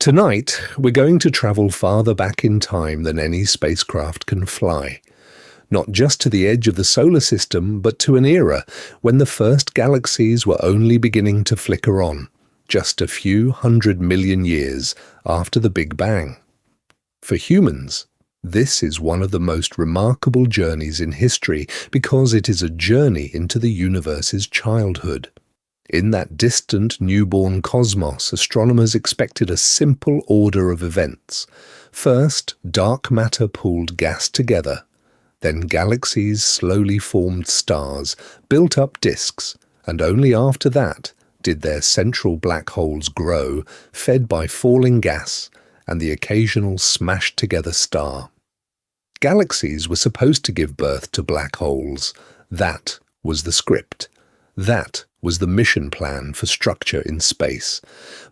Tonight, we're going to travel farther back in time than any spacecraft can fly. Not just to the edge of the solar system, but to an era when the first galaxies were only beginning to flicker on, just a few 100 million years after the Big Bang. For humans, this is one of the most remarkable journeys in history because it is a journey into the universe's childhood. In that distant newborn cosmos, astronomers expected a simple order of events. First, dark matter pulled gas together. Then galaxies slowly formed stars, built up disks, and only after that did their central black holes grow, fed by falling gas and the occasional smashed-together star. Galaxies were supposed to give birth to black holes. That was the script. That was the mission plan for structure in space.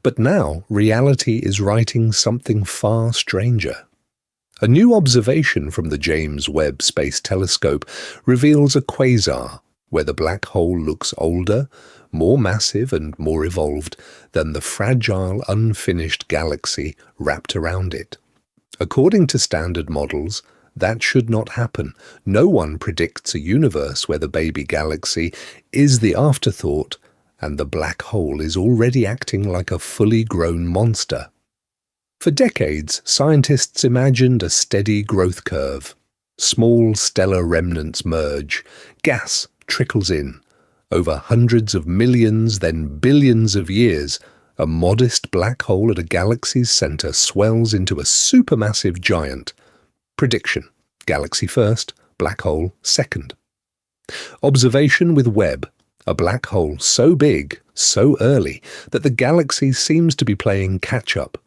But now reality is writing something far stranger. A new observation from the James Webb Space Telescope reveals a quasar, where the black hole looks older, more massive and more evolved than the fragile, unfinished galaxy wrapped around it. According to standard models, that should not happen. No one predicts a universe where the baby galaxy is the afterthought and the black hole is already acting like a fully grown monster. For decades, scientists imagined a steady growth curve. Small stellar remnants merge, gas trickles in. Over hundreds of millions, then billions of years, a modest black hole at a galaxy's center swells into a supermassive giant. Prediction: galaxy first, black hole second. Observation with Webb: a black hole so big, so early, that the galaxy seems to be playing catch-up.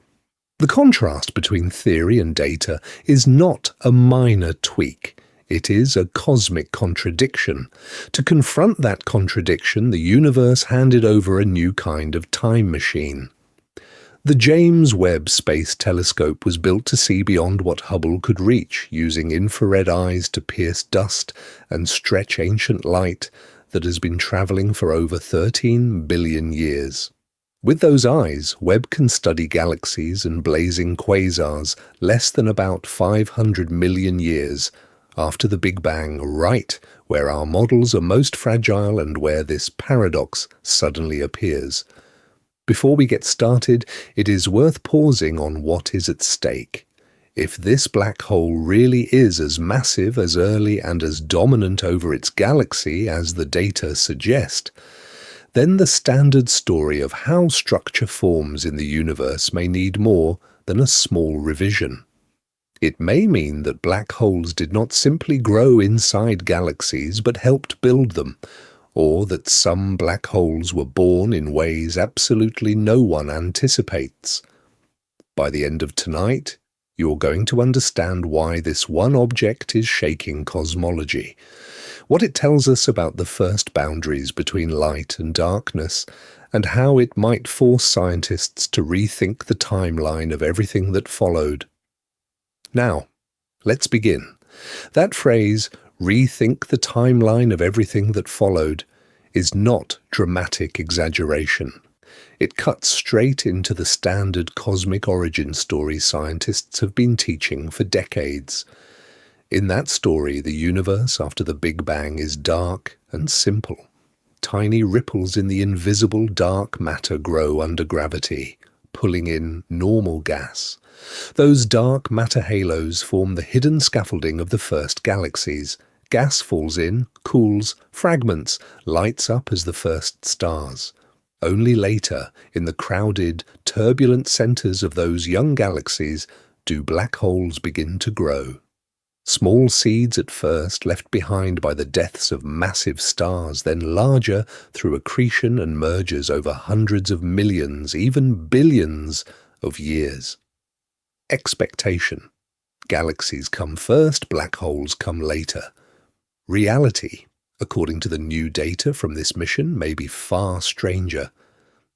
The contrast between theory and data is not a minor tweak. It is a cosmic contradiction. To confront that contradiction, the universe handed over a new kind of time machine. The James Webb Space Telescope was built to see beyond what Hubble could reach, using infrared eyes to pierce dust and stretch ancient light that has been traveling for over 13 billion years. With those eyes, Webb can study galaxies and blazing quasars less than about 500 million years after the Big Bang, right where our models are most fragile and where this paradox suddenly appears. Before we get started, it is worth pausing on what is at stake. If this black hole really is as massive, as early, and as dominant over its galaxy as the data suggest, then the standard story of how structure forms in the universe may need more than a small revision. It may mean that black holes did not simply grow inside galaxies but helped build them, or that some black holes were born in ways absolutely no one anticipates. By the end of tonight, you're going to understand why this one object is shaking cosmology, what it tells us about the first boundaries between light and darkness, and how it might force scientists to rethink the timeline of everything that followed. Now, let's begin. That phrase, "rethink the timeline of everything that followed," is not dramatic exaggeration. It cuts straight into the standard cosmic origin story scientists have been teaching for decades. In that story, the universe after the Big Bang is dark and simple. Tiny ripples in the invisible dark matter grow under gravity, pulling in normal gas. Those dark matter halos form the hidden scaffolding of the first galaxies. Gas falls in, cools, fragments, lights up as the first stars. Only later, in the crowded, turbulent centers of those young galaxies, do black holes begin to grow. Small seeds at first, left behind by the deaths of massive stars, then larger through accretion and mergers over hundreds of millions, even billions of years. Expectation: galaxies come first, black holes come later. Reality, according to the new data from this mission, may be far stranger.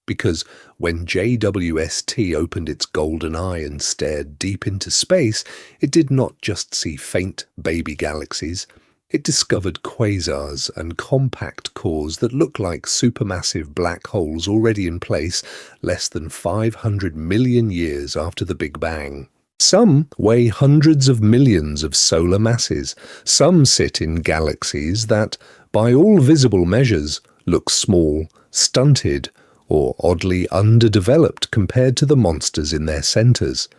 Because when JWST opened its golden eye and stared deep into space, it did not just see faint baby galaxies. It discovered quasars and compact cores that look like supermassive black holes already in place less than 500 million years after the Big Bang. Some weigh hundreds of millions of solar masses. Some sit in galaxies that, by all visible measures, look small, stunted, or oddly underdeveloped compared to the monsters in their centers.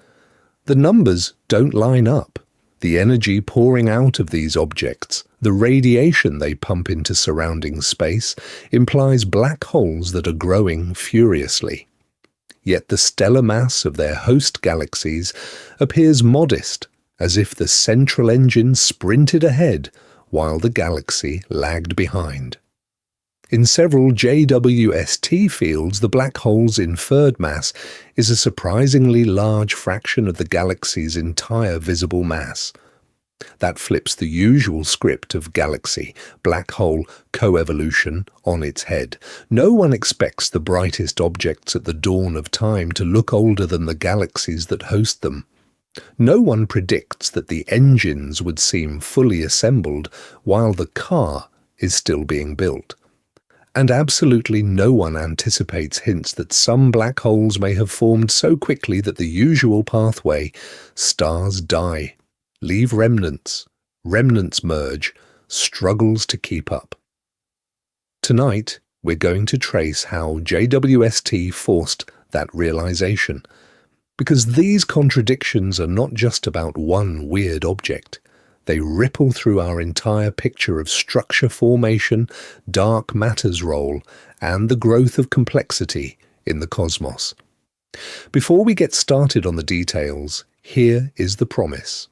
The numbers don't line up. The energy pouring out of these objects, the radiation they pump into surrounding space, implies black holes that are growing furiously. Yet the stellar mass of their host galaxies appears modest, as if the central engine sprinted ahead while the galaxy lagged behind. In several JWST fields, the black hole's inferred mass is a surprisingly large fraction of the galaxy's entire visible mass. That flips the usual script of galaxy, black hole, coevolution on its head. No one expects the brightest objects at the dawn of time to look older than the galaxies that host them. No one predicts that the engines would seem fully assembled while the car is still being built. And absolutely no one anticipates hints that some black holes may have formed so quickly that the usual pathway, stars die, leave remnants, remnants merge, struggles to keep up. Tonight, we're going to trace how JWST forced that realization, because these contradictions are not just about one weird object. They ripple through our entire picture of structure formation, dark matter's role, and the growth of complexity in the cosmos. Before we get started on the details, here is the promise.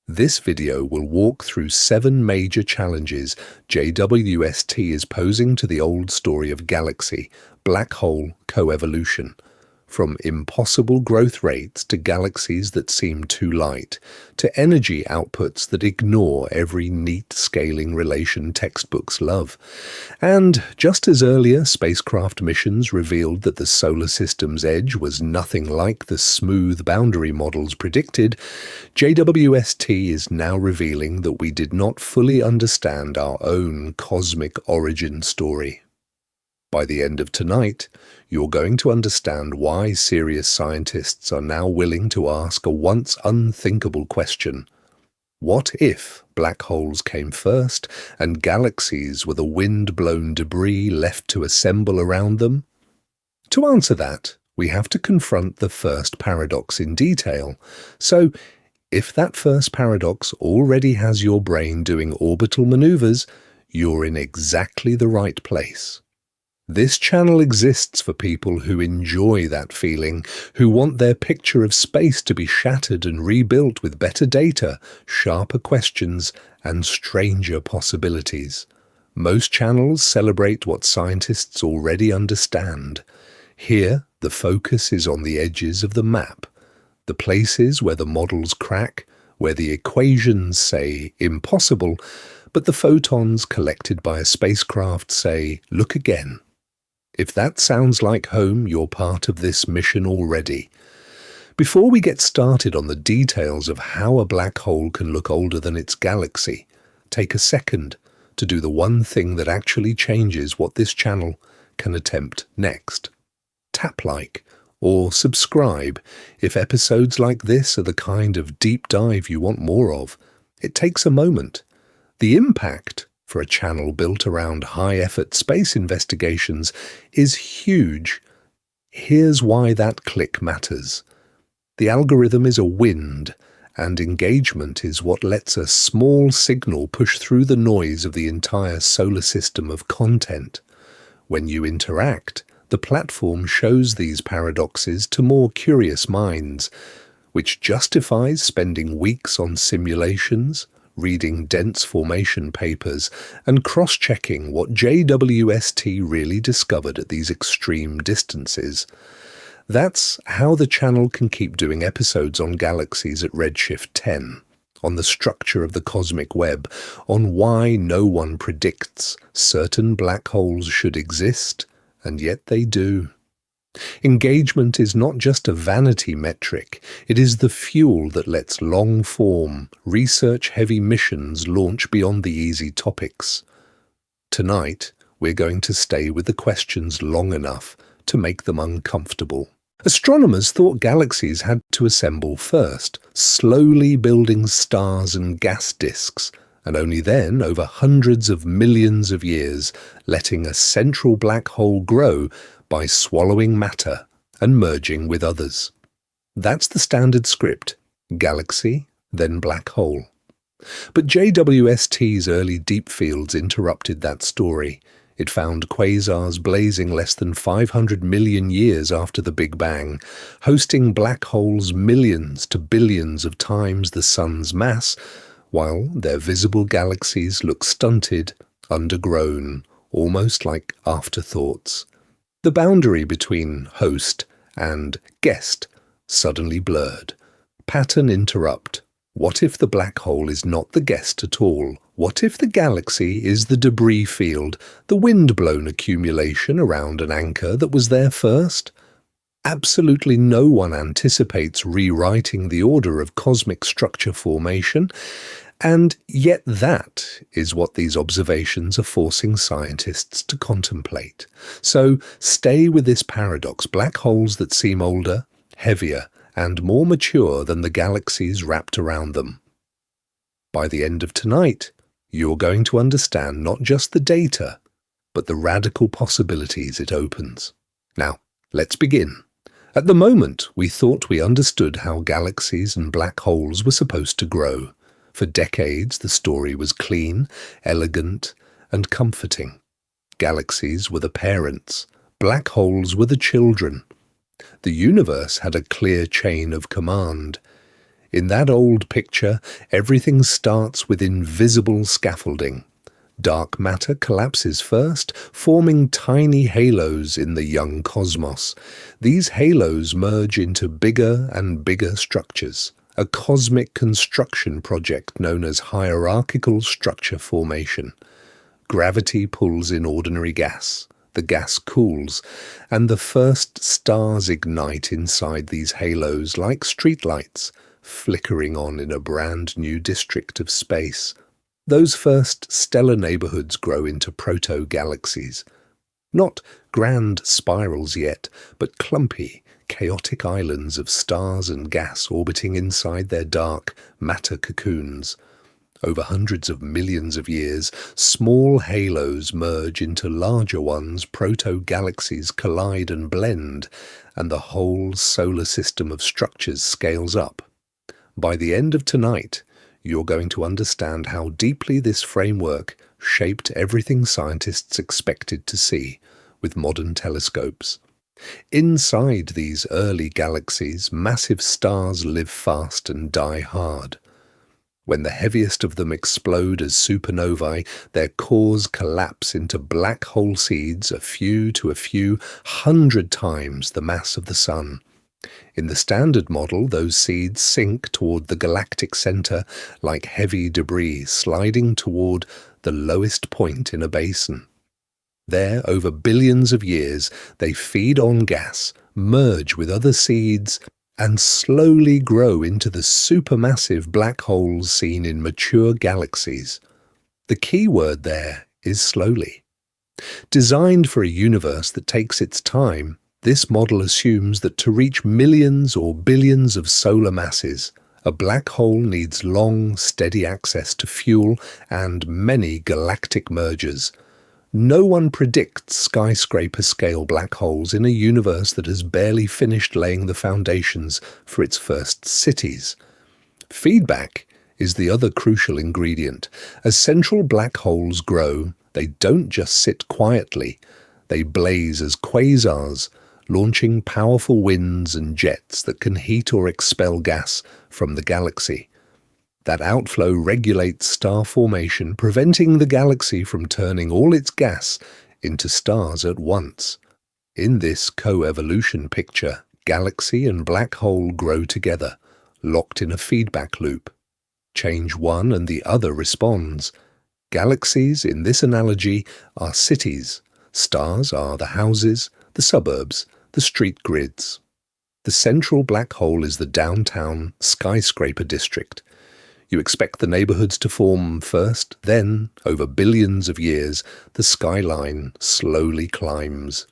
This video will walk through 7 major challenges JWST is posing to the old story of galaxy, black hole coevolution. From impossible growth rates to galaxies that seem too light, to energy outputs that ignore every neat scaling relation textbooks love. And just as earlier spacecraft missions revealed that the solar system's edge was nothing like the smooth boundary models predicted, JWST is now revealing that we did not fully understand our own cosmic origin story. By the end of tonight, you're going to understand why serious scientists are now willing to ask a once unthinkable question. What if black holes came first and galaxies were the wind-blown debris left to assemble around them? To answer that, we have to confront the first paradox in detail. So, if that first paradox already has your brain doing orbital maneuvers, you're in exactly the right place. This channel exists for people who enjoy that feeling, who want their picture of space to be shattered and rebuilt with better data, sharper questions, and stranger possibilities. Most channels celebrate what scientists already understand. Here, the focus is on the edges of the map, the places where the models crack, where the equations say impossible, but the photons collected by a spacecraft say, look again. If that sounds like home, you're part of this mission already. Before we get started on the details of how a black hole can look older than its galaxy, take a second to do the one thing that actually changes what this channel can attempt next. Tap like or subscribe if episodes like this are the kind of deep dive you want more of. It takes a moment. The impact for a channel built around high-effort space investigations is huge. Here's why that click matters. The algorithm is a wind, and engagement is what lets a small signal push through the noise of the entire solar system of content. When you interact, the platform shows these paradoxes to more curious minds, which justifies spending weeks on simulations, reading dense formation papers, and cross-checking what JWST really discovered at these extreme distances. That's how the channel can keep doing episodes on galaxies at redshift 10, on the structure of the cosmic web, on why no one predicts certain black holes should exist, and yet they do. Engagement is not just a vanity metric, it is the fuel that lets long-form, research-heavy missions launch beyond the easy topics. Tonight, we're going to stay with the questions long enough to make them uncomfortable. Astronomers thought galaxies had to assemble first, slowly building stars and gas disks, and only then, over hundreds of millions of years, letting a central black hole grow by swallowing matter and merging with others. That's the standard script: galaxy, then black hole. But JWST's early deep fields interrupted that story. It found quasars blazing less than 500 million years after the Big Bang, hosting black holes millions to billions of times the Sun's mass, while their visible galaxies look stunted, undergrown, almost like afterthoughts. The boundary between host and guest suddenly blurred. Pattern interrupt. What if the black hole is not the guest at all? What if the galaxy is the debris field, the wind-blown accumulation around an anchor that was there first? Absolutely no one anticipates rewriting the order of cosmic structure formation, and yet that is what these observations are forcing scientists to contemplate. So stay with this paradox: black holes that seem older, heavier, and more mature than the galaxies wrapped around them. By the end of tonight, you're going to understand not just the data, but the radical possibilities it opens. Now, let's begin. At the moment, we thought we understood how galaxies and black holes were supposed to grow. For decades, the story was clean, elegant, and comforting. Galaxies were the parents, black holes were the children. The universe had a clear chain of command. In that old picture, everything starts with invisible scaffolding. Dark matter collapses first, forming tiny halos in the young cosmos. These halos merge into bigger and bigger structures, a cosmic construction project known as hierarchical structure formation. Gravity pulls in ordinary gas. The gas cools, and the first stars ignite inside these halos like streetlights, flickering on in a brand new district of space. Those first stellar neighborhoods grow into proto-galaxies. Not grand spirals yet, but clumpy, chaotic islands of stars and gas orbiting inside their dark matter cocoons. Over hundreds of millions of years, small halos merge into larger ones, proto-galaxies collide and blend, and the whole solar system of structures scales up. By the end of tonight, you're going to understand how deeply this framework shaped everything scientists expected to see with modern telescopes. Inside these early galaxies, massive stars live fast and die hard. When the heaviest of them explode as supernovae, their cores collapse into black hole seeds a few 100 times the mass of the Sun. In the Standard Model, those seeds sink toward the galactic center like heavy debris sliding toward the lowest point in a basin. There, over billions of years, they feed on gas, merge with other seeds, and slowly grow into the supermassive black holes seen in mature galaxies. The key word there is slowly. Designed for a universe that takes its time, this model assumes that to reach millions or billions of solar masses, a black hole needs long, steady access to fuel and many galactic mergers. No one predicts skyscraper-scale black holes in a universe that has barely finished laying the foundations for its first cities. Feedback is the other crucial ingredient. As central black holes grow, they don't just sit quietly. They blaze as quasars, launching powerful winds and jets that can heat or expel gas from the galaxy. That outflow regulates star formation, preventing the galaxy from turning all its gas into stars at once. In this co-evolution picture, galaxy and black hole grow together, locked in a feedback loop. Change one and the other responds. Galaxies, in this analogy, are cities. Stars are the houses, the suburbs, the street grids. The central black hole is the downtown skyscraper district. You expect the neighborhoods to form first, then, over billions of years, the skyline slowly climbs.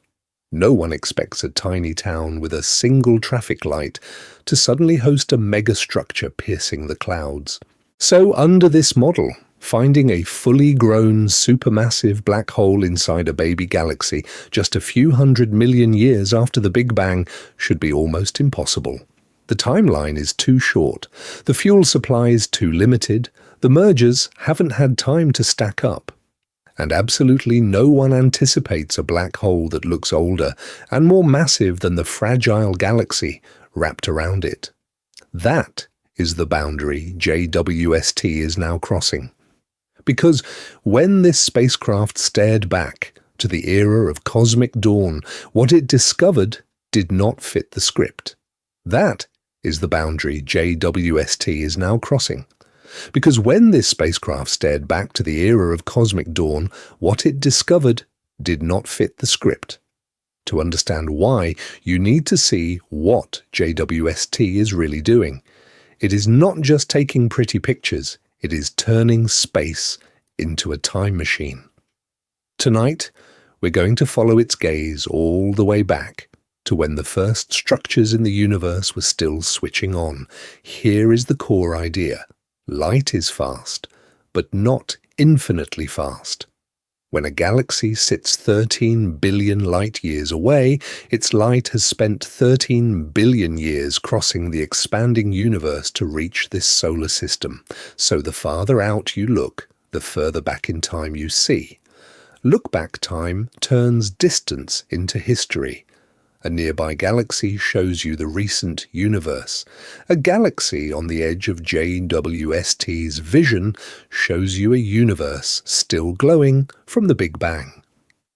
No one expects a tiny town with a single traffic light to suddenly host a megastructure piercing the clouds. So under this model, finding a fully grown supermassive black hole inside a baby galaxy just a few 100 million years after the Big Bang should be almost impossible. The timeline is too short, the fuel supply is too limited, the mergers haven't had time to stack up. And absolutely no one anticipates a black hole that looks older and more massive than the fragile galaxy wrapped around it. That is the boundary JWST is now crossing. Because when this spacecraft stared back to the era of cosmic dawn, what it discovered did not fit the script. That is the boundary JWST is now crossing. Because when this spacecraft stared back to the era of cosmic dawn, what it discovered did not fit the script. To understand why, you need to see what JWST is really doing. It is not just taking pretty pictures, it is turning space into a time machine. Tonight, we're going to follow its gaze all the way back to when the first structures in the universe were still switching on. Here is the core idea. Light is fast, but not infinitely fast. When a galaxy sits 13 billion light-years away, its light has spent 13 billion years crossing the expanding universe to reach this solar system. So the farther out you look, the further back in time you see. Look-back time turns distance into history. A nearby galaxy shows you the recent universe. A galaxy on the edge of JWST's vision shows you a universe still glowing from the Big Bang.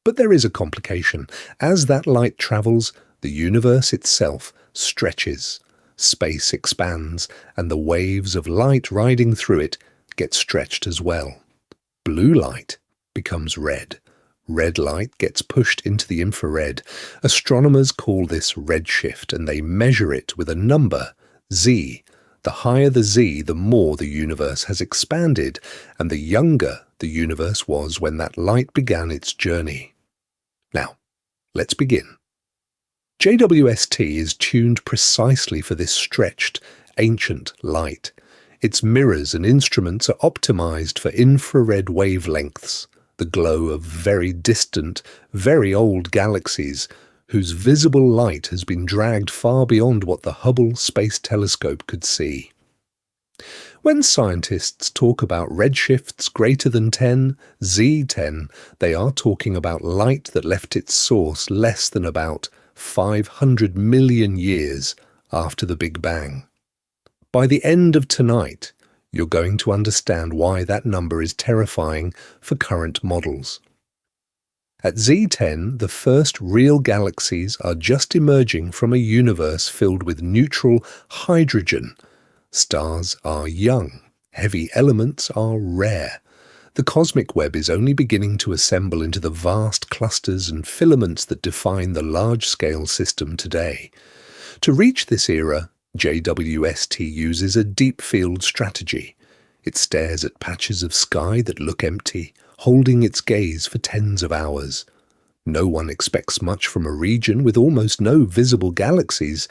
But there is a complication. As that light travels, the universe itself stretches. Space expands, and the waves of light riding through it get stretched as well. Blue light becomes red. Red light gets pushed into the infrared. Astronomers call this redshift, and they measure it with a number, Z. The higher the Z, the more the universe has expanded, and the younger the universe was when that light began its journey. Now, let's begin. JWST is tuned precisely for this stretched, ancient light. Its mirrors and instruments are optimized for infrared wavelengths, the glow of very distant, very old galaxies whose visible light has been dragged far beyond what the Hubble Space Telescope could see. When scientists talk about redshifts greater than 10, Z10, they are talking about light that left its source less than about 500 million years after the Big Bang. By the end of tonight, you're going to understand why that number is terrifying for current models. At Z10, the first real galaxies are just emerging from a universe filled with neutral hydrogen. Stars are young. Heavy elements are rare. The cosmic web is only beginning to assemble into the vast clusters and filaments that define the large-scale system today. To reach this era, JWST uses a deep field strategy. It stares at patches of sky that look empty, holding its gaze for tens of hours. No one expects much from a region with almost no visible galaxies,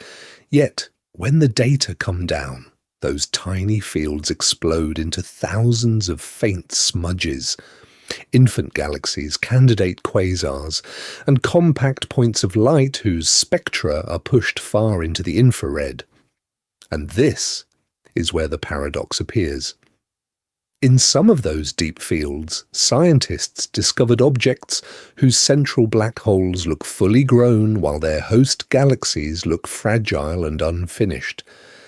yet when the data come down, those tiny fields explode into thousands of faint smudges. Infant galaxies, candidate quasars, and compact points of light whose spectra are pushed far into the infrared. And this is where the paradox appears. In some of those deep fields, scientists discovered objects whose central black holes look fully grown while their host galaxies look fragile and unfinished.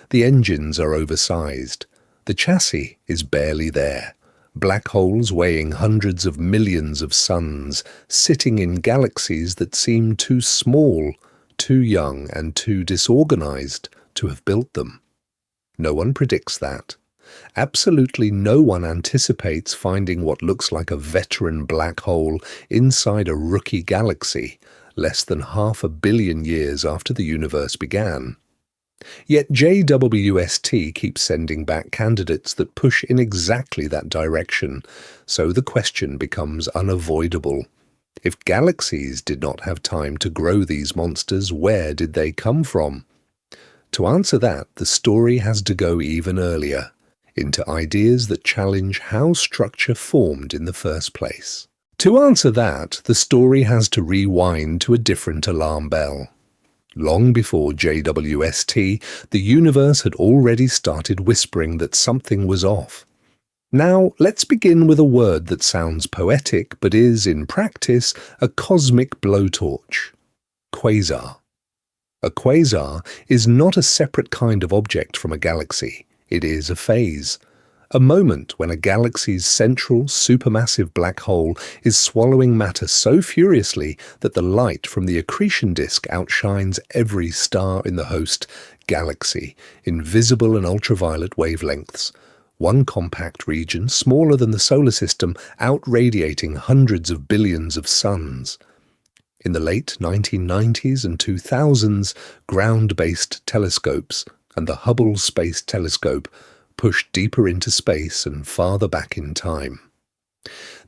The engines are oversized. The chassis is barely there. Black holes weighing hundreds of millions of suns, sitting in galaxies that seem too small, too young, and too disorganized to have built them. No one predicts that. Absolutely no one anticipates finding what looks like a veteran black hole inside a rookie galaxy, less than 500 million years after the universe began. Yet JWST keeps sending back candidates that push in exactly that direction, so the question becomes unavoidable. If galaxies did not have time to grow these monsters, where did they come from? To answer that, the story has to go even earlier, into ideas that challenge how structure formed in the first place. To answer that, the story has to rewind to a different alarm bell. Long before JWST, the universe had already started whispering that something was off. Now, let's begin with a word that sounds poetic but is, in practice, a cosmic blowtorch: quasar. A quasar is not a separate kind of object from a galaxy. It is a phase. A moment when a galaxy's central supermassive black hole is swallowing matter so furiously that the light from the accretion disk outshines every star in the host galaxy in visible and ultraviolet wavelengths. One compact region smaller than the solar system, outradiating hundreds of billions of suns. In the late 1990s and 2000s, ground-based telescopes and the Hubble Space Telescope pushed deeper into space and farther back in time.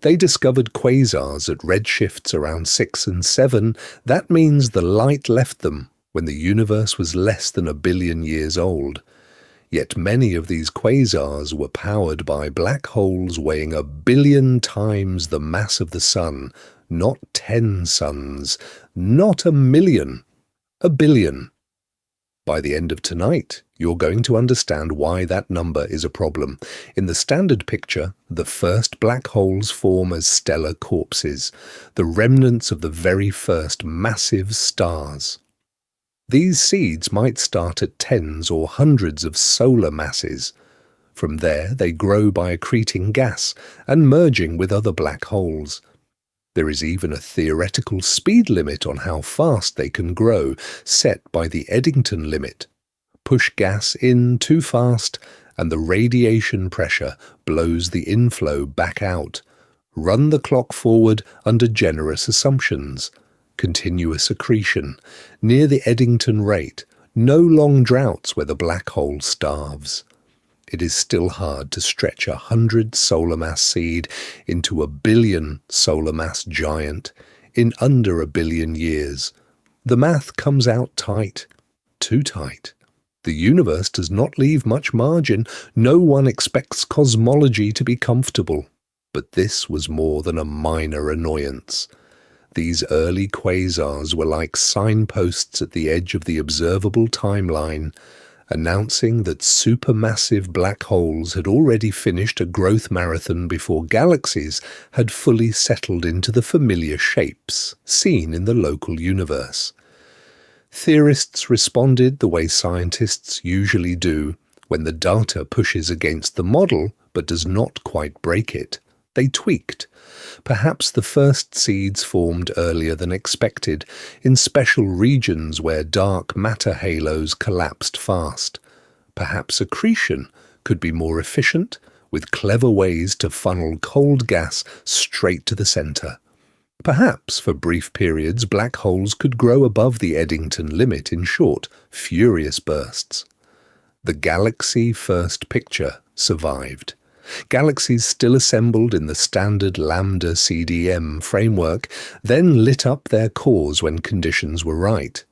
They discovered quasars at redshifts around 6 and 7. That means the light left them when the universe was less than 1 billion years old. Yet many of these quasars were powered by black holes weighing 1 billion times the mass of the Sun, not 10 suns, not 1 million, 1 billion. By the end of tonight, you're going to understand why that number is a problem. In the standard picture, the first black holes form as stellar corpses, the remnants of the very first massive stars. These seeds might start at tens or hundreds of solar masses. From there, they grow by accreting gas and merging with other black holes. There is even a theoretical speed limit on how fast they can grow, set by the Eddington limit. Push gas in too fast, and the radiation pressure blows the inflow back out. Run the clock forward under generous assumptions. Continuous accretion, near the Eddington rate, no long droughts where the black hole starves. It is still hard to stretch 100 solar mass seed into 1 billion solar mass giant in under 1 billion years. The math comes out tight, too tight. The universe does not leave much margin. No one expects cosmology to be comfortable. But this was more than a minor annoyance. These early quasars were like signposts at the edge of the observable timeline, announcing that supermassive black holes had already finished a growth marathon before galaxies had fully settled into the familiar shapes seen in the local universe. Theorists responded the way scientists usually do when the data pushes against the model but does not quite break it. They tweaked. Perhaps the first seeds formed earlier than expected, in special regions where dark matter halos collapsed fast. Perhaps accretion could be more efficient, with clever ways to funnel cold gas straight to the center. Perhaps, for brief periods, black holes could grow above the Eddington limit in short, furious bursts. The galaxy first picture survived. Galaxies still assembled in the standard lambda CDM framework, then lit up their cores when conditions were right.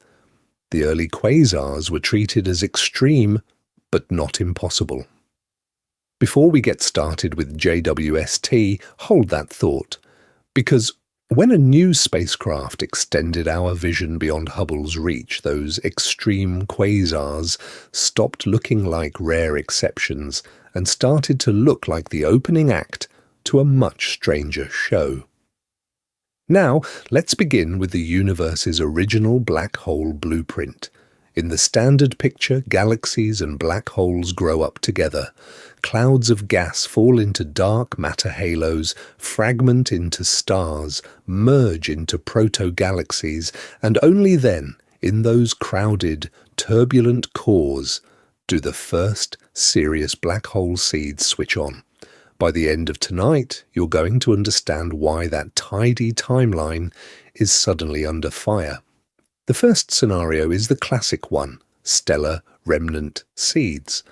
The early quasars were treated as extreme, but not impossible. Before we get started with JWST, hold that thought, because when a new spacecraft extended our vision beyond Hubble's reach, those extreme quasars stopped looking like rare exceptions and started to look like the opening act to a much stranger show. Now, let's begin with the universe's original black hole blueprint. In the standard picture, galaxies and black holes grow up together. Clouds of gas fall into dark matter halos, fragment into stars, merge into proto-galaxies, and only then, in those crowded, turbulent cores, do the first serious black hole seeds switch on. By the end of tonight, you're going to understand why that tidy timeline is suddenly under fire. The first scenario is the classic one: stellar remnant seeds.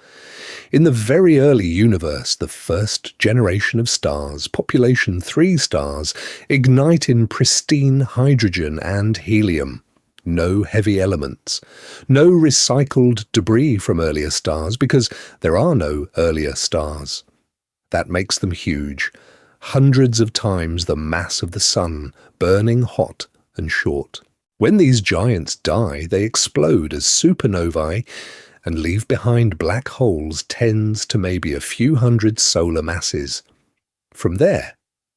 In the very early universe, the first generation of stars, population 3 stars, ignite in pristine hydrogen and helium. No heavy elements. No recycled debris from earlier stars, because there are no earlier stars. That makes them huge, hundreds of times the mass of the Sun, burning hot and short. When these giants die, they explode as supernovae and leave behind black holes tens to maybe a few hundred solar masses. From there,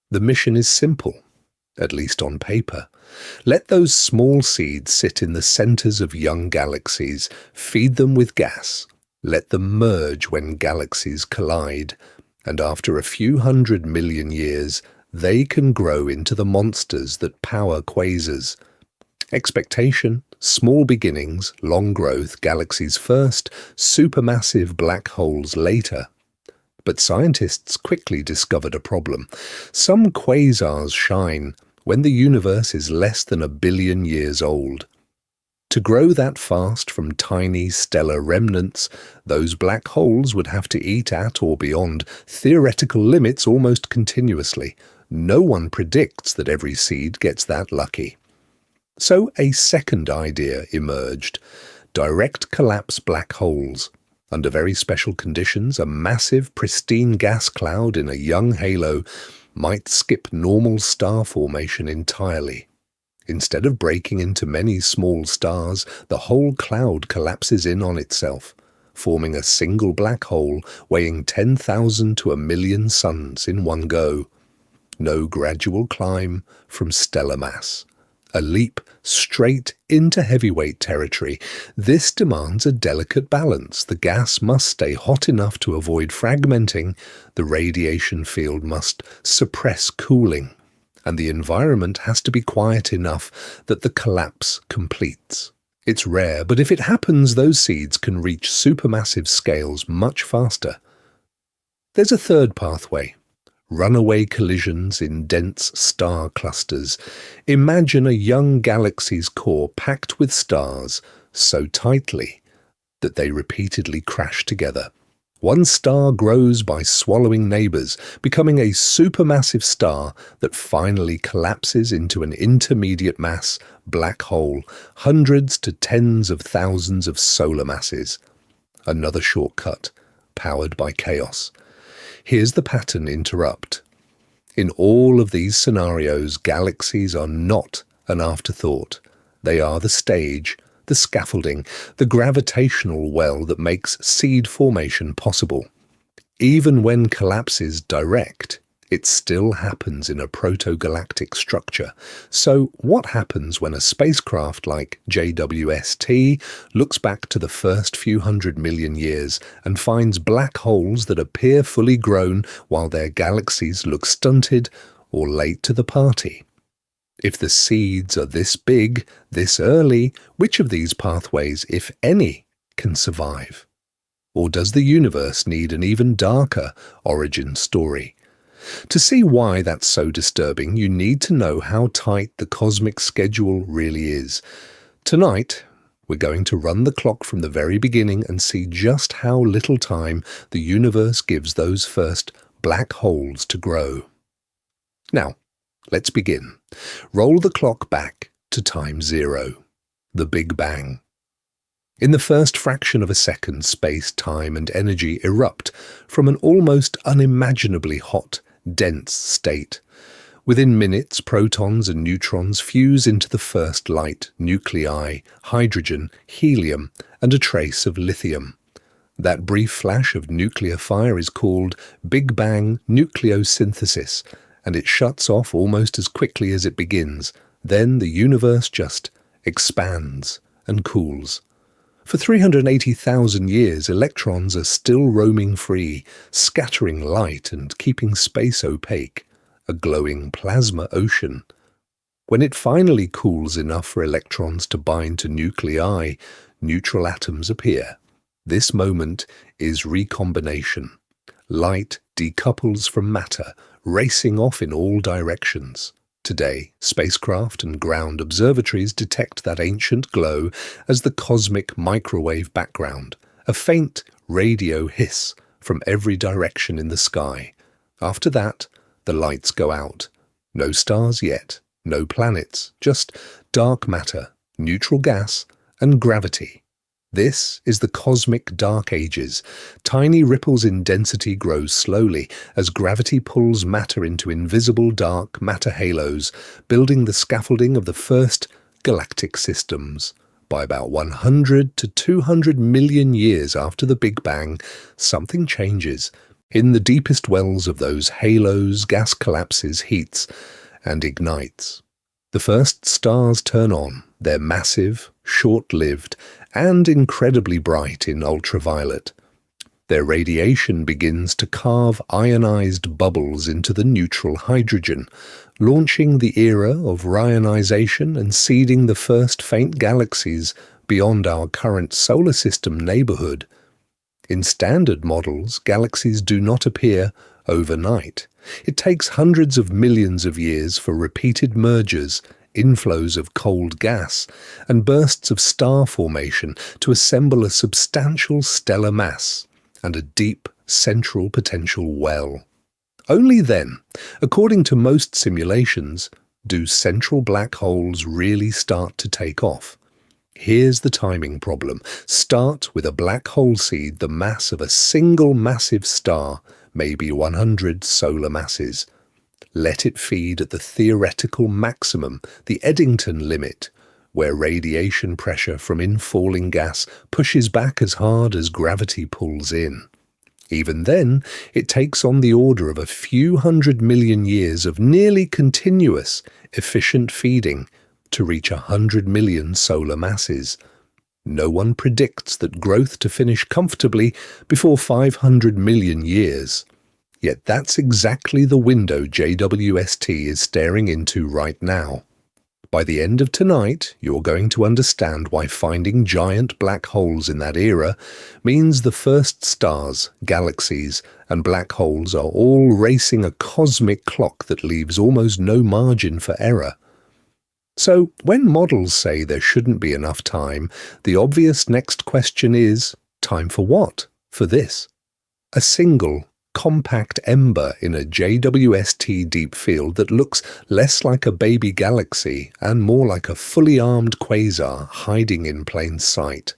the mission is simple, at least on paper. Let those small seeds sit in the centers of young galaxies, feed them with gas, let them merge when galaxies collide, and after a few 100 million years, they can grow into the monsters that power quasars. Expectation: small beginnings, long growth, galaxies first, supermassive black holes later. But scientists quickly discovered a problem. Some quasars shine when the universe is less than 1 billion years old. To grow that fast from tiny stellar remnants, those black holes would have to eat at or beyond theoretical limits almost continuously. No one predicts that every seed gets that lucky. So a second idea emerged: direct collapse black holes. Under very special conditions, a massive, pristine gas cloud in a young halo might skip normal star formation entirely. Instead of breaking into many small stars, the whole cloud collapses in on itself, forming a single black hole weighing 10,000 to 1,000,000 suns in one go. No gradual climb from stellar mass. A leap straight into heavyweight territory. This demands a delicate balance. The gas must stay hot enough to avoid fragmenting, the radiation field must suppress cooling, and the environment has to be quiet enough that the collapse completes. It's rare, but if it happens, those seeds can reach supermassive scales much faster. There's a third pathway: runaway collisions in dense star clusters. Imagine a young galaxy's core packed with stars so tightly that they repeatedly crash together. One star grows by swallowing neighbors, becoming a supermassive star that finally collapses into an intermediate mass black hole, hundreds to tens of thousands of solar masses. Another shortcut, powered by chaos. Here's the pattern interrupt. In all of these scenarios, galaxies are not an afterthought. They are the stage, the scaffolding, the gravitational well that makes seed formation possible. Even when collapse is direct, it still happens in a proto-galactic structure. So what happens when a spacecraft like JWST looks back to the first few 100 million years and finds black holes that appear fully grown while their galaxies look stunted or late to the party? If the seeds are this big, this early, which of these pathways, if any, can survive? Or does the universe need an even darker origin story? To see why that's so disturbing, you need to know how tight the cosmic schedule really is. Tonight, we're going to run the clock from the very beginning and see just how little time the universe gives those first black holes to grow. Now, let's begin. Roll the clock back to time 0, the Big Bang. In the first fraction of a second, space, time, and energy erupt from an almost unimaginably hot, dense state. Within minutes, protons and neutrons fuse into the first light, nuclei, hydrogen, helium, and a trace of lithium. That brief flash of nuclear fire is called Big Bang nucleosynthesis, and it shuts off almost as quickly as it begins. Then the universe just expands and cools. For 380,000 years, electrons are still roaming free, scattering light and keeping space opaque, a glowing plasma ocean. When it finally cools enough for electrons to bind to nuclei, neutral atoms appear. This moment is recombination. Light decouples from matter, racing off in all directions. Today, spacecraft and ground observatories detect that ancient glow as the cosmic microwave background, a faint radio hiss from every direction in the sky. After that, the lights go out. No stars yet, no planets, just dark matter, neutral gas, and gravity. This is the cosmic dark ages. Tiny ripples in density grow slowly as gravity pulls matter into invisible dark matter halos, building the scaffolding of the first galactic systems. By about 100 to 200 million years after the Big Bang, something changes. In the deepest wells of those halos, gas collapses, heats, and ignites. The first stars turn on. They're massive, short-lived, and incredibly bright in ultraviolet. Their radiation begins to carve ionized bubbles into the neutral hydrogen, launching the era of rionization and seeding the first faint galaxies beyond our current solar system neighborhood. In standard models, galaxies do not appear overnight. It takes hundreds of millions of years for repeated mergers, inflows of cold gas, and bursts of star formation to assemble a substantial stellar mass and a deep central potential well. Only then, according to most simulations, do central black holes really start to take off. Here's the timing problem. Start with a black hole seed the mass of a single massive star, maybe 100 solar masses. Let it feed at the theoretical maximum, the Eddington limit, where radiation pressure from infalling gas pushes back as hard as gravity pulls in. Even then, it takes on the order of a few 100 million years of nearly continuous, efficient feeding to reach 100 million solar masses. No one predicts that growth to finish comfortably before 500 million years. Yet that's exactly the window JWST is staring into right now. By the end of tonight, you're going to understand why finding giant black holes in that era means the first stars, galaxies, and black holes are all racing a cosmic clock that leaves almost no margin for error. So, when models say there shouldn't be enough time, the obvious next question is, time for what? For this. A single, compact ember in a JWST deep field that looks less like a baby galaxy and more like a fully armed quasar hiding in plain sight.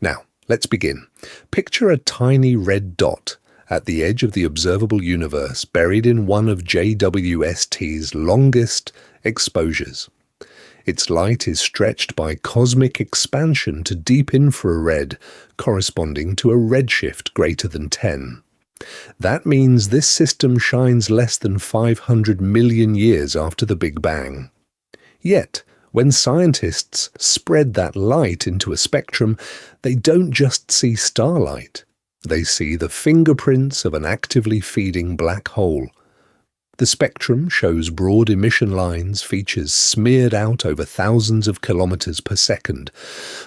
Now, let's begin. Picture a tiny red dot at the edge of the observable universe buried in one of JWST's longest exposures. Its light is stretched by cosmic expansion to deep infrared, corresponding to a redshift greater than 10. That means this system shines less than 500 million years after the Big Bang. Yet, when scientists spread that light into a spectrum, they don't just see starlight. They see the fingerprints of an actively feeding black hole. The spectrum shows broad emission lines, features smeared out over thousands of kilometers per second.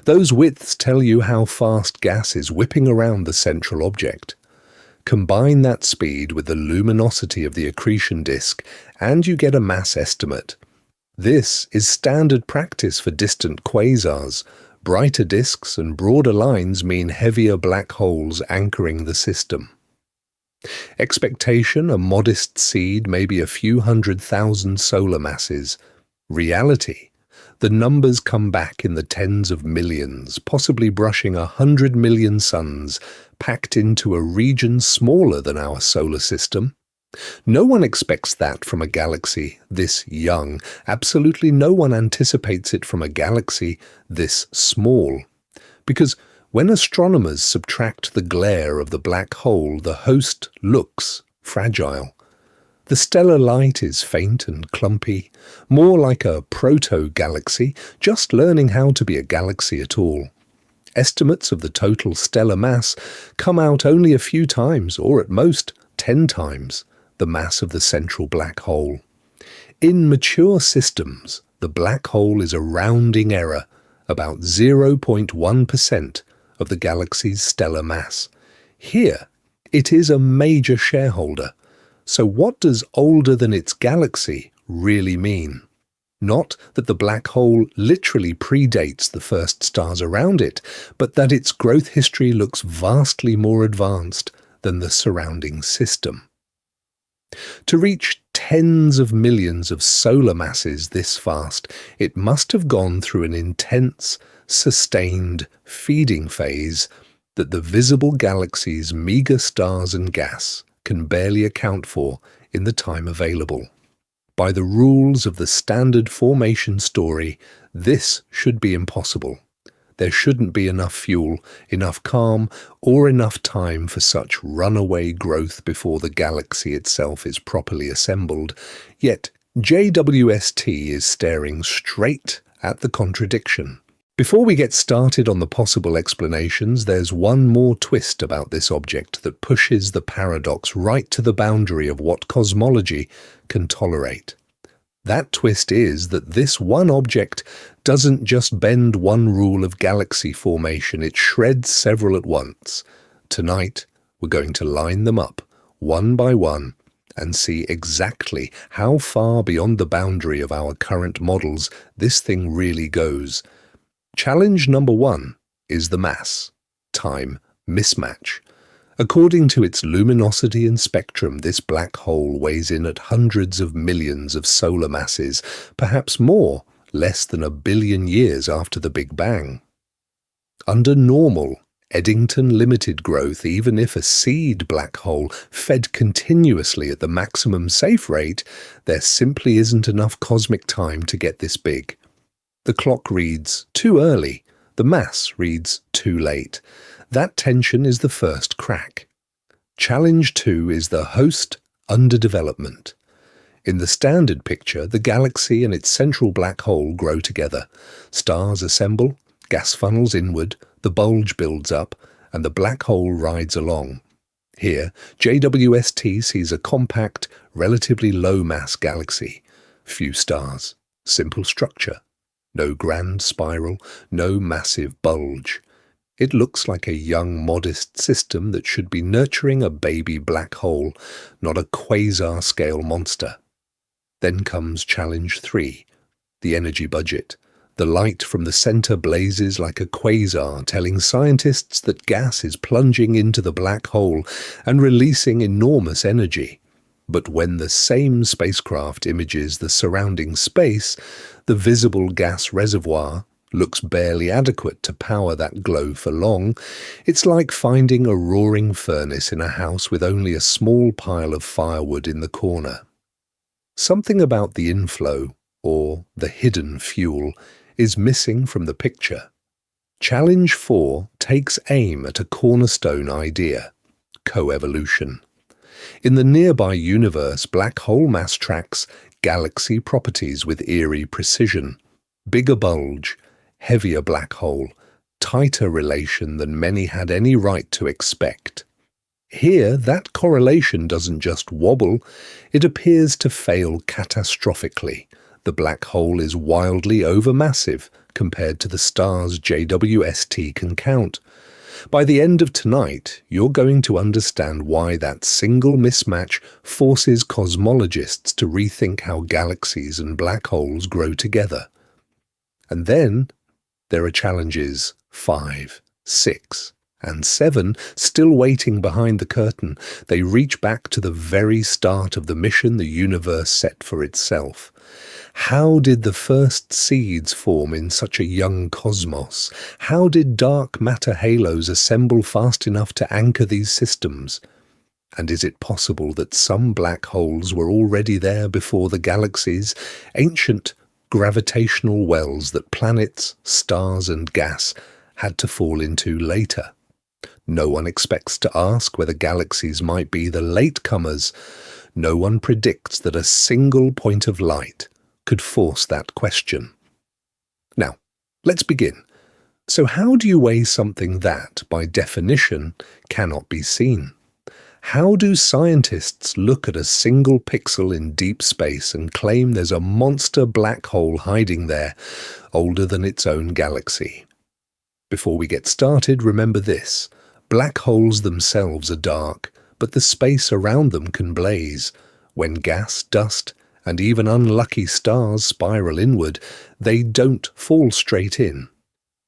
Those widths tell you how fast gas is whipping around the central object. Combine that speed with the luminosity of the accretion disk, and you get a mass estimate. This is standard practice for distant quasars. Brighter disks and broader lines mean heavier black holes anchoring the system. Expectation, a modest seed, maybe a few 100,000 solar masses. Reality, the numbers come back in the tens of millions, possibly brushing 100 million suns, packed into a region smaller than our solar system. No one expects that from a galaxy this young. Absolutely no one anticipates it from a galaxy this small. Because when astronomers subtract the glare of the black hole, the host looks fragile. The stellar light is faint and clumpy, more like a proto-galaxy, just learning how to be a galaxy at all. Estimates of the total stellar mass come out only a few times, or at most 10 times, the mass of the central black hole. In mature systems, the black hole is a rounding error, about 0.1% of the galaxy's stellar mass. Here, it is a major shareholder. So what does older than its galaxy really mean. Not that the black hole literally predates the first stars around it, but that its growth history looks vastly more advanced than the surrounding system. To reach tens of millions of solar masses this fast, it must have gone through an intense, sustained feeding phase that the visible galaxy's meager stars and gas can barely account for in the time available. By the rules of the standard formation story, this should be impossible. There shouldn't be enough fuel, enough calm, or enough time for such runaway growth before the galaxy itself is properly assembled. Yet JWST is staring straight at the contradiction. Before we get started on the possible explanations, there's one more twist about this object that pushes the paradox right to the boundary of what cosmology can tolerate. That twist is that this one object doesn't just bend one rule of galaxy formation, it shreds several at once. Tonight, we're going to line them up, one by one, and see exactly how far beyond the boundary of our current models this thing really goes. Challenge number 1 is the mass-time mismatch. According to its luminosity and spectrum, this black hole weighs in at hundreds of millions of solar masses, perhaps more, less than 1 billion years after the Big Bang. Under normal, Eddington limited growth, even if a seed black hole fed continuously at the maximum safe rate, there simply isn't enough cosmic time to get this big. The clock reads too early, the mass reads too late. That tension is the first crack. Challenge 2 is the host underdevelopment. In the standard picture, the galaxy and its central black hole grow together. Stars assemble, gas funnels inward, the bulge builds up, and the black hole rides along. Here, JWST sees a compact, relatively low-mass galaxy. Few stars, simple structure. No grand spiral, no massive bulge. It looks like a young, modest system that should be nurturing a baby black hole, not a quasar-scale monster. Then comes Challenge 3, the energy budget. The light from the center blazes like a quasar, telling scientists that gas is plunging into the black hole and releasing enormous energy. But when the same spacecraft images the surrounding space, the visible gas reservoir looks barely adequate to power that glow for long. It's like finding a roaring furnace in a house with only a small pile of firewood in the corner. Something about the inflow, or the hidden fuel, is missing from the picture. Challenge 4 takes aim at a cornerstone idea: coevolution. In the nearby universe, black hole mass tracks galaxy properties with eerie precision. Bigger bulge, heavier black hole, tighter relation than many had any right to expect. Here, that correlation doesn't just wobble, it appears to fail catastrophically. The black hole is wildly overmassive compared to the stars JWST can count. By the end of tonight, you're going to understand why that single mismatch forces cosmologists to rethink how galaxies and black holes grow together. And then there are challenges 5, 6, and 7 still waiting behind the curtain. They reach back to the very start of the mission the universe set for itself. How did the first seeds form in such a young cosmos? How did dark matter halos assemble fast enough to anchor these systems? And is it possible that some black holes were already there before the galaxies, ancient gravitational wells that planets, stars and gas had to fall into later? No one expects to ask whether galaxies might be the latecomers. No one predicts that a single point of light could force that question. Now, let's begin. So how do you weigh something that, by definition, cannot be seen? How do scientists look at a single pixel in deep space and claim there's a monster black hole hiding there, older than its own galaxy? Before we get started, remember this. Black holes themselves are dark, but the space around them can blaze. When gas, dust, And even unlucky stars spiral inward, they don't fall straight in.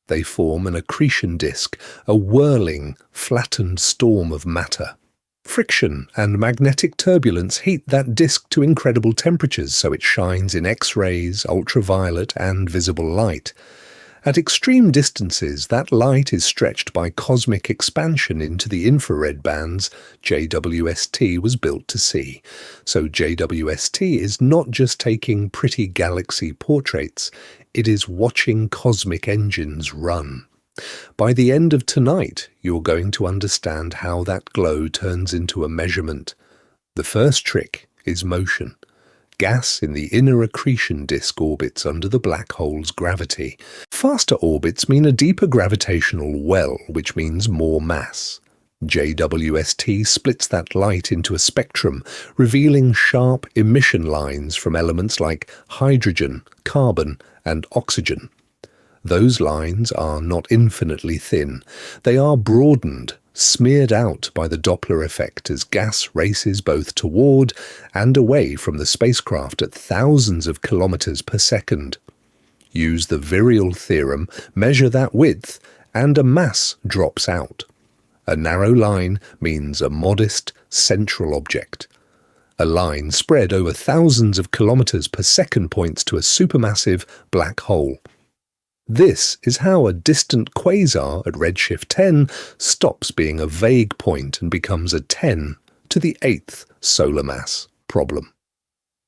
They form an accretion disk, a whirling, flattened storm of matter. Friction and magnetic turbulence heat that disk to incredible temperatures so it shines in X-rays, ultraviolet and visible light. At extreme distances, that light is stretched by cosmic expansion into the infrared bands JWST was built to see. So JWST is not just taking pretty galaxy portraits, it is watching cosmic engines run. By the end of tonight, you're going to understand how that glow turns into a measurement. The first trick is motion. Gas in the inner accretion disk orbits under the black hole's gravity. Faster orbits mean a deeper gravitational well, which means more mass. JWST splits that light into a spectrum, revealing sharp emission lines from elements like hydrogen, carbon, and oxygen. Those lines are not infinitely thin. They are broadened, smeared out by the Doppler effect as gas races both toward and away from the spacecraft at thousands of kilometers per second. Use the virial theorem, measure that width, and a mass drops out. A narrow line means a modest, central object. A line spread over thousands of kilometers per second points to a supermassive black hole. This is how a distant quasar at redshift 10 stops being a vague point and becomes a 10 to the 8th solar mass problem.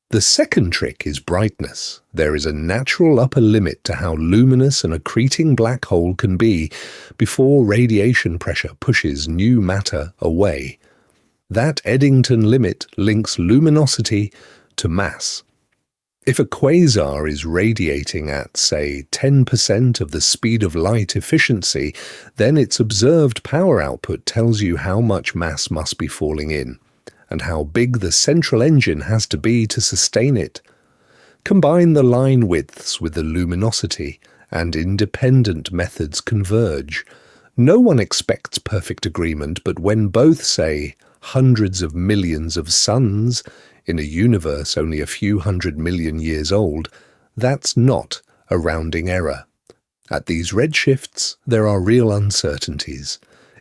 The second trick is brightness. There is a natural upper limit to how luminous an accreting black hole can be before radiation pressure pushes new matter away. That Eddington limit links luminosity to mass. If a quasar is radiating at, say, 10% of the speed of light efficiency, then its observed power output tells you how much mass must be falling in, and how big the central engine has to be to sustain it. Combine the line widths with the luminosity, and independent methods converge. No one expects perfect agreement, but when both say hundreds of millions of suns in a universe only a few 100 million years old, that's not a rounding error. At these redshifts, there are real uncertainties.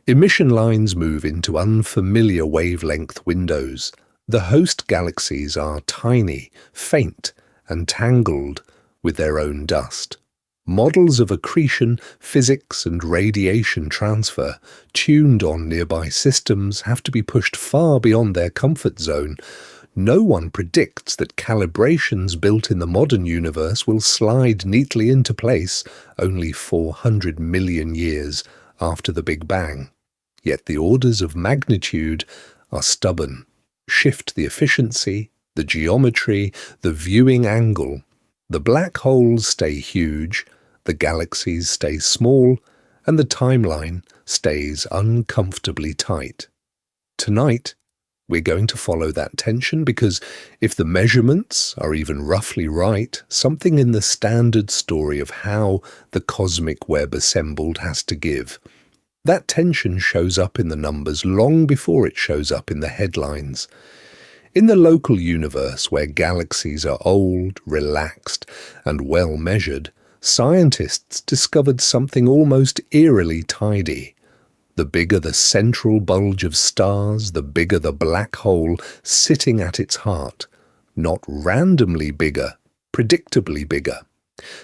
Emission lines move into unfamiliar wavelength windows. The host galaxies are tiny, faint, and tangled with their own dust. Models of accretion, physics, and radiation transfer, tuned on nearby systems, have to be pushed far beyond their comfort zone. No one predicts that calibrations built in the modern universe will slide neatly into place only 400 million years after the Big Bang. Yet the orders of magnitude are stubborn. Shift the efficiency, the geometry, the viewing angle. The black holes stay huge, the galaxies stay small, and the timeline stays uncomfortably tight. Tonight, we're going to follow that tension because if the measurements are even roughly right, something in the standard story of how the cosmic web assembled has to give. That tension shows up in the numbers long before it shows up in the headlines. In the local universe where galaxies are old, relaxed, and well measured, scientists discovered something almost eerily tidy. The bigger the central bulge of stars, the bigger the black hole sitting at its heart. Not randomly bigger, predictably bigger.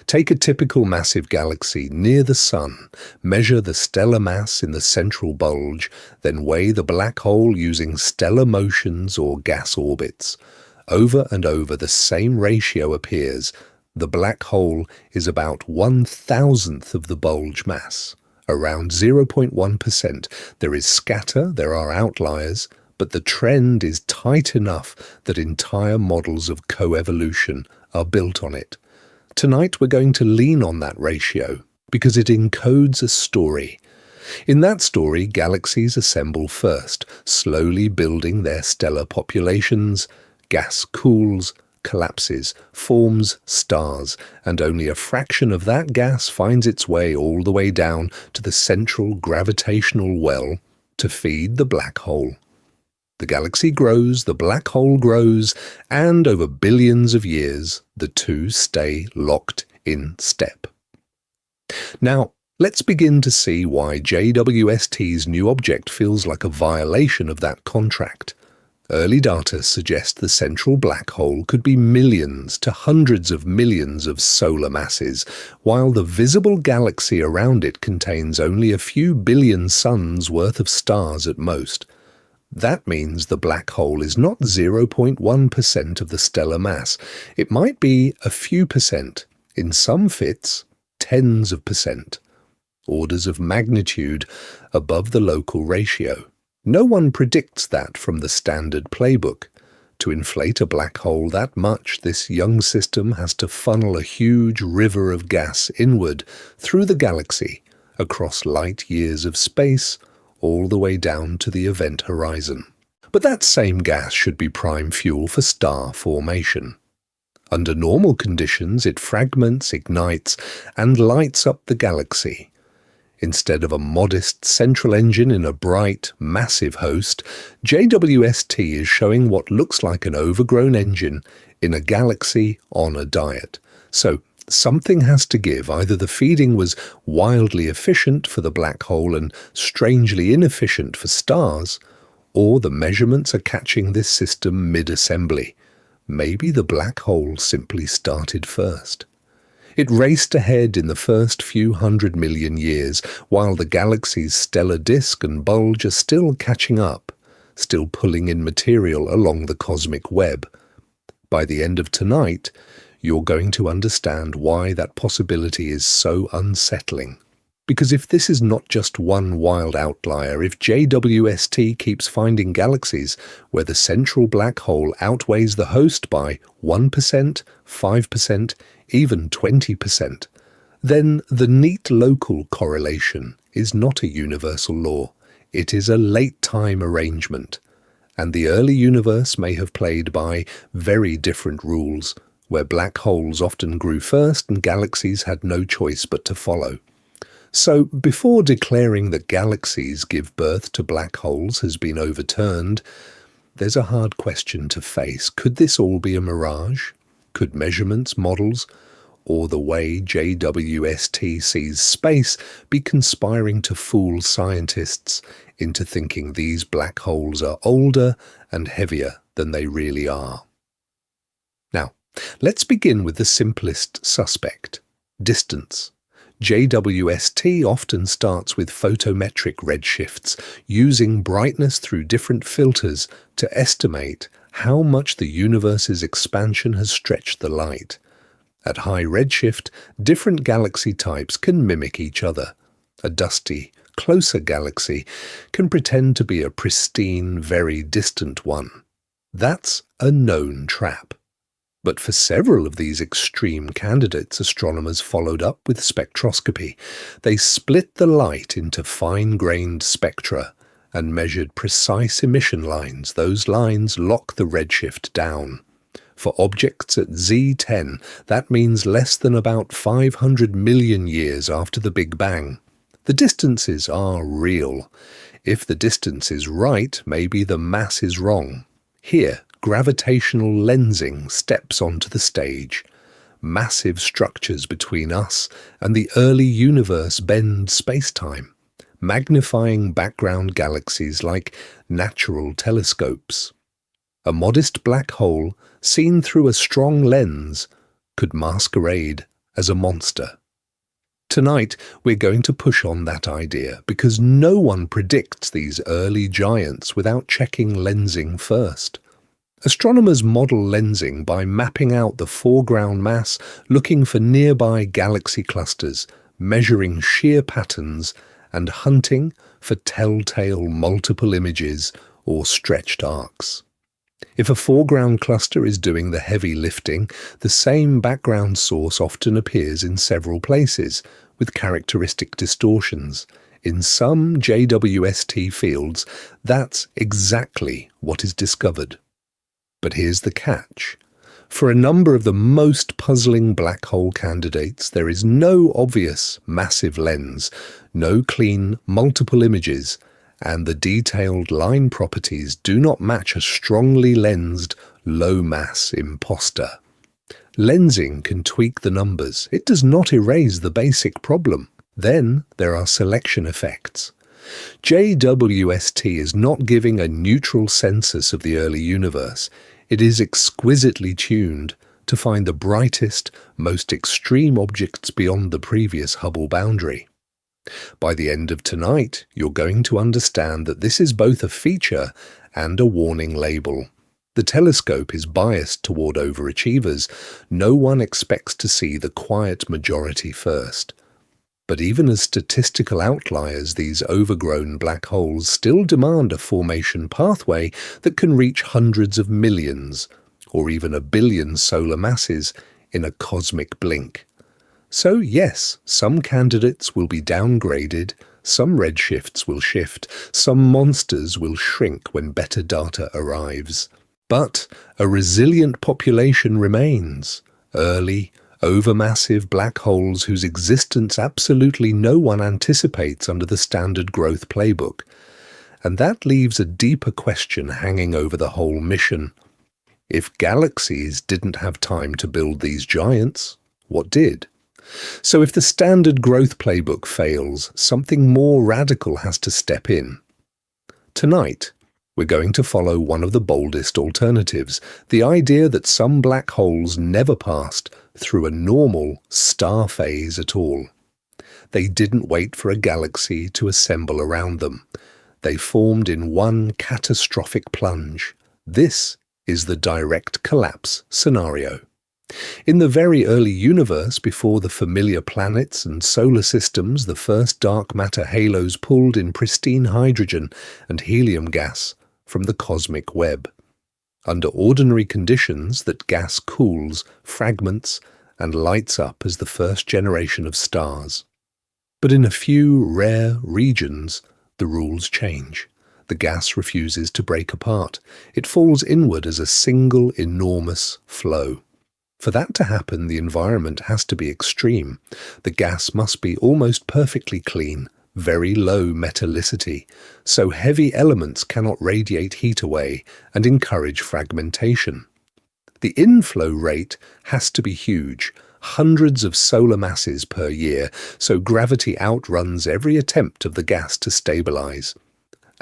Take a typical massive galaxy near the Sun, measure the stellar mass in the central bulge, then weigh the black hole using stellar motions or gas orbits. Over and over the same ratio appears. The black hole is about 1/1000th of the bulge mass. Around 0.1%. There is scatter, there are outliers, but the trend is tight enough that entire models of coevolution are built on it. Tonight we're going to lean on that ratio because it encodes a story. In that story, galaxies assemble first, slowly building their stellar populations. Gas cools, collapses, forms stars, and only a fraction of that gas finds its way all the way down to the central gravitational well to feed the black hole. The galaxy grows, the black hole grows, and over billions of years, the two stay locked in step. Now, let's begin to see why JWST's new object feels like a violation of that contract. Early data suggest the central black hole could be millions to hundreds of millions of solar masses, while the visible galaxy around it contains only a few billion suns worth of stars at most. That means the black hole is not 0.1% of the stellar mass. It might be a few percent. In some fits, tens of percent. Orders of magnitude above the local ratio. No one predicts that from the standard playbook. To inflate a black hole that much, this young system has to funnel a huge river of gas inward through the galaxy, across light years of space, all the way down to the event horizon. But that same gas should be prime fuel for star formation. Under normal conditions, it fragments, ignites, and lights up the galaxy. Instead of a modest central engine in a bright, massive host, JWST is showing what looks like an overgrown engine in a galaxy on a diet. So, something has to give. Either the feeding was wildly efficient for the black hole and strangely inefficient for stars, or the measurements are catching this system mid-assembly. Maybe the black hole simply started first. It raced ahead in the first few 100 million years, while the galaxy's stellar disk and bulge are still catching up, still pulling in material along the cosmic web. By the end of tonight, you're going to understand why that possibility is so unsettling. Because if this is not just one wild outlier, if JWST keeps finding galaxies where the central black hole outweighs the host by 1%, 5%, even 20%, then the neat local correlation is not a universal law. It is a late-time arrangement. And the early universe may have played by very different rules, where black holes often grew first and galaxies had no choice but to follow. So, before declaring that galaxies give birth to black holes has been overturned, there's a hard question to face. Could this all be a mirage? Could measurements, models, or the way JWST sees space be conspiring to fool scientists into thinking these black holes are older and heavier than they really are? Now, let's begin with the simplest suspect: distance. JWST often starts with photometric redshifts, using brightness through different filters to estimate how much the universe's expansion has stretched the light. At high redshift, different galaxy types can mimic each other. A dusty, closer galaxy can pretend to be a pristine, very distant one. That's a known trap. But for several of these extreme candidates, astronomers followed up with spectroscopy. They split the light into fine-grained spectra and measured precise emission lines. Those lines lock the redshift down. For objects at Z10, that means less than about 500 million years after the Big Bang. The distances are real. If the distance is right, maybe the mass is wrong. Here, gravitational lensing steps onto the stage. Massive structures between us and the early universe bend space-time, magnifying background galaxies like natural telescopes. A modest black hole, seen through a strong lens, could masquerade as a monster. Tonight, we're going to push on that idea, because no one predicts these early giants without checking lensing first. Astronomers model lensing by mapping out the foreground mass, looking for nearby galaxy clusters, measuring shear patterns, and hunting for telltale multiple images or stretched arcs. If a foreground cluster is doing the heavy lifting, the same background source often appears in several places, with characteristic distortions. In some JWST fields, that's exactly what is discovered. But here's the catch. For a number of the most puzzling black hole candidates, there is no obvious massive lens, no clean multiple images, and the detailed line properties do not match a strongly lensed, low-mass imposter. Lensing can tweak the numbers. It does not erase the basic problem. Then there are selection effects. JWST is not giving a neutral census of the early universe. It is exquisitely tuned to find the brightest, most extreme objects beyond the previous Hubble boundary. By the end of tonight, you're going to understand that this is both a feature and a warning label. The telescope is biased toward overachievers. No one expects to see the quiet majority first. But even as statistical outliers, these overgrown black holes still demand a formation pathway that can reach hundreds of millions, or even a billion solar masses in a cosmic blink. So yes, some candidates will be downgraded, some redshifts will shift, some monsters will shrink when better data arrives. But a resilient population remains. Early, overmassive black holes whose existence absolutely no one anticipates under the standard growth playbook. And that leaves a deeper question hanging over the whole mission. If Galaxies didn't have time to build these giants, what did? So if the standard growth playbook fails, something more radical has to step in. Tonight, we're going to follow one of the boldest alternatives, the idea that some black holes never passed through a normal star phase at all. They didn't wait for a galaxy to assemble around them. They formed in one catastrophic plunge. This is the direct collapse scenario. In the very early universe, before the familiar planets and solar systems, the first dark matter halos pulled in pristine hydrogen and helium gas from the cosmic web. Under ordinary conditions, that gas cools, fragments, and lights up as the first generation of stars. But in a few rare regions, the rules change. The gas refuses to break apart. It falls inward as a single enormous flow. For that to happen, the environment has to be extreme. The gas must be almost perfectly clean, very low metallicity, so heavy elements cannot radiate heat away and encourage fragmentation. The inflow rate has to be huge, hundreds of solar masses per year, so gravity outruns every attempt of the gas to stabilize.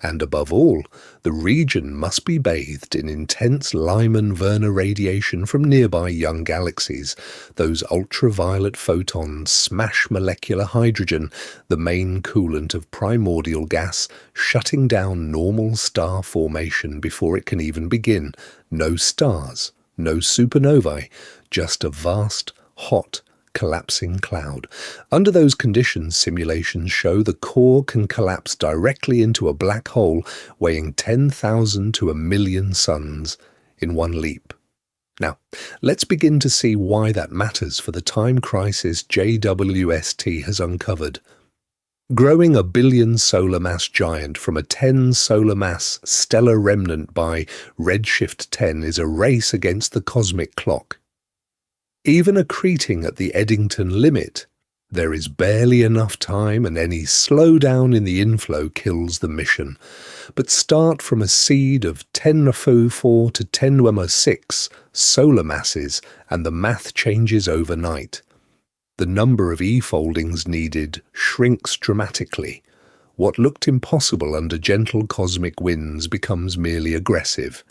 And above all, the region must be bathed in intense Lyman-Werner radiation from nearby young galaxies. Those ultraviolet photons smash molecular hydrogen, the main coolant of primordial gas, shutting down normal star formation before it can even begin. No stars, no supernovae, just a vast, hot, collapsing cloud. Under those conditions, simulations show the core can collapse directly into a black hole weighing 10,000 to 1,000,000 suns in one leap. Now, let's begin to see why that matters for the time crisis JWST has uncovered. Growing a billion solar mass giant from a 10 solar mass stellar remnant by redshift 10 is a race against the cosmic clock. Even accreting at the Eddington limit, there is barely enough time, and any slowdown in the inflow kills the mission. But start from a seed of 10^4 to 10^6 solar masses, and the math changes overnight. The number of E-foldings needed shrinks dramatically. What looked impossible under gentle cosmic winds becomes merely aggressive.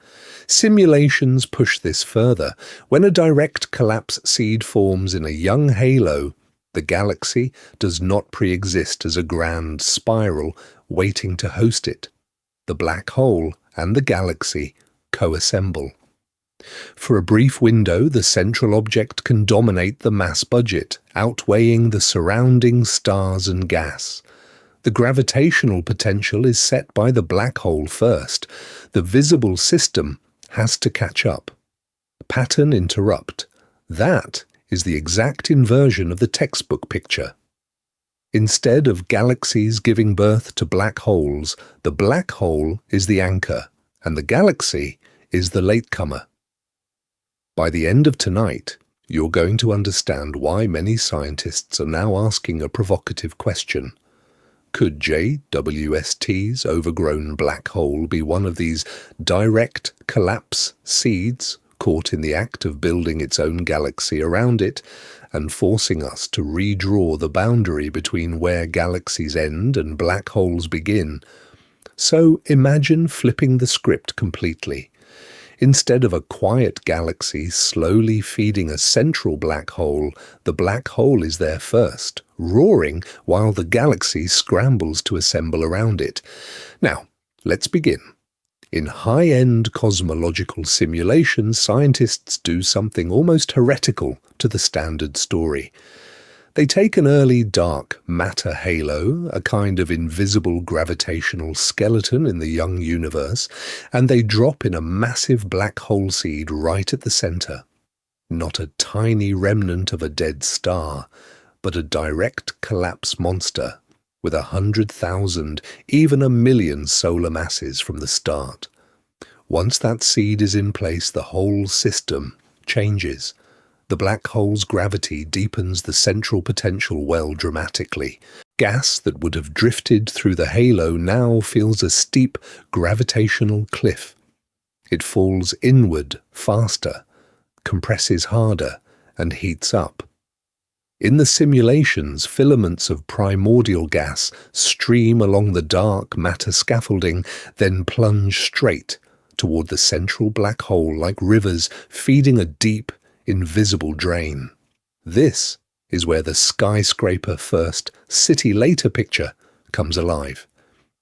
Simulations push this further. When a direct collapse seed forms in a young halo, the galaxy does not pre-exist as a grand spiral waiting to host it. The black hole and the galaxy co-assemble. For a brief window, the central object can dominate the mass budget, outweighing the surrounding stars and gas. The gravitational potential is set by the black hole first. The visible system has to catch up. Pattern interrupt. That is the exact inversion of the textbook picture. Instead of galaxies giving birth to black holes, the black hole is the anchor, and the galaxy is the latecomer. By the end of tonight, you're going to understand why many scientists are now asking a provocative question. Could JWST's overgrown black hole be one of these direct collapse seeds caught in the act of building its own galaxy around it and forcing us to redraw the boundary between where galaxies end and black holes begin? So imagine flipping the script completely. Instead of a quiet galaxy slowly feeding a central black hole, the black hole is there first, roaring while the galaxy scrambles to assemble around it. Now, let's begin. In high-end cosmological simulations, scientists do something almost heretical to the standard story. They take an early dark matter halo, a kind of invisible gravitational skeleton in the young universe, and they drop in a massive black hole seed right at the center. Not a tiny remnant of a dead star, but a direct collapse monster with 100,000, even 1,000,000 solar masses from the start. Once that seed is in place, the whole system changes. The black hole's gravity deepens the central potential well dramatically. Gas that would have drifted through the halo now feels a steep gravitational cliff. It falls inward faster, compresses harder, and heats up. In the simulations, filaments of primordial gas stream along the dark matter scaffolding, then plunge straight toward the central black hole like rivers feeding a deep, invisible drain. This is where the skyscraper first, city later picture comes alive.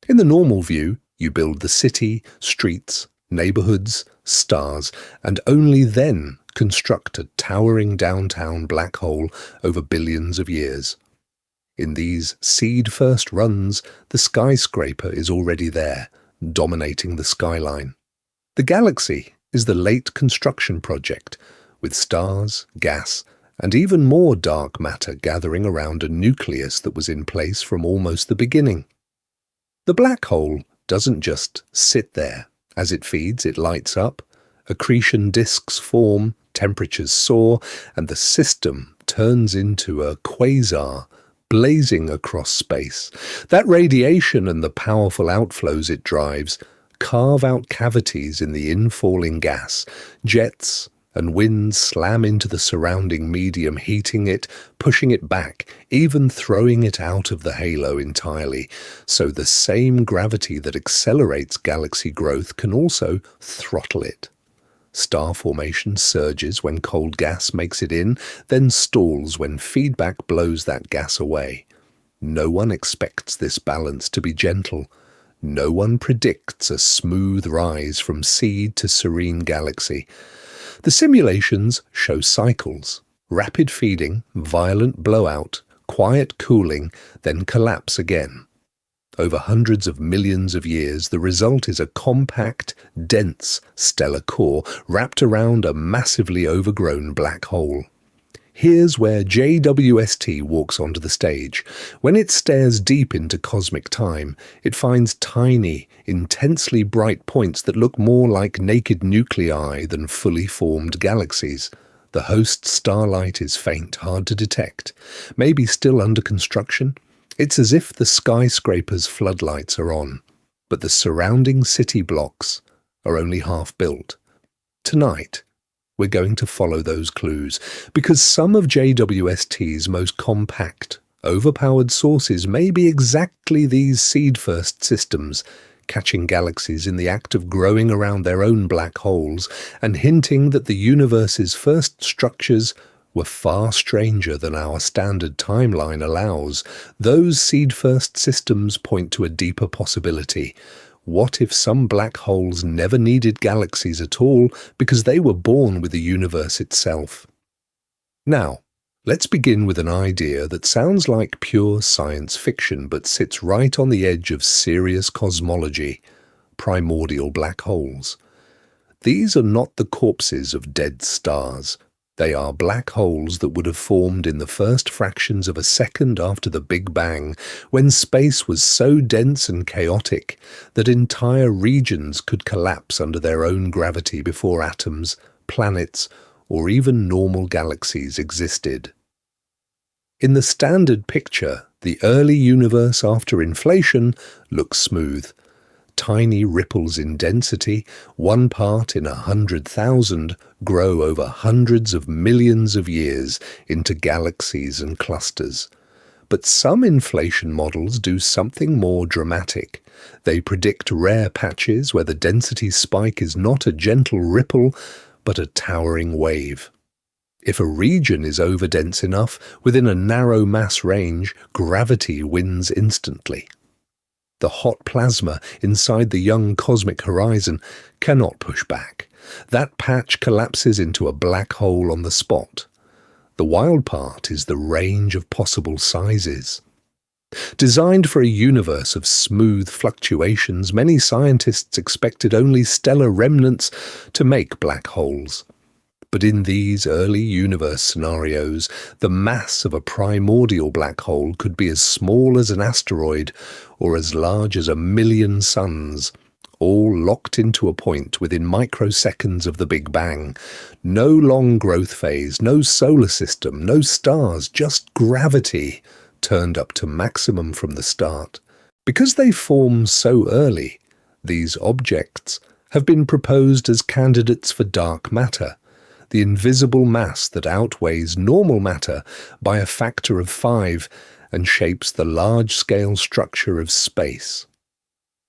In the normal view, you build the city, streets, neighborhoods, stars, and only then construct a towering downtown black hole over billions of years. In these seed-first runs, the skyscraper is already there, dominating the skyline. The galaxy is the late construction project, with stars, gas, and even more dark matter gathering around a nucleus that was in place from almost the beginning. The black hole doesn't just sit there. As it feeds, it lights up, accretion disks form, temperatures soar, and the system turns into a quasar, blazing across space. That radiation and the powerful outflows it drives carve out cavities in the infalling gas. Jets and winds slam into the surrounding medium, heating it, pushing it back, even throwing it out of the halo entirely. So the same gravity that accelerates galaxy growth can also throttle it. Star formation surges when cold gas makes it in, then stalls when feedback blows that gas away. No one expects this balance to be gentle. No one predicts a smooth rise from seed to serene galaxy. The simulations show cycles: rapid feeding, violent blowout, quiet cooling, then collapse again. Over hundreds of millions of years, the result is a compact, dense stellar core wrapped around a massively overgrown black hole. Here's where JWST walks onto the stage. When it stares deep into cosmic time, it finds tiny, intensely bright points that look more like naked nuclei than fully formed galaxies. The host starlight is faint, hard to detect, maybe still under construction. It's as if the skyscraper's floodlights are on, but the surrounding city blocks are only half built. Tonight, we're going to follow those clues, because some of JWST's most compact, overpowered sources may be exactly these seed-first systems, catching galaxies in the act of growing around their own black holes and hinting that the universe's first structures were far stranger than our standard timeline allows. Those seed-first systems point to a deeper possibility. What if some black holes never needed galaxies at all because they were born with the universe itself? Now, let's begin with an idea that sounds like pure science fiction but sits right on the edge of serious cosmology: primordial black holes. These are not the corpses of dead stars. They are black holes that would have formed in the first fractions of a second after the Big Bang, when space was so dense and chaotic that entire regions could collapse under their own gravity before atoms, planets, or even normal galaxies existed. In the standard picture, The early universe after inflation looks smooth. Tiny ripples in density, 1 part in 100,000, grow over hundreds of millions of years into galaxies and clusters. But some inflation models do something more dramatic. They predict rare patches where the density spike is not a gentle ripple, but a towering wave. If a region is overdense enough, within a narrow mass range, gravity wins instantly. The hot plasma inside the young cosmic horizon cannot push back. That patch collapses into a black hole on the spot. The wild part is the range of possible sizes. Designed for a universe of smooth fluctuations, many scientists expected only stellar remnants to make black holes. But in these early universe scenarios, the mass of a primordial black hole could be as small as an asteroid or as large as 1,000,000 suns, all locked into a point within microseconds of the Big Bang. No long growth phase, no solar system, no stars, just gravity turned up to maximum from the start. Because they form so early, these objects have been proposed as candidates for dark matter, the invisible mass that outweighs normal matter by a factor of 5 and shapes the large-scale structure of space.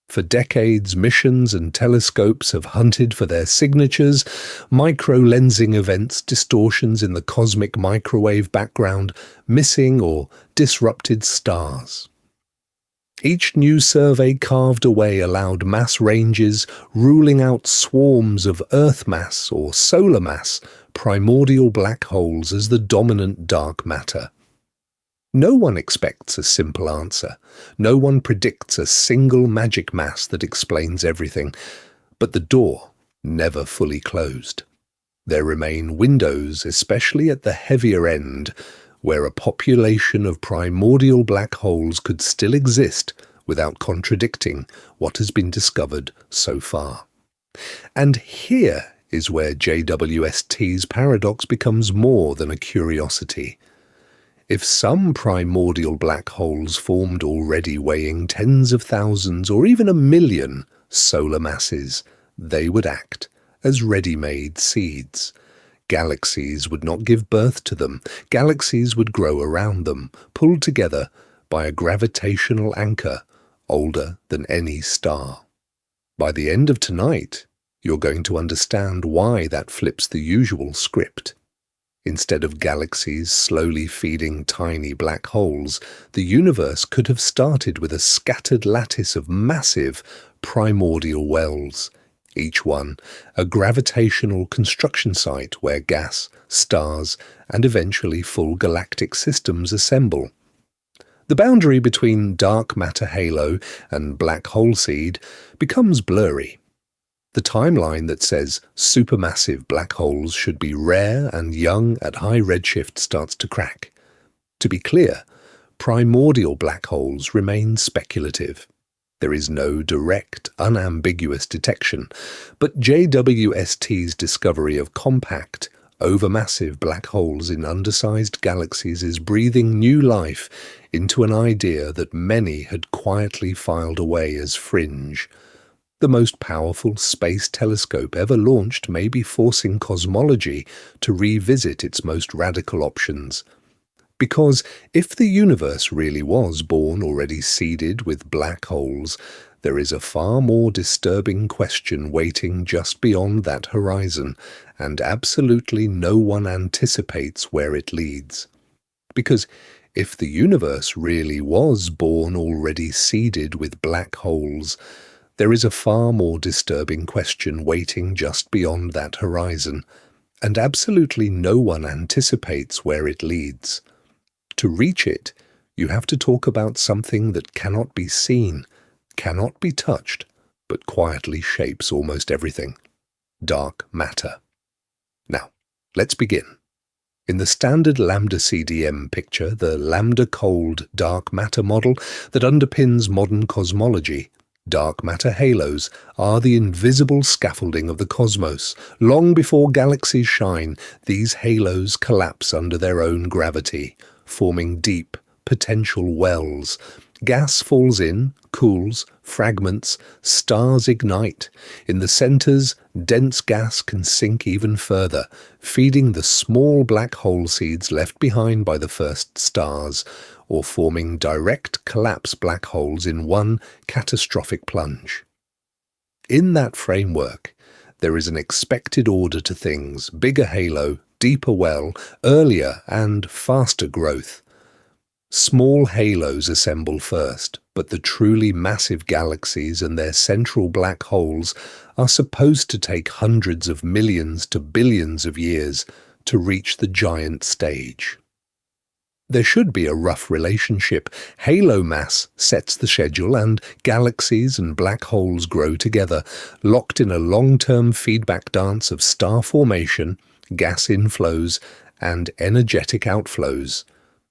For decades, missions and telescopes have hunted for their signatures, micro-lensing events, distortions in the cosmic microwave background, missing or disrupted stars. Each new survey carved away allowed mass ranges, ruling out swarms of Earth mass or solar mass, primordial black holes as the dominant dark matter. No one expects a simple answer. No one predicts a single magic mass that explains everything. But the door never fully closed. There remain windows, especially at the heavier end, where a population of primordial black holes could still exist without contradicting what has been discovered so far. And here is where JWST's paradox becomes more than a curiosity. If some primordial black holes formed already weighing tens of thousands or even 1,000,000 solar masses, they would act as ready-made seeds. Galaxies would not give birth to them. Galaxies would grow around them, pulled together by a gravitational anchor older than any star. By the end of tonight, you're going to understand why that flips the usual script. Instead of galaxies slowly feeding tiny black holes, the universe could have started with a scattered lattice of massive primordial wells, each one a gravitational construction site where gas, stars, and eventually full galactic systems assemble. The boundary between dark matter halo and black hole seed becomes blurry. The timeline that says supermassive black holes should be rare and young at high redshift starts to crack. To be clear, primordial black holes remain speculative. There is no direct, unambiguous detection, but JWST's discovery of compact, overmassive black holes in undersized galaxies is breathing new life into an idea that many had quietly filed away as fringe. The most powerful space telescope ever launched may be forcing cosmology to revisit its most radical options. Because if the universe really was born already seeded with black holes, there is a far more disturbing question waiting just beyond that horizon, and absolutely no one anticipates where it leads. Because if the universe really was born already seeded with black holes, there is a far more disturbing question waiting just beyond that horizon, and absolutely no one anticipates where it leads. To reach it, you have to talk about something that cannot be seen, cannot be touched, but quietly shapes almost everything: dark matter. Now, let's begin. In the standard lambda CDM picture, the lambda-cold dark matter model that underpins modern cosmology, dark matter halos are the invisible scaffolding of the cosmos. Long before galaxies shine, these halos collapse under their own gravity, forming deep, potential wells. Gas falls in, cools, fragments, stars ignite. In the centers, dense gas can sink even further, feeding the small black hole seeds left behind by the first stars, or forming direct collapse black holes in one catastrophic plunge. In that framework, there is an expected order to things: bigger halo, deeper well, earlier and faster growth. Small halos assemble first, but the truly massive galaxies and their central black holes are supposed to take hundreds of millions to billions of years to reach the giant stage. There should be a rough relationship. Halo mass sets the schedule, and galaxies and black holes grow together, locked in a long-term feedback dance of star formation, gas inflows, and energetic outflows.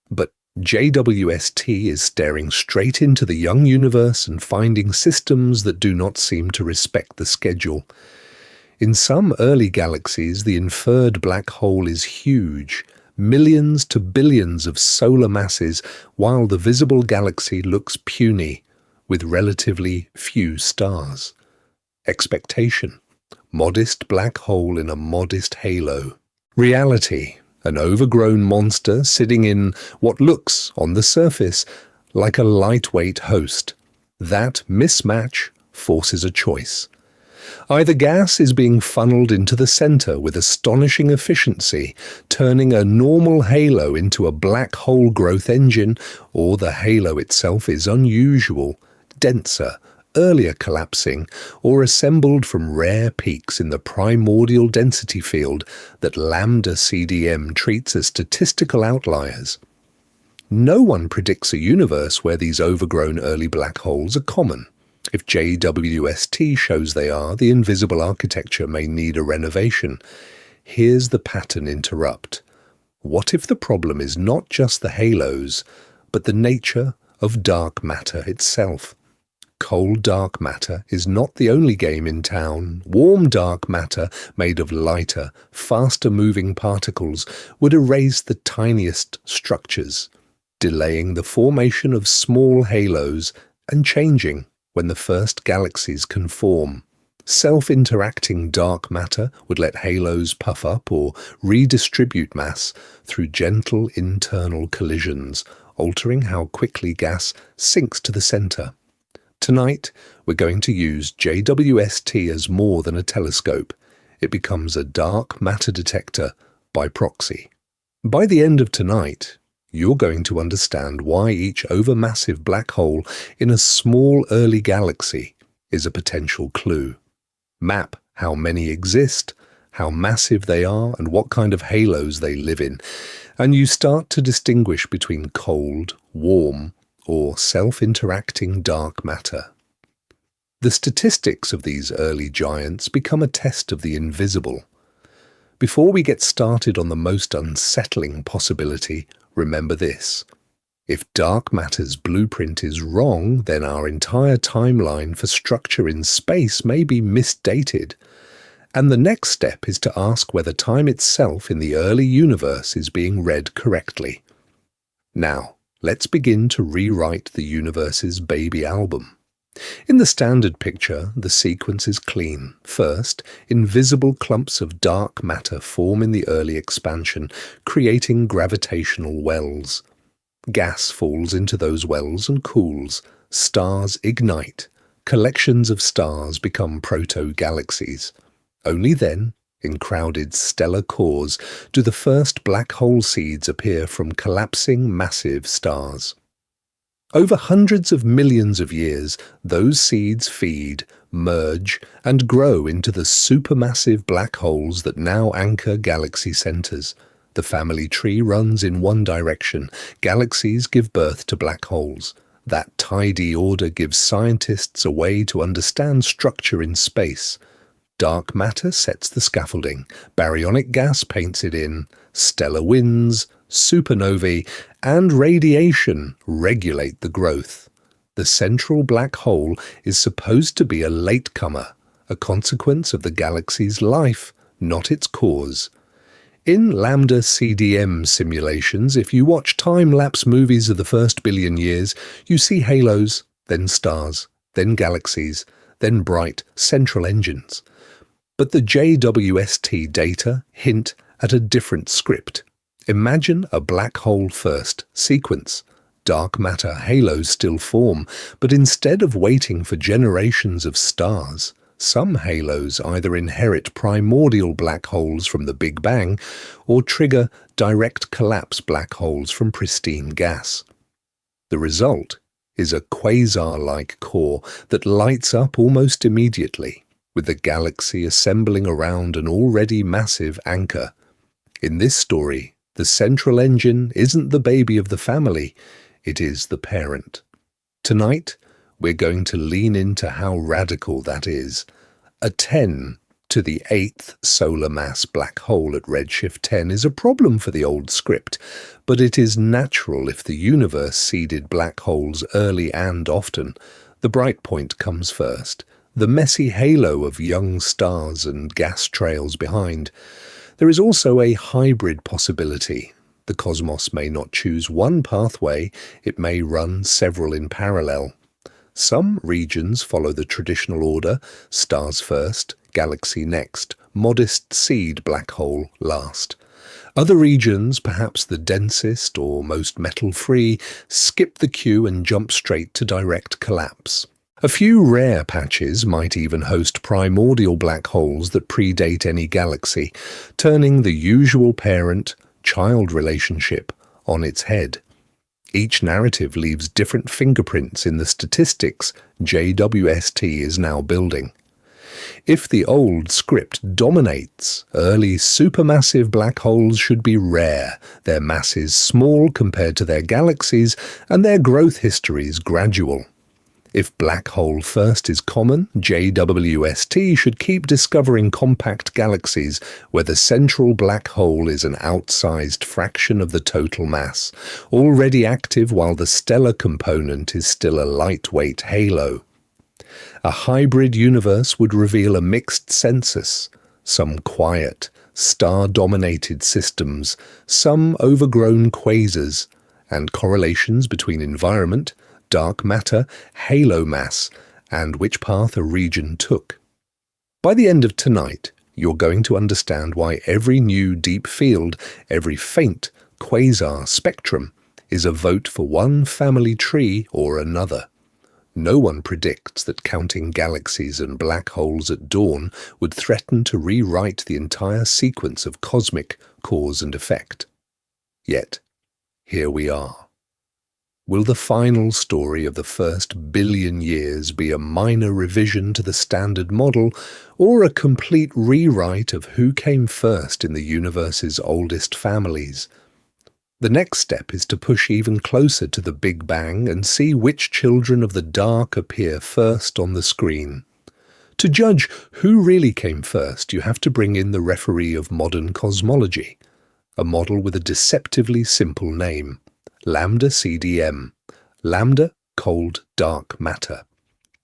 But JWST is staring straight into the young universe and finding systems that do not seem to respect the schedule. In some early galaxies, the inferred black hole is huge, millions to billions of solar masses, while the visible galaxy looks puny, with relatively few stars. Expectation: modest black hole in a modest halo. Reality: an overgrown monster sitting in what looks, on the surface, like a lightweight host. That mismatch forces a choice. Either gas is being funneled into the center with astonishing efficiency, turning a normal halo into a black hole growth engine, or the halo itself is unusual, denser, earlier collapsing, or assembled from rare peaks in the primordial density field that lambda CDM treats as statistical outliers. No one predicts a universe where these overgrown early black holes are common. If JWST shows they are, the invisible architecture may need a renovation. Here's the pattern interrupt. What if the problem is not just the halos, but the nature of dark matter itself? Cold dark matter is not the only game in town. Warm dark matter, made of lighter, faster-moving particles, would erase the tiniest structures, delaying the formation of small halos and changing when the first galaxies can form. Self-interacting dark matter would let halos puff up or redistribute mass through gentle internal collisions, altering how quickly gas sinks to the center. Tonight, we're going to use JWST as more than a telescope. It becomes a dark matter detector by proxy. By the end of tonight, you're going to understand why each overmassive black hole in a small early galaxy is a potential clue. Map how many exist, how massive they are, and what kind of halos they live in, and you start to distinguish between cold, warm, or self-interacting dark matter. The statistics of these early giants become a test of the invisible. Before we get started on the most unsettling possibility, remember this: if dark matter's blueprint is wrong, then our entire timeline for structure in space may be misdated. And the next step is to ask whether time itself in the early universe is being read correctly. Now, let's begin to rewrite the universe's baby album. In the standard picture, the sequence is clean. First, invisible clumps of dark matter form in the early expansion, creating gravitational wells. Gas falls into those wells and cools. Stars ignite. Collections of stars become proto-galaxies. Only then, in crowded stellar cores, do the first black hole seeds appear from collapsing massive stars. Over hundreds of millions of years, those seeds feed, merge, and grow into the supermassive black holes that now anchor galaxy centers. The family tree runs in one direction. Galaxies give birth to black holes. That tidy order gives scientists a way to understand structure in space. Dark matter sets the scaffolding. Baryonic gas paints it in. Stellar winds, supernovae, and radiation regulate the growth. The central black hole is supposed to be a latecomer, a consequence of the galaxy's life, not its cause. In lambda CDM simulations, if you watch time-lapse movies of the first billion years, you see halos, then stars, then galaxies, then bright central engines. But the JWST data hint at a different script. Imagine a black hole first sequence. Dark matter halos still form, but instead of waiting for generations of stars, some halos either inherit primordial black holes from the Big Bang or trigger direct collapse black holes from pristine gas. The result is a quasar-like core that lights up almost immediately, with the galaxy assembling around an already massive anchor. In this story, the central engine isn't the baby of the family, it is the parent. Tonight, we're going to lean into how radical that is. A 10 to the 8th solar mass black hole at redshift 10 is a problem for the old script, but it is natural if the universe seeded black holes early and often. The bright point comes first, the messy halo of young stars and gas trails behind. There is also a hybrid possibility. The cosmos may not choose one pathway, it may run several in parallel. Some regions follow the traditional order, stars first, galaxy next, modest seed black hole last. Other regions, perhaps the densest or most metal-free, skip the queue and jump straight to direct collapse. A few rare patches might even host primordial black holes that predate any galaxy, turning the usual parent-child relationship on its head. Each narrative leaves different fingerprints in the statistics JWST is now building. If the old script dominates, early supermassive black holes should be rare, their masses small compared to their galaxies, and their growth histories gradual. If black hole first is common, JWST should keep discovering compact galaxies where the central black hole is an outsized fraction of the total mass, already active while the stellar component is still a lightweight halo. A hybrid universe would reveal a mixed census, some quiet, star-dominated systems, some overgrown quasars, and correlations between environment, dark matter, halo mass, and which path a region took. By the end of tonight, you're going to understand why every new deep field, every faint quasar spectrum, is a vote for one family tree or another. No one predicts that counting galaxies and black holes at dawn would threaten to rewrite the entire sequence of cosmic cause and effect. Yet, here we are. Will the final story of the first billion years be a minor revision to the standard model, or a complete rewrite of who came first in the universe's oldest families? The next step is to push even closer to the Big Bang and see which children of the dark appear first on the screen. To judge who really came first, you have to bring in the referee of modern cosmology, a model with a deceptively simple name. Lambda CDM, lambda cold dark matter.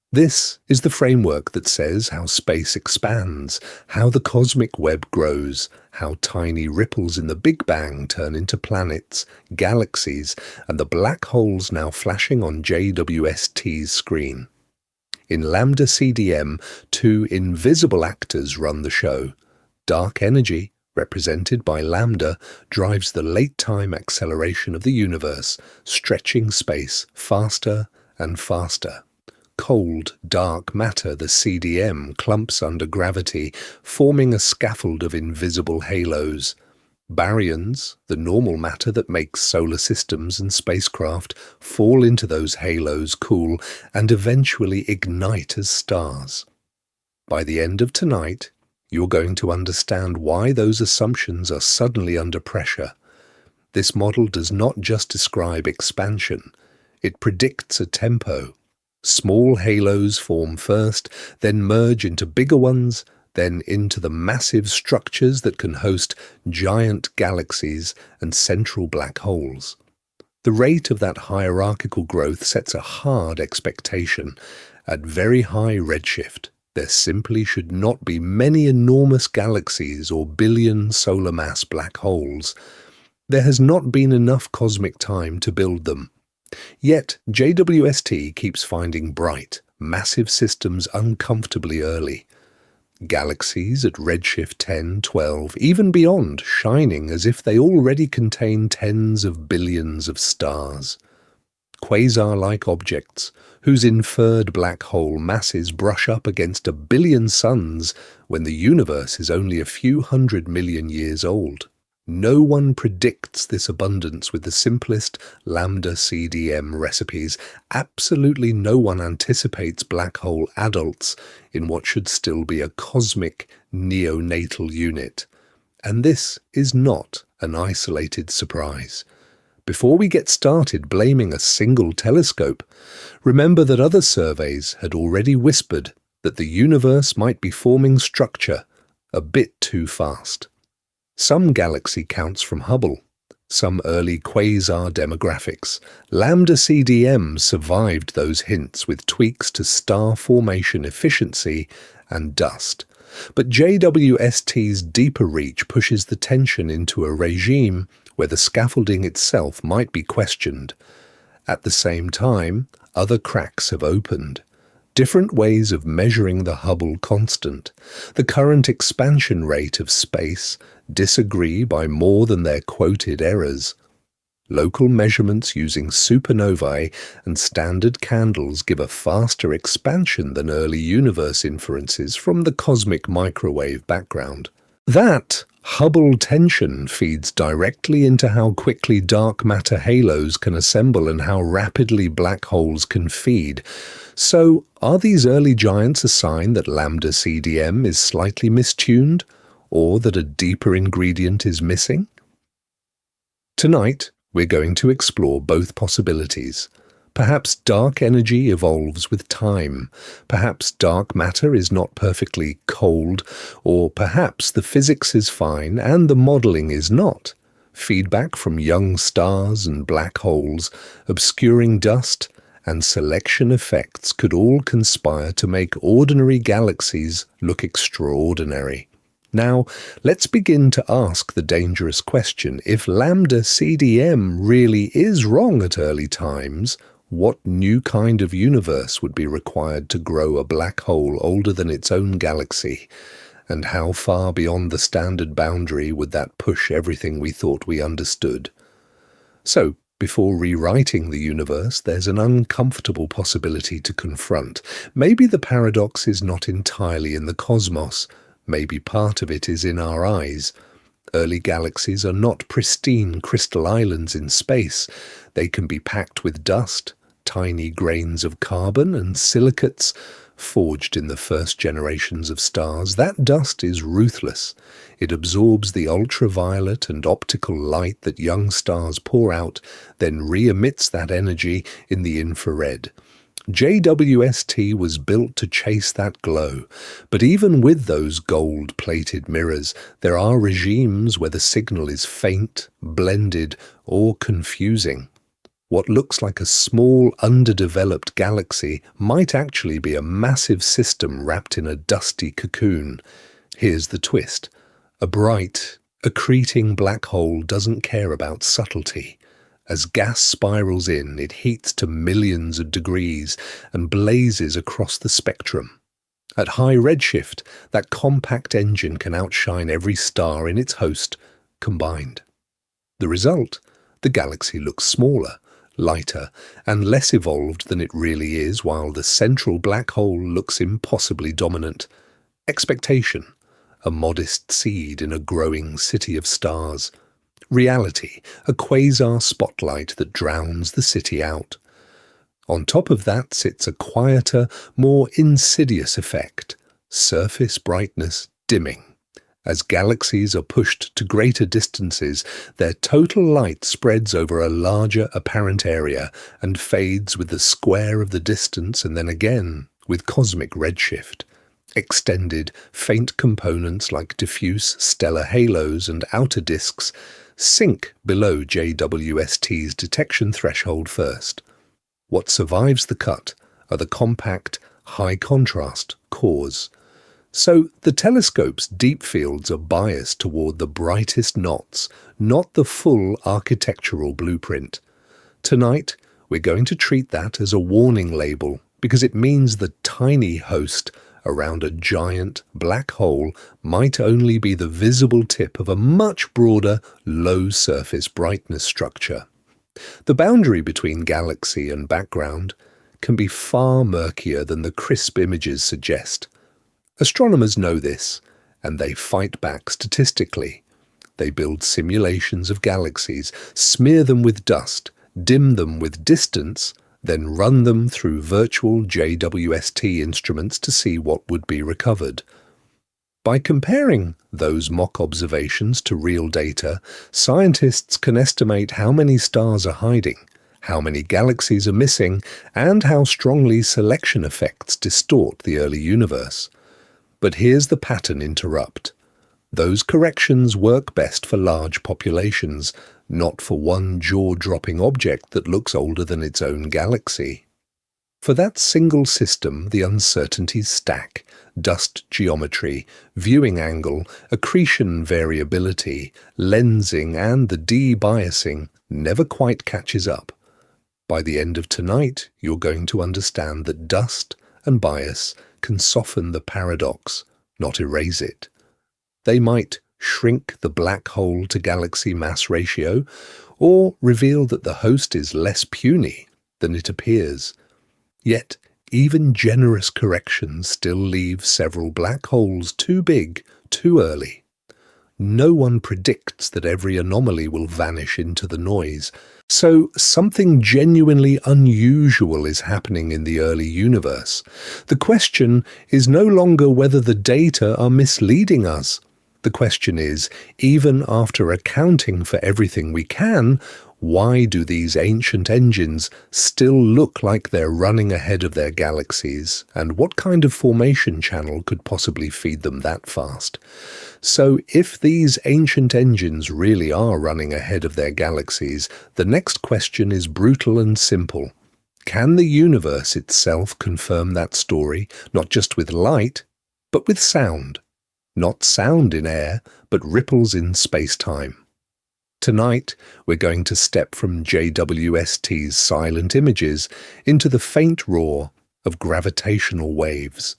This is the framework that says how space expands, how the cosmic web grows, how tiny ripples in the Big Bang turn into planets, galaxies, and the black holes now flashing on JWST's screen. In lambda CDM, two invisible actors run the show. Dark energy, represented by lambda, drives the late-time acceleration of the universe, stretching space faster and faster. Cold, dark matter, the CDM, clumps under gravity, forming a scaffold of invisible halos. Baryons, the normal matter that makes solar systems and spacecraft, fall into those halos, cool, and eventually ignite as stars. By the end of tonight, you're going to understand why those assumptions are suddenly under pressure. This model does not just describe expansion, it predicts a tempo. Small halos form first, then merge into bigger ones, then into the massive structures that can host giant galaxies and central black holes. The rate of that hierarchical growth sets a hard expectation at very high redshift, There simply should not be many enormous galaxies or billion solar mass black holes. There has not been enough cosmic time to build them. Yet JWST keeps finding bright, massive systems uncomfortably early. Galaxies at redshift 10, 12, even beyond, shining as if they already contain tens of billions of stars. Quasar-like objects, whose inferred black hole masses brush up against 1 billion suns when the universe is only a few 100 million years old. No one predicts this abundance with the simplest lambda CDM recipes. Absolutely no one anticipates black hole adults in what should still be a cosmic neonatal unit. And this is not an isolated surprise. Before we get started blaming a single telescope, remember that other surveys had already whispered that the universe might be forming structure a bit too fast. Some galaxy counts from Hubble, some early quasar demographics. Lambda CDM survived those hints with tweaks to star formation efficiency and dust. But JWST's deeper reach pushes the tension into a regime where the scaffolding itself might be questioned. At the same time, other cracks have opened. Different ways of measuring the Hubble constant, the current expansion rate of space, disagree by more than their quoted errors. Local measurements using supernovae and standard candles give a faster expansion than early universe inferences from the cosmic microwave background. That Hubble tension feeds directly into how quickly dark matter halos can assemble and how rapidly black holes can feed. So, are these early giants a sign that lambda CDM is slightly mistuned, or that a deeper ingredient is missing? Tonight, we're going to explore both possibilities. Perhaps dark energy evolves with time. Perhaps dark matter is not perfectly cold, or perhaps the physics is fine and the modeling is not. Feedback from young stars and black holes, obscuring dust, and selection effects could all conspire to make ordinary galaxies look extraordinary. Now, let's begin to ask the dangerous question. If lambda CDM really is wrong at early times, what new kind of universe would be required to grow a black hole older than its own galaxy? And how far beyond the standard boundary would that push everything we thought we understood? So, before rewriting the universe, there's an uncomfortable possibility to confront. Maybe the paradox is not entirely in the cosmos. Maybe part of it is in our eyes. Early galaxies are not pristine crystal islands in space. They can be packed with dust, tiny grains of carbon and silicates forged in the first generations of stars. That dust is ruthless. It absorbs the ultraviolet and optical light that young stars pour out, then re-emits that energy in the infrared. JWST was built to chase that glow, but even with those gold-plated mirrors, there are regimes where the signal is faint, blended, or confusing. What looks like a small, underdeveloped galaxy might actually be a massive system wrapped in a dusty cocoon. Here's the twist. A bright, accreting black hole doesn't care about subtlety. As gas spirals in, it heats to millions of degrees and blazes across the spectrum. At high redshift, that compact engine can outshine every star in its host combined. The result? The galaxy looks smaller, lighter, and less evolved than it really is, while the central black hole looks impossibly dominant. Expectation, a modest seed in a growing city of stars. Reality, a quasar spotlight that drowns the city out. On top of that sits a quieter, more insidious effect, surface brightness dimming. As galaxies are pushed to greater distances, their total light spreads over a larger apparent area and fades with the square of the distance and then again with cosmic redshift. Extended, faint components like diffuse stellar halos and outer disks sink below JWST's detection threshold first. What survives the cut are the compact, high contrast cause. So the telescope's deep fields are biased toward the brightest knots, not the full architectural blueprint. Tonight, we're going to treat that as a warning label because it means the tiny host around a giant black hole might only be the visible tip of a much broader, low-surface brightness structure. The boundary between galaxy and background can be far murkier than the crisp images suggest. Astronomers know this, and they fight back statistically. They build simulations of galaxies, smear them with dust, dim them with distance, then run them through virtual JWST instruments to see what would be recovered. By comparing those mock observations to real data, scientists can estimate how many stars are hiding, how many galaxies are missing, and how strongly selection effects distort the early universe. But here's the pattern interrupt. Those corrections work best for large populations, not for one jaw-dropping object that looks older than its own galaxy. For that single system, the uncertainties stack: dust geometry, viewing angle, accretion variability, lensing, and the de-biasing never quite catches up. By the end of tonight, you're going to understand that dust and bias can soften the paradox, not erase it. They might shrink the black hole to galaxy mass ratio, or reveal that the host is less puny than it appears. Yet, even generous corrections still leave several black holes too big, too early. No one predicts that every anomaly will vanish into the noise, so something genuinely unusual is happening in the early universe. The question is no longer whether the data are misleading us. The question is, even after accounting for everything we can, why do these ancient engines still look like they're running ahead of their galaxies, and what kind of formation channel could possibly feed them that fast? So if these ancient engines really are running ahead of their galaxies, the next question is brutal and simple. Can the universe itself confirm that story, not just with light, but with sound? Not sound in air, but ripples in space-time. Tonight, we're going to step from JWST's silent images into the faint roar of gravitational waves.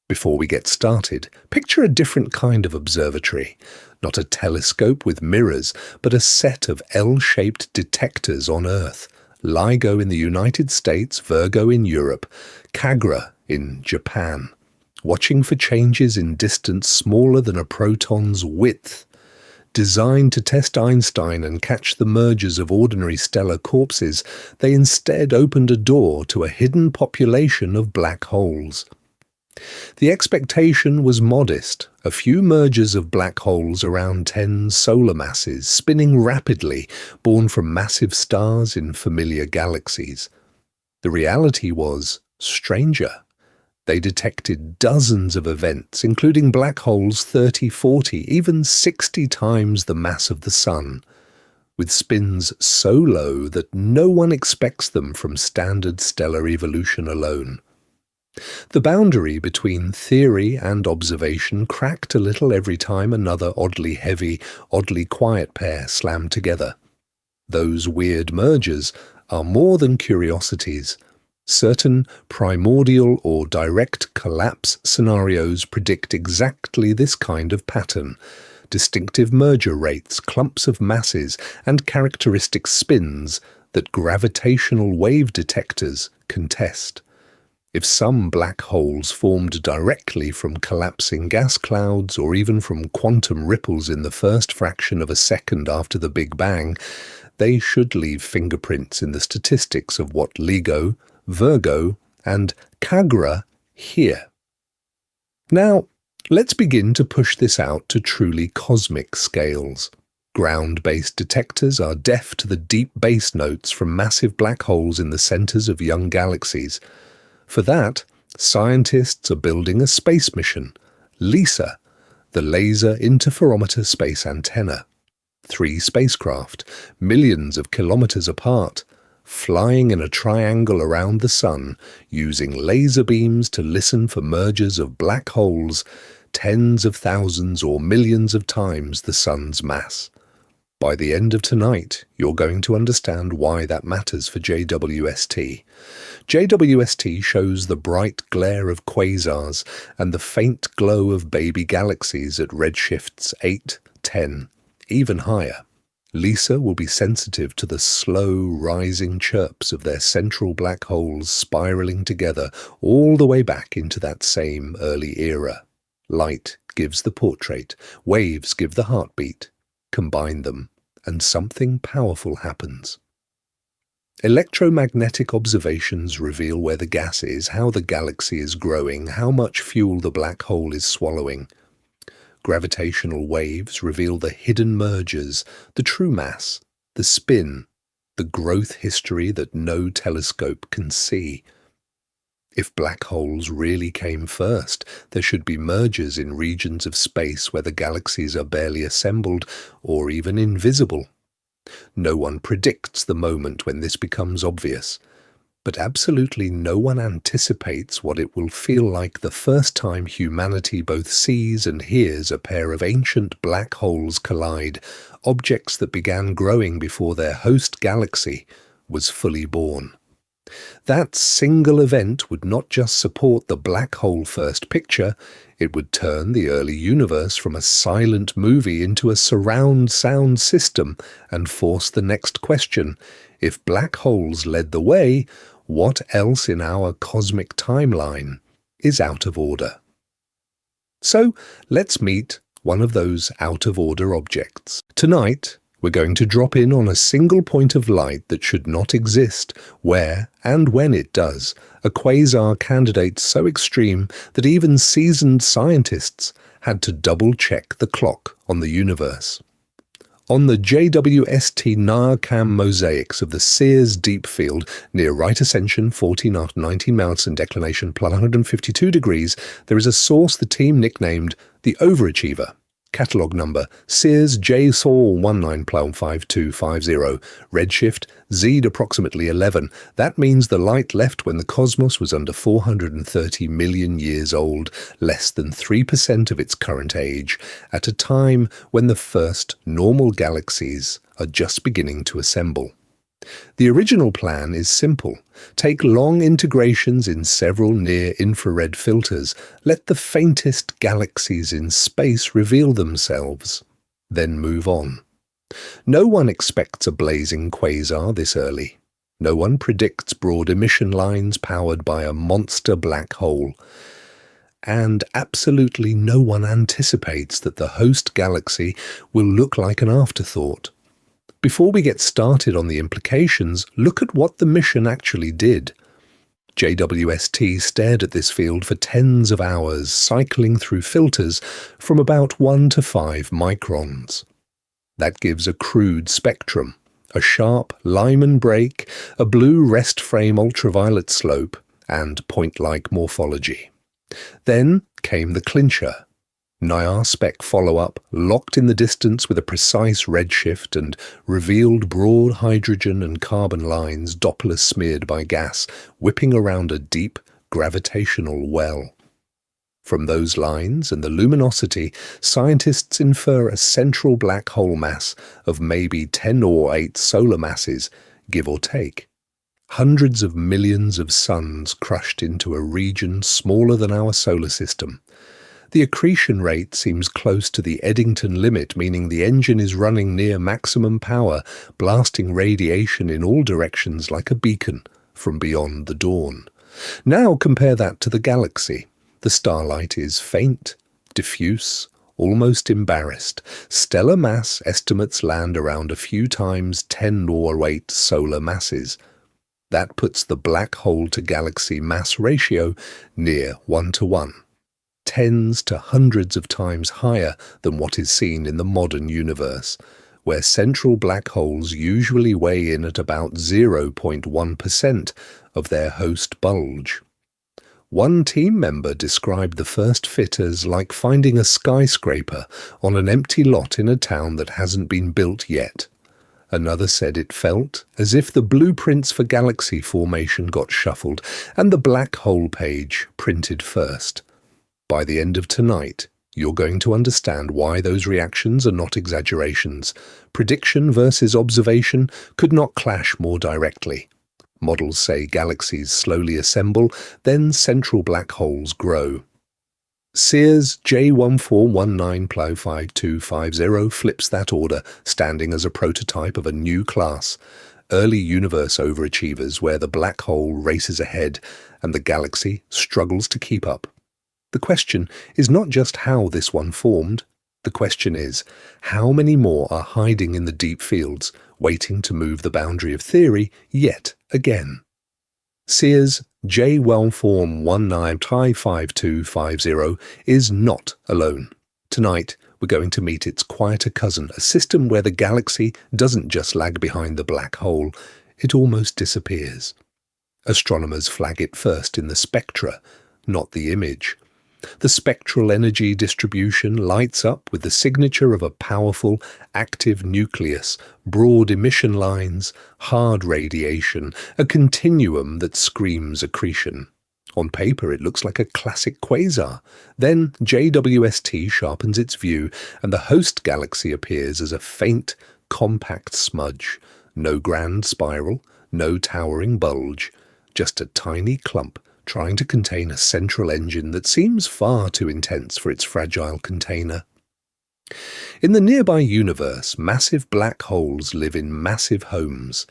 Before we get started, picture a different kind of observatory. Not a telescope with mirrors, but a set of L-shaped detectors on Earth. LIGO in the United States, Virgo in Europe, CAGRA in Japan. Watching for changes in distance smaller than a proton's width. Designed to test Einstein and catch the mergers of ordinary stellar corpses, they instead opened a door to a hidden population of black holes. The expectation was modest, a few mergers of black holes around 10 solar masses, spinning rapidly, born from massive stars in familiar galaxies. The reality was stranger. They detected dozens of events, including black holes 30, 40, even 60 times the mass of the Sun, with spins so low that no one expects them from standard stellar evolution alone. The boundary between theory and observation cracked a little every time another oddly heavy, oddly quiet pair slammed together. Those weird mergers are more than curiosities. Certain primordial or direct collapse scenarios predict exactly this kind of pattern: distinctive merger rates, clumps of masses, and characteristic spins that gravitational wave detectors can test. If some black holes formed directly from collapsing gas clouds or even from quantum ripples in the first fraction of a second after the Big Bang, they should leave fingerprints in the statistics of what LIGO, Virgo, and CAGRA hear. Now, let's begin to push this out to truly cosmic scales. Ground-based detectors are deaf to the deep bass notes from massive black holes in the centers of young galaxies. For that, scientists are building a space mission, LISA, the Laser Interferometer Space Antenna. 3 spacecraft, millions of kilometers apart, flying in a triangle around the Sun, using laser beams to listen for mergers of black holes tens of thousands or millions of times the Sun's mass. By the end of tonight, you're going to understand why that matters for JWST. JWST shows the bright glare of quasars and the faint glow of baby galaxies at redshifts 8, 10, even higher. LISA will be sensitive to the slow, rising chirps of their central black holes spiraling together all the way back into that same early era. Light gives the portrait, waves give the heartbeat. Combine them, and something powerful happens. Electromagnetic observations reveal where the gas is, how the galaxy is growing, how much fuel the black hole is swallowing. Gravitational waves reveal the hidden mergers, the true mass, the spin, the growth history that no telescope can see. If black holes really came first, there should be mergers in regions of space where the galaxies are barely assembled or even invisible. No one predicts the moment when this becomes obvious, but absolutely no one anticipates what it will feel like the first time humanity both sees and hears a pair of ancient black holes collide, objects that began growing before their host galaxy was fully born. That single event would not just support the black hole first picture, it would turn the early universe from a silent movie into a surround sound system and force the next question. If black holes led the way, what else in our cosmic timeline is out of order? So let's meet one of those out of order objects. Tonight, we're going to drop in on a single point of light that should not exist, where and when it does, a quasar candidate so extreme that even seasoned scientists had to double-check the clock on the universe. On the JWST NARCam mosaics of the Sears Deep Field near right ascension 1490 Mounts and declination plus 152 degrees, there is a source the team nicknamed the Overachiever. Catalogue number Sears JSOL19+5250, redshift Z approximately 11. That means the light left when the cosmos was under 430 million years old, less than 3% of its current age, at a time when the first normal galaxies are just beginning to assemble. The original plan is simple. Take long integrations in several near-infrared filters, let the faintest galaxies in space reveal themselves, then move on. No one expects a blazing quasar this early. No one predicts broad emission lines powered by a monster black hole. And absolutely no one anticipates that the host galaxy will look like an afterthought. Before we get started on the implications, look at what the mission actually did. JWST stared at this field for tens of hours, cycling through filters from about 1 to 5 microns. That gives a crude spectrum, a sharp Lyman break, a blue rest frame ultraviolet slope, and point-like morphology. Then came the clincher. NIR spec follow-up, locked in the distance with a precise redshift and revealed broad hydrogen and carbon lines Doppler smeared by gas, whipping around a deep gravitational well. From those lines and the luminosity, scientists infer a central black hole mass of maybe 10 or 8 solar masses, give or take. Hundreds of millions of suns crushed into a region smaller than our solar system. The accretion rate seems close to the Eddington limit, meaning the engine is running near maximum power, blasting radiation in all directions like a beacon from beyond the dawn. Now compare that to the galaxy. The starlight is faint, diffuse, almost embarrassed. Stellar mass estimates land around a few times 10 or 8 solar masses. That puts the black hole to galaxy mass ratio near 1 to 1. Tens to hundreds of times higher than what is seen in the modern universe, where central black holes usually weigh in at about 0.1% of their host bulge. One team member described the first fit as like finding a skyscraper on an empty lot in a town that hasn't been built yet. Another said it felt as if the blueprints for galaxy formation got shuffled and the black hole page printed first. By the end of tonight, you're going to understand why those reactions are not exaggerations. Prediction versus observation could not clash more directly. Models say galaxies slowly assemble, then central black holes grow. Sears J1419-5250 flips that order, standing as a prototype of a new class. Early universe overachievers where the black hole races ahead and the galaxy struggles to keep up. The question is not just how this one formed. The question is, how many more are hiding in the deep fields, waiting to move the boundary of theory yet again? Sears J1419-5250 is not alone. Tonight, we're going to meet its quieter cousin, a system where the galaxy doesn't just lag behind the black hole, it almost disappears. Astronomers flag it first in the spectra, not the image. The spectral energy distribution lights up with the signature of a powerful, active nucleus, broad emission lines, hard radiation, a continuum that screams accretion. On paper, it looks like a classic quasar. Then JWST sharpens its view, and the host galaxy appears as a faint, compact smudge. No grand spiral, no towering bulge, just a tiny clump trying to contain a central engine that seems far too intense for its fragile container. In the nearby universe, massive black holes live in massive homes.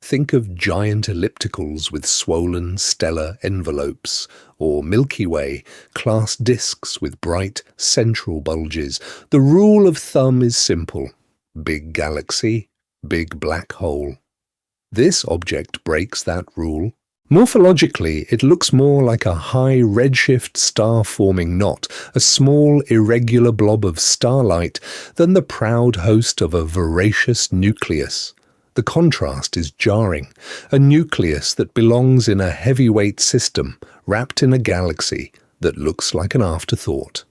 Think of giant ellipticals with swollen stellar envelopes, or Milky Way, class disks with bright central bulges. The rule of thumb is simple. Big galaxy, big black hole. This object breaks that rule. Morphologically, it looks more like a high redshift star-forming knot, a small irregular blob of starlight, than the proud host of a voracious nucleus. The contrast is jarring, a nucleus that belongs in a heavyweight system, wrapped in a galaxy that looks like an afterthought.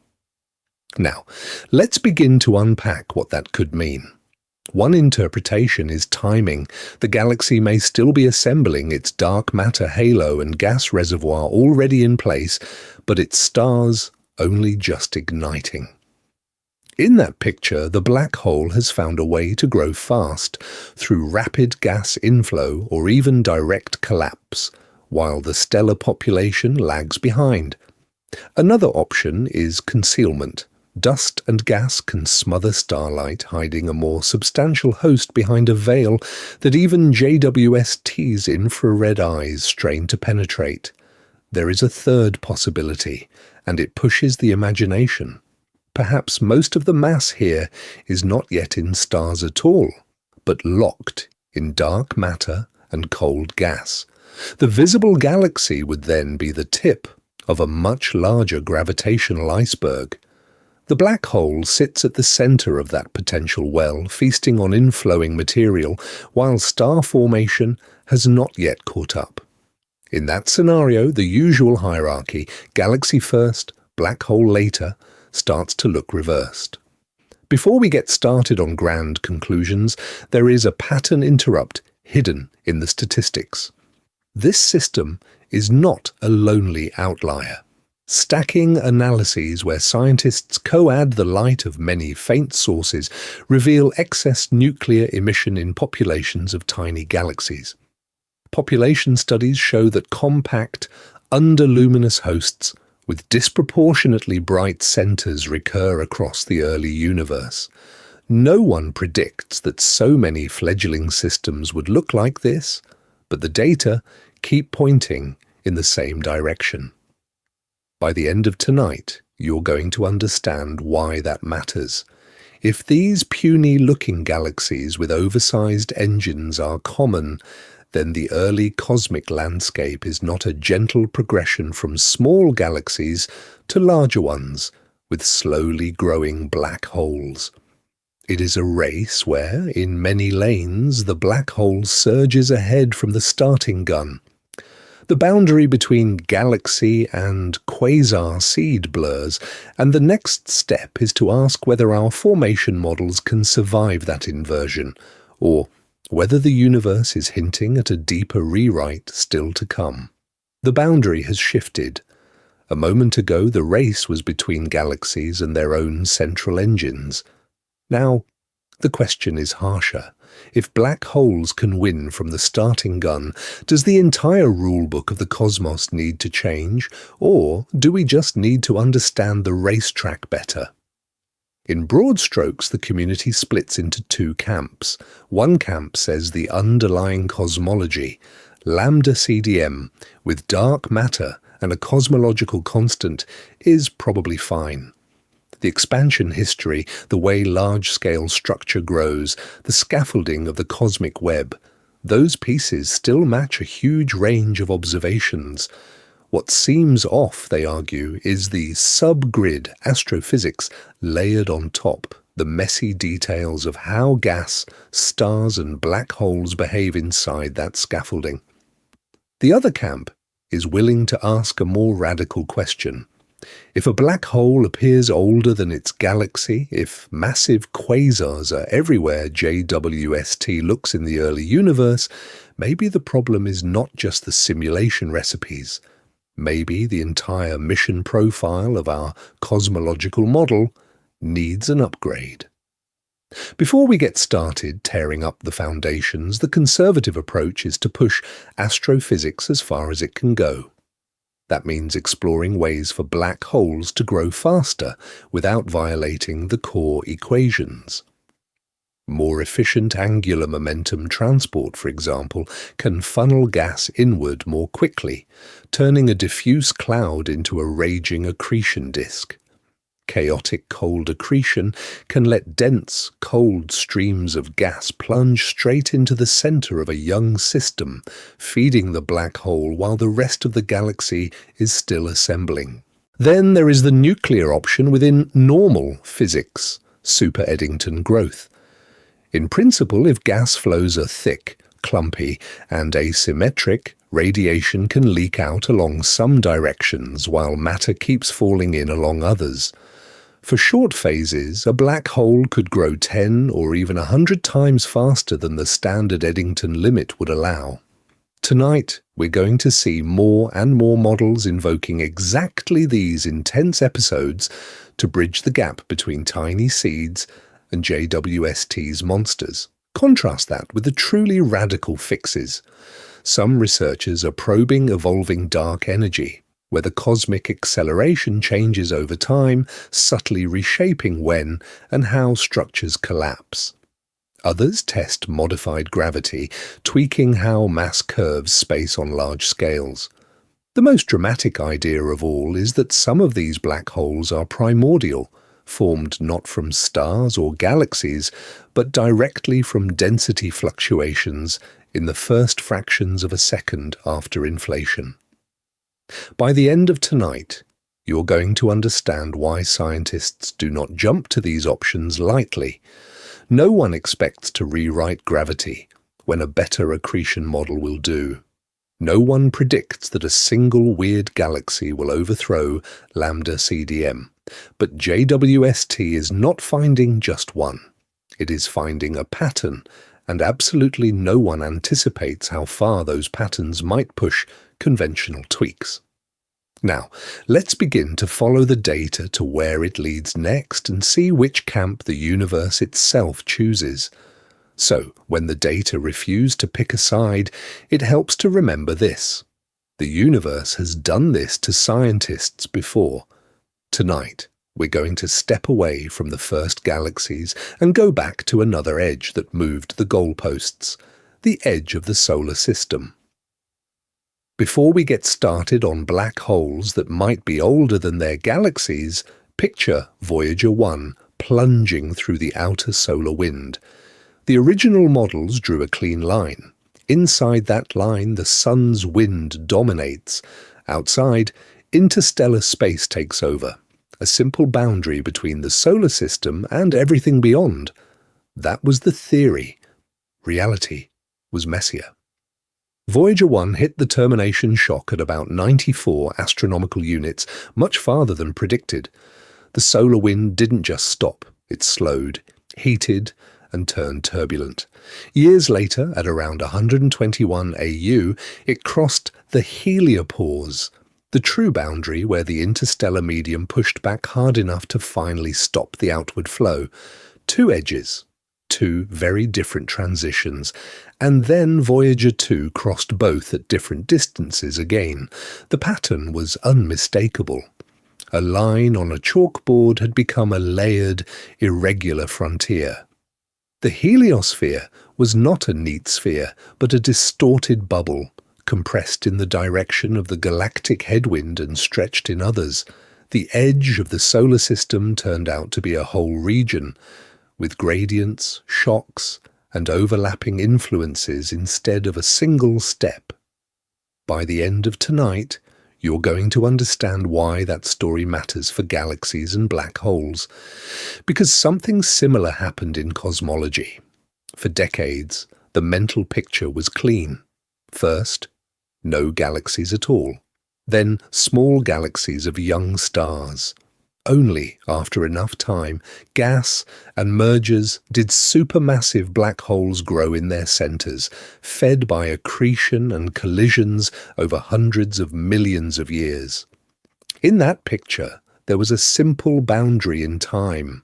Now, let's begin to unpack what that could mean. One interpretation is timing. The galaxy may still be assembling its dark matter halo and gas reservoir already in place, but its stars only just igniting. In that picture, the black hole has found a way to grow fast, through rapid gas inflow or even direct collapse, while the stellar population lags behind. Another option is concealment. Dust and gas can smother starlight, hiding a more substantial host behind a veil that even JWST's infrared eyes strain to penetrate. There is a third possibility, and it pushes the imagination. Perhaps most of the mass here is not yet in stars at all, but locked in dark matter and cold gas. The visible galaxy would then be the tip of a much larger gravitational iceberg. The black hole sits at the center of that potential well, feasting on inflowing material, while star formation has not yet caught up. In that scenario, the usual hierarchy, galaxy first, black hole later, starts to look reversed. Before we get started on grand conclusions, there is a pattern interrupt hidden in the statistics. This system is not a lonely outlier. Stacking analyses where scientists co-add the light of many faint sources reveal excess nuclear emission in populations of tiny galaxies. Population studies show that compact, underluminous hosts with disproportionately bright centers recur across the early universe. No one predicts that so many fledgling systems would look like this, but the data keep pointing in the same direction. By the end of tonight, you're going to understand why that matters. If these puny-looking galaxies with oversized engines are common, then the early cosmic landscape is not a gentle progression from small galaxies to larger ones with slowly growing black holes. It is a race where, in many lanes, the black hole surges ahead from the starting gun. The boundary between galaxy and quasar seed blurs, and the next step is to ask whether our formation models can survive that inversion, or whether the universe is hinting at a deeper rewrite still to come. The boundary has shifted. A moment ago, the race was between galaxies and their own central engines. Now, the question is harsher. If black holes can win from the starting gun, does the entire rulebook of the cosmos need to change, or do we just need to understand the racetrack better? In broad strokes, the community splits into two camps. One camp says the underlying cosmology, lambda CDM, with dark matter and a cosmological constant, is probably fine. The expansion history, the way large-scale structure grows, the scaffolding of the cosmic web, those pieces still match a huge range of observations. What seems off, they argue, is the sub-grid astrophysics layered on top, the messy details of how gas, stars and black holes behave inside that scaffolding. The other camp is willing to ask a more radical question. If a black hole appears older than its galaxy, if massive quasars are everywhere JWST looks in the early universe, maybe the problem is not just the simulation recipes. Maybe the entire mission profile of our cosmological model needs an upgrade. Before we get started tearing up the foundations, the conservative approach is to push astrophysics as far as it can go. That means exploring ways for black holes to grow faster without violating the core equations. More efficient angular momentum transport, for example, can funnel gas inward more quickly, turning a diffuse cloud into a raging accretion disk. Chaotic cold accretion can let dense, cold streams of gas plunge straight into the center of a young system, feeding the black hole while the rest of the galaxy is still assembling. Then there is the nuclear option within normal physics, super Eddington growth. In principle, if gas flows are thick, clumpy, and asymmetric, radiation can leak out along some directions while matter keeps falling in along others. For short phases, a black hole could grow 10 or even 100 times faster than the standard Eddington limit would allow. Tonight, we're going to see more and more models invoking exactly these intense episodes to bridge the gap between tiny seeds and JWST's monsters. Contrast that with the truly radical fixes. Some researchers are probing evolving dark energy, where the cosmic acceleration changes over time, subtly reshaping when and how structures collapse. Others test modified gravity, tweaking how mass curves space on large scales. The most dramatic idea of all is that some of these black holes are primordial, formed not from stars or galaxies, but directly from density fluctuations in the first fractions of a second after inflation. By the end of tonight, you're going to understand why scientists do not jump to these options lightly. No one expects to rewrite gravity when a better accretion model will do. No one predicts that a single weird galaxy will overthrow lambda CDM. But JWST is not finding just one. It is finding a pattern, and absolutely no one anticipates how far those patterns might push conventional tweaks. Now, let's begin to follow the data to where it leads next and see which camp the universe itself chooses. So, when the data refuse to pick a side, it helps to remember this. The universe has done this to scientists before. Tonight, we're going to step away from the first galaxies and go back to another edge that moved the goalposts, the edge of the solar system. Before we get started on black holes that might be older than their galaxies, picture Voyager 1 plunging through the outer solar wind. The original models drew a clean line. Inside that line, the sun's wind dominates. Outside, interstellar space takes over, a simple boundary between the solar system and everything beyond. That was the theory. Reality was messier. Voyager 1 hit the termination shock at about 94 astronomical units, much farther than predicted. The solar wind didn't just stop, it slowed, heated, and turned turbulent. Years later, at around 121 AU, it crossed the heliopause, the true boundary where the interstellar medium pushed back hard enough to finally stop the outward flow. Two edges, two very different transitions, and then Voyager 2 crossed both at different distances again. The pattern was unmistakable. A line on a chalkboard had become a layered, irregular frontier. The heliosphere was not a neat sphere, but a distorted bubble, compressed in the direction of the galactic headwind and stretched in others. The edge of the solar system turned out to be a whole region, with gradients, shocks, and overlapping influences instead of a single step. By the end of tonight, you're going to understand why that story matters for galaxies and black holes. Because something similar happened in cosmology. For decades, the mental picture was clean. First, no galaxies at all. Then small galaxies of young stars. Only after enough time, gas and mergers did supermassive black holes grow in their centers, fed by accretion and collisions over hundreds of millions of years. In that picture, there was a simple boundary in time.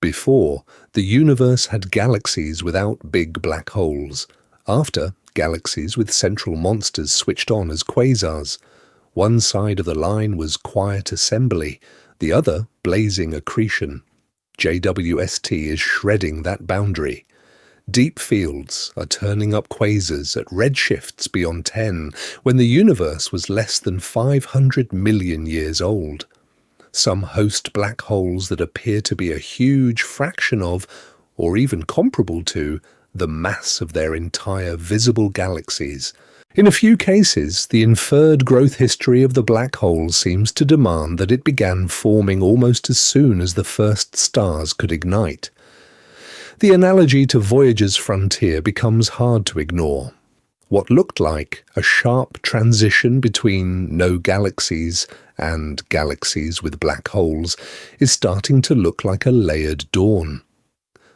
Before, the universe had galaxies without big black holes. After, galaxies with central monsters switched on as quasars. One side of the line was quiet assembly, the other blazing accretion. JWST is shredding that boundary. Deep fields are turning up quasars at redshifts beyond 10, when the universe was less than 500 million years old. Some host black holes that appear to be a huge fraction of, or even comparable to, the mass of their entire visible galaxies. In a few cases, the inferred growth history of the black hole seems to demand that it began forming almost as soon as the first stars could ignite. The analogy to Voyager's frontier becomes hard to ignore. What looked like a sharp transition between no galaxies and galaxies with black holes is starting to look like a layered dawn.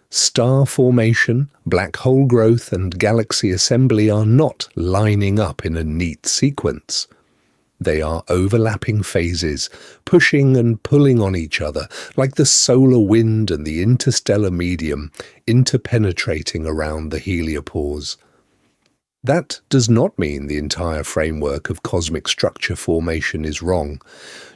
Star formation, black hole growth, and galaxy assembly are not lining up in a neat sequence. They are overlapping phases, pushing and pulling on each other, like the solar wind and the interstellar medium, interpenetrating around the heliopause. That does not mean the entire framework of cosmic structure formation is wrong.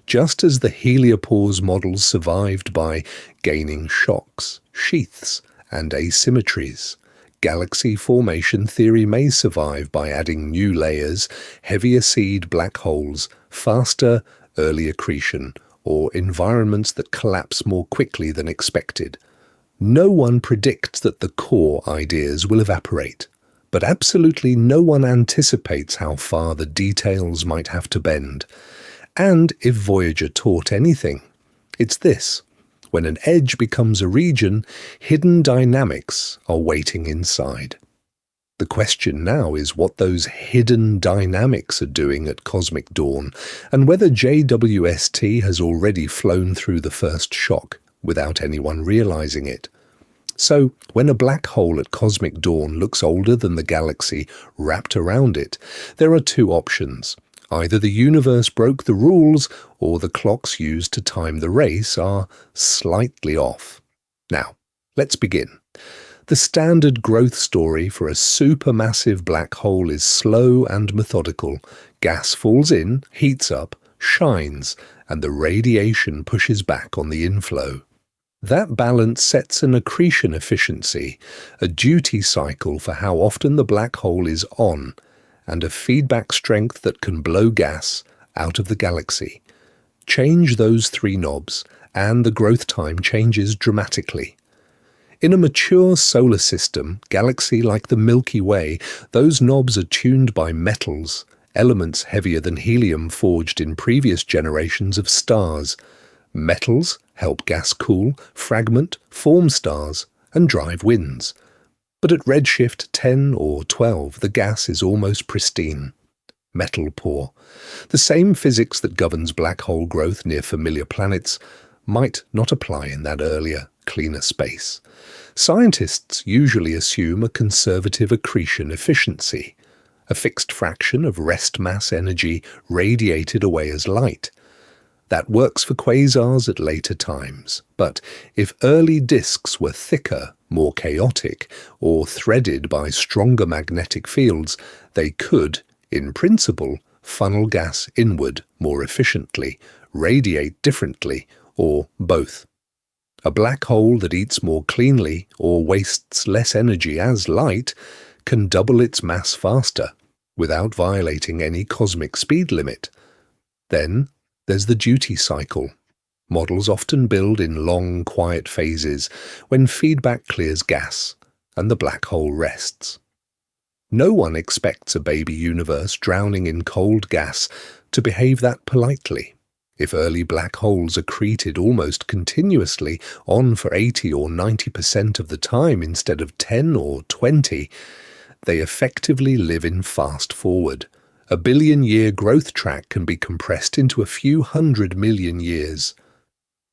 Just as the heliopause models survived by gaining shocks, sheaths, and asymmetries, galaxy formation theory may survive by adding new layers, heavier seed black holes, faster early accretion, or environments that collapse more quickly than expected. No one predicts that the core ideas will evaporate, but absolutely no one anticipates how far the details might have to bend. And if Voyager taught anything, it's this. When an edge becomes a region, hidden dynamics are waiting inside. The question now is what those hidden dynamics are doing at cosmic dawn, and whether JWST has already flown through the first shock without anyone realizing it. So, when a black hole at cosmic dawn looks older than the galaxy wrapped around it, there are two options. Either the universe broke the rules, or the clocks used to time the race are slightly off. Now, let's begin. The standard growth story for a supermassive black hole is slow and methodical. Gas falls in, heats up, shines, and the radiation pushes back on the inflow. That balance sets an accretion efficiency, a duty cycle for how often the black hole is on, and a feedback strength that can blow gas out of the galaxy. Change those three knobs, and the growth time changes dramatically. In a mature solar system, galaxy like the Milky Way, those knobs are tuned by metals, elements heavier than helium forged in previous generations of stars. Metals help gas cool, fragment, form stars, and drive winds. But at redshift 10 or 12, the gas is almost pristine. Metal poor. The same physics that governs black hole growth near familiar planets might not apply in that earlier, cleaner space. Scientists usually assume a conservative accretion efficiency, a fixed fraction of rest mass energy radiated away as light. That works for quasars at later times, but if early disks were thicker, more chaotic, or threaded by stronger magnetic fields, they could, in principle, funnel gas inward more efficiently, radiate differently, or both. A black hole that eats more cleanly or wastes less energy as light can double its mass faster, without violating any cosmic speed limit. Then there's the duty cycle. Models often build in long, quiet phases when feedback clears gas and the black hole rests. No one expects a baby universe drowning in cold gas to behave that politely. If early black holes accreted almost continuously on for 80 or 90% of the time instead of 10 or 20, they effectively live in fast forward. A billion-year growth track can be compressed into a few 100 million years.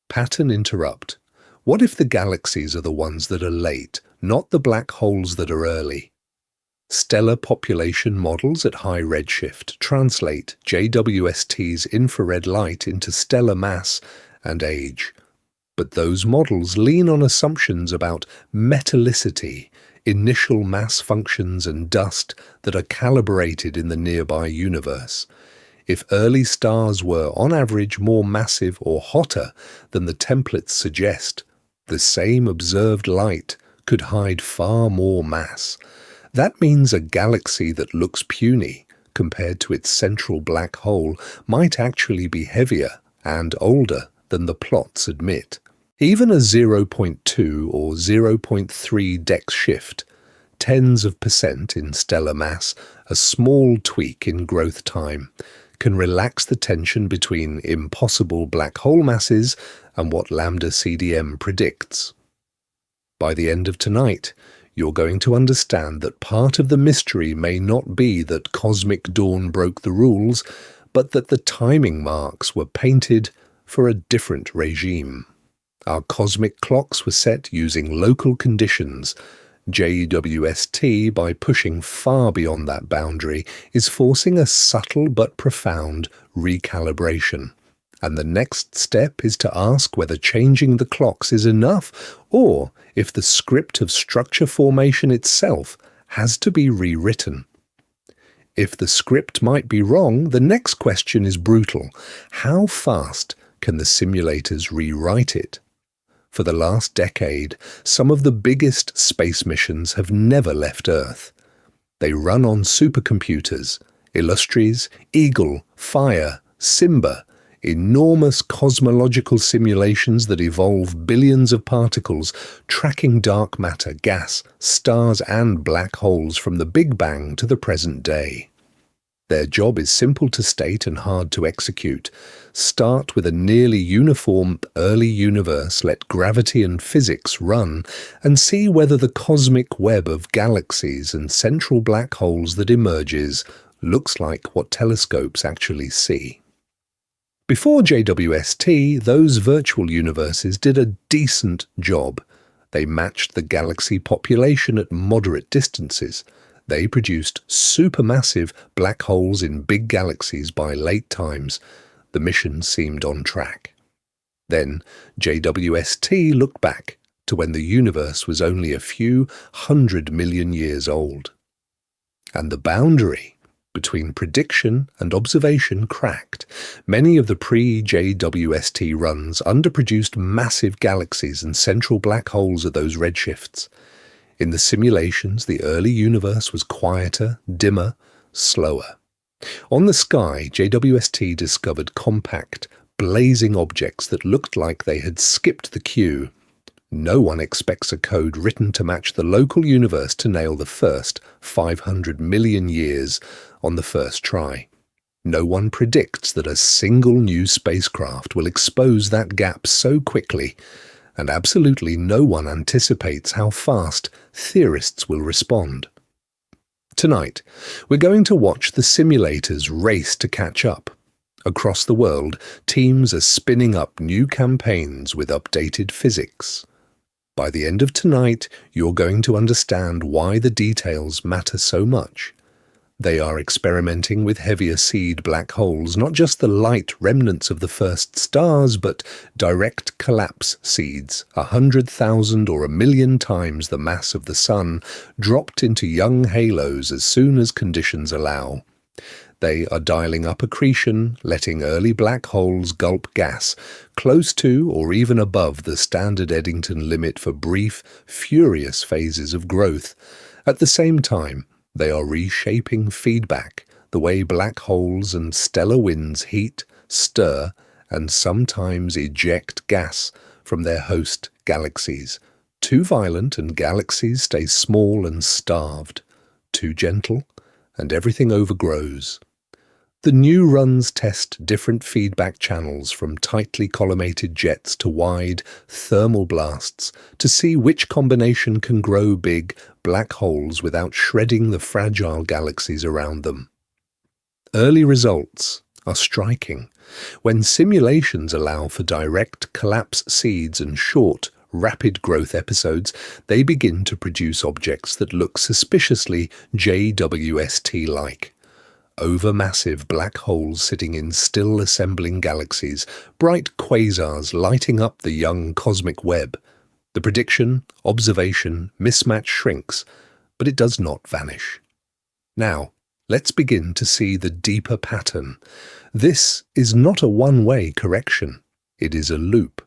Pattern interrupt. What if the galaxies are the ones that are late, not the black holes that are early? Stellar population models at high redshift translate JWST's infrared light into stellar mass and age. But those models lean on assumptions about metallicity, initial mass functions and dust that are calibrated in the nearby universe. If early stars were, on average, more massive or hotter than the templates suggest, the same observed light could hide far more mass. That means a galaxy that looks puny compared to its central black hole might actually be heavier and older than the plots admit. Even a 0.2 or 0.3 dex shift, tens of percent in stellar mass, a small tweak in growth time, can relax the tension between impossible black hole masses and what lambda CDM predicts. By the end of tonight, you're going to understand that part of the mystery may not be that cosmic dawn broke the rules, but that the timing marks were painted for a different regime. Our cosmic clocks were set using local conditions. JWST, by pushing far beyond that boundary, is forcing a subtle but profound recalibration. And the next step is to ask whether changing the clocks is enough, or if the script of structure formation itself has to be rewritten. If the script might be wrong, the next question is brutal. How fast can the simulators rewrite it? For the last decade, some of the biggest space missions have never left Earth. They run on supercomputers, Illustris, Eagle, Fire, Simba, enormous cosmological simulations that evolve billions of particles, tracking dark matter, gas, stars and black holes from the Big Bang to the present day. Their job is simple to state and hard to execute. Start with a nearly uniform early universe, let gravity and physics run, and see whether the cosmic web of galaxies and central black holes that emerges looks like what telescopes actually see. Before JWST, those virtual universes did a decent job. They matched the galaxy population at moderate distances. They produced supermassive black holes in big galaxies by late times. The mission seemed on track. Then JWST looked back to when the universe was only a few 100 million years old. And the boundary between prediction and observation cracked. Many of the pre-JWST runs underproduced massive galaxies and central black holes at those redshifts. In the simulations, the early universe was quieter, dimmer, slower. On the sky, JWST discovered compact, blazing objects that looked like they had skipped the queue. No one expects a code written to match the local universe to nail the first 500 million years on the first try. No one predicts that a single new spacecraft will expose that gap so quickly, and absolutely no one anticipates how fast theorists will respond. Tonight, we're going to watch the simulators race to catch up. Across the world, teams are spinning up new campaigns with updated physics. By the end of tonight, you're going to understand why the details matter so much. They are experimenting with heavier seed black holes, not just the light remnants of the first stars, but direct collapse seeds, 100,000 or 1,000,000 times the mass of the Sun, dropped into young halos as soon as conditions allow. They are dialing up accretion, letting early black holes gulp gas, close to or even above the standard Eddington limit for brief, furious phases of growth. At the same time, they are reshaping feedback, the way black holes and stellar winds heat, stir, and sometimes eject gas from their host galaxies. Too violent and galaxies stay small and starved. Too gentle, and everything overgrows. The new runs test different feedback channels, from tightly collimated jets to wide thermal blasts, to see which combination can grow big black holes without shredding the fragile galaxies around them. Early results are striking. When simulations allow for direct collapse seeds and short, rapid growth episodes, they begin to produce objects that look suspiciously JWST-like. Overmassive black holes sitting in still assembling galaxies, bright quasars lighting up the young cosmic web. The prediction, observation, mismatch shrinks, but it does not vanish. Now, let's begin to see the deeper pattern. This is not a one-way correction. It is a loop.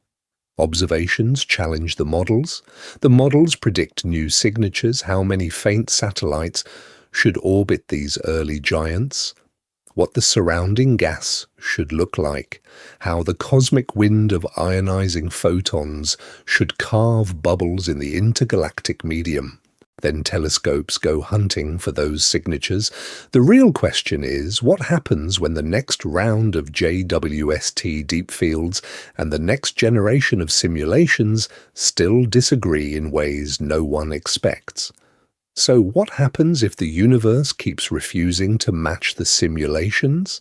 Observations challenge the models. The models predict new signatures, how many faint satellites should orbit these early giants, what the surrounding gas should look like, how the cosmic wind of ionizing photons should carve bubbles in the intergalactic medium. Then telescopes go hunting for those signatures. The real question is, what happens when the next round of JWST deep fields and the next generation of simulations still disagree in ways no one expects? So what happens if the universe keeps refusing to match the simulations?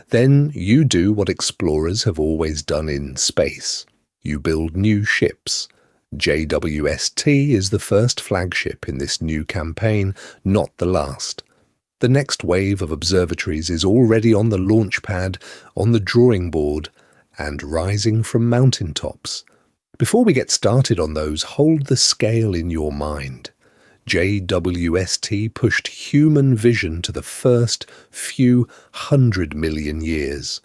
Then you do what explorers have always done in space. You build new ships. JWST is the first flagship in this new campaign, not the last. The next wave of observatories is already on the launch pad, on the drawing board, and rising from mountaintops. Before we get started on those, hold the scale in your mind. JWST pushed human vision to the first few 100 million years.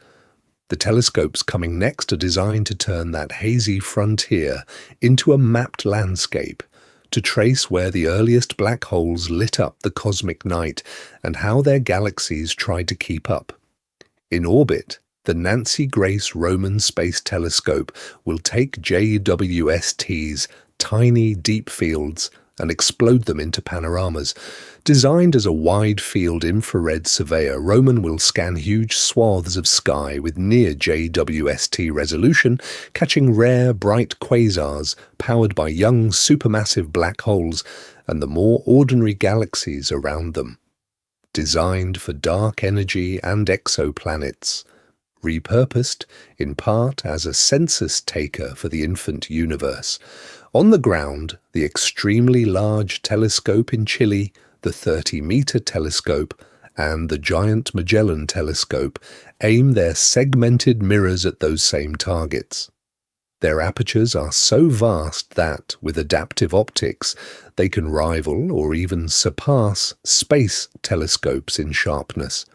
The telescopes coming next are designed to turn that hazy frontier into a mapped landscape, to trace where the earliest black holes lit up the cosmic night and how their galaxies tried to keep up. In orbit, the Nancy Grace Roman Space Telescope will take JWST's tiny deep fields and explode them into panoramas. Designed as a wide-field infrared surveyor, Roman will scan huge swaths of sky with near JWST resolution, catching rare, bright quasars powered by young supermassive black holes and the more ordinary galaxies around them. Designed for dark energy and exoplanets. Repurposed, in part, as a census taker for the infant universe. On the ground, the extremely large telescope in Chile, the 30-meter telescope, and the giant Magellan telescope aim their segmented mirrors at those same targets. Their apertures are so vast that, with adaptive optics, they can rival or even surpass space telescopes in sharpness.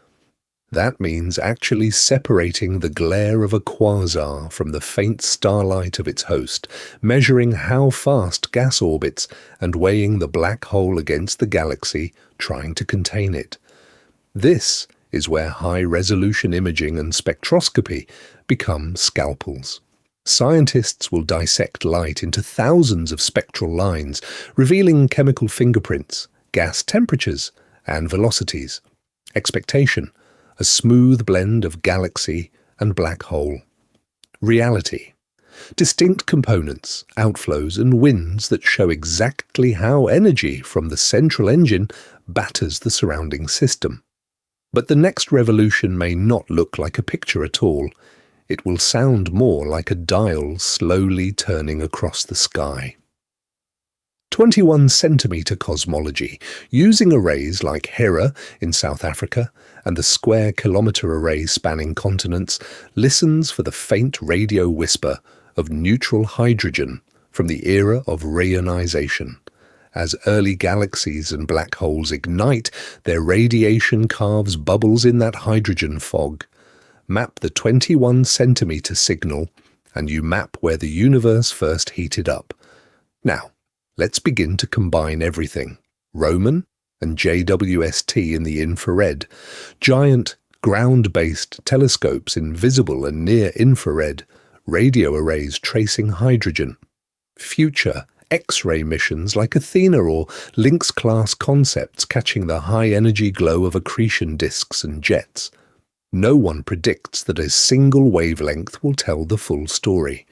That means actually separating the glare of a quasar from the faint starlight of its host, measuring how fast gas orbits and weighing the black hole against the galaxy, trying to contain it. This is where high-resolution imaging and spectroscopy become scalpels. Scientists will dissect light into thousands of spectral lines, revealing chemical fingerprints, gas temperatures, and velocities. Expectation: a smooth blend of galaxy and black hole. Reality: distinct components, outflows, and winds that show exactly how energy from the central engine batters the surrounding system. But the next revolution may not look like a picture at all. It will sound more like a dial slowly turning across the sky. 21-centimetre cosmology, using arrays like Hera in South Africa and the square-kilometre array spanning continents, listens for the faint radio whisper of neutral hydrogen from the era of reionization. As early galaxies and black holes ignite, their radiation carves bubbles in that hydrogen fog. Map the 21-centimetre signal, and you map where the universe first heated up. Now, let's begin to combine everything. Roman and JWST in the infrared, giant ground-based telescopes in visible and near-infrared, radio arrays tracing hydrogen, future X-ray missions like Athena or Lynx-class concepts catching the high-energy glow of accretion disks and jets. No one predicts that a single wavelength will tell the full story.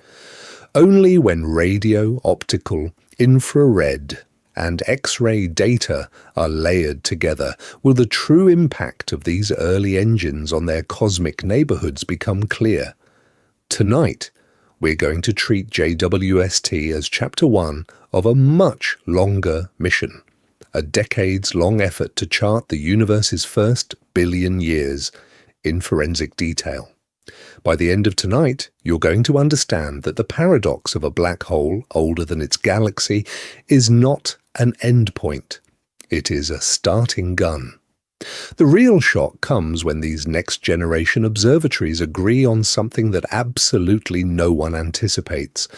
Only when radio, optical, infrared, and X-ray data are layered together will the true impact of these early engines on their cosmic neighborhoods become clear. Tonight, we're going to treat JWST as Chapter 1 of a much longer mission, a decades-long effort to chart the universe's first billion years in forensic detail. By the end of tonight, you're going to understand that the paradox of a black hole older than its galaxy is not an endpoint. It is a starting gun. The real shock comes when these next-generation observatories agree on something that absolutely no one anticipates.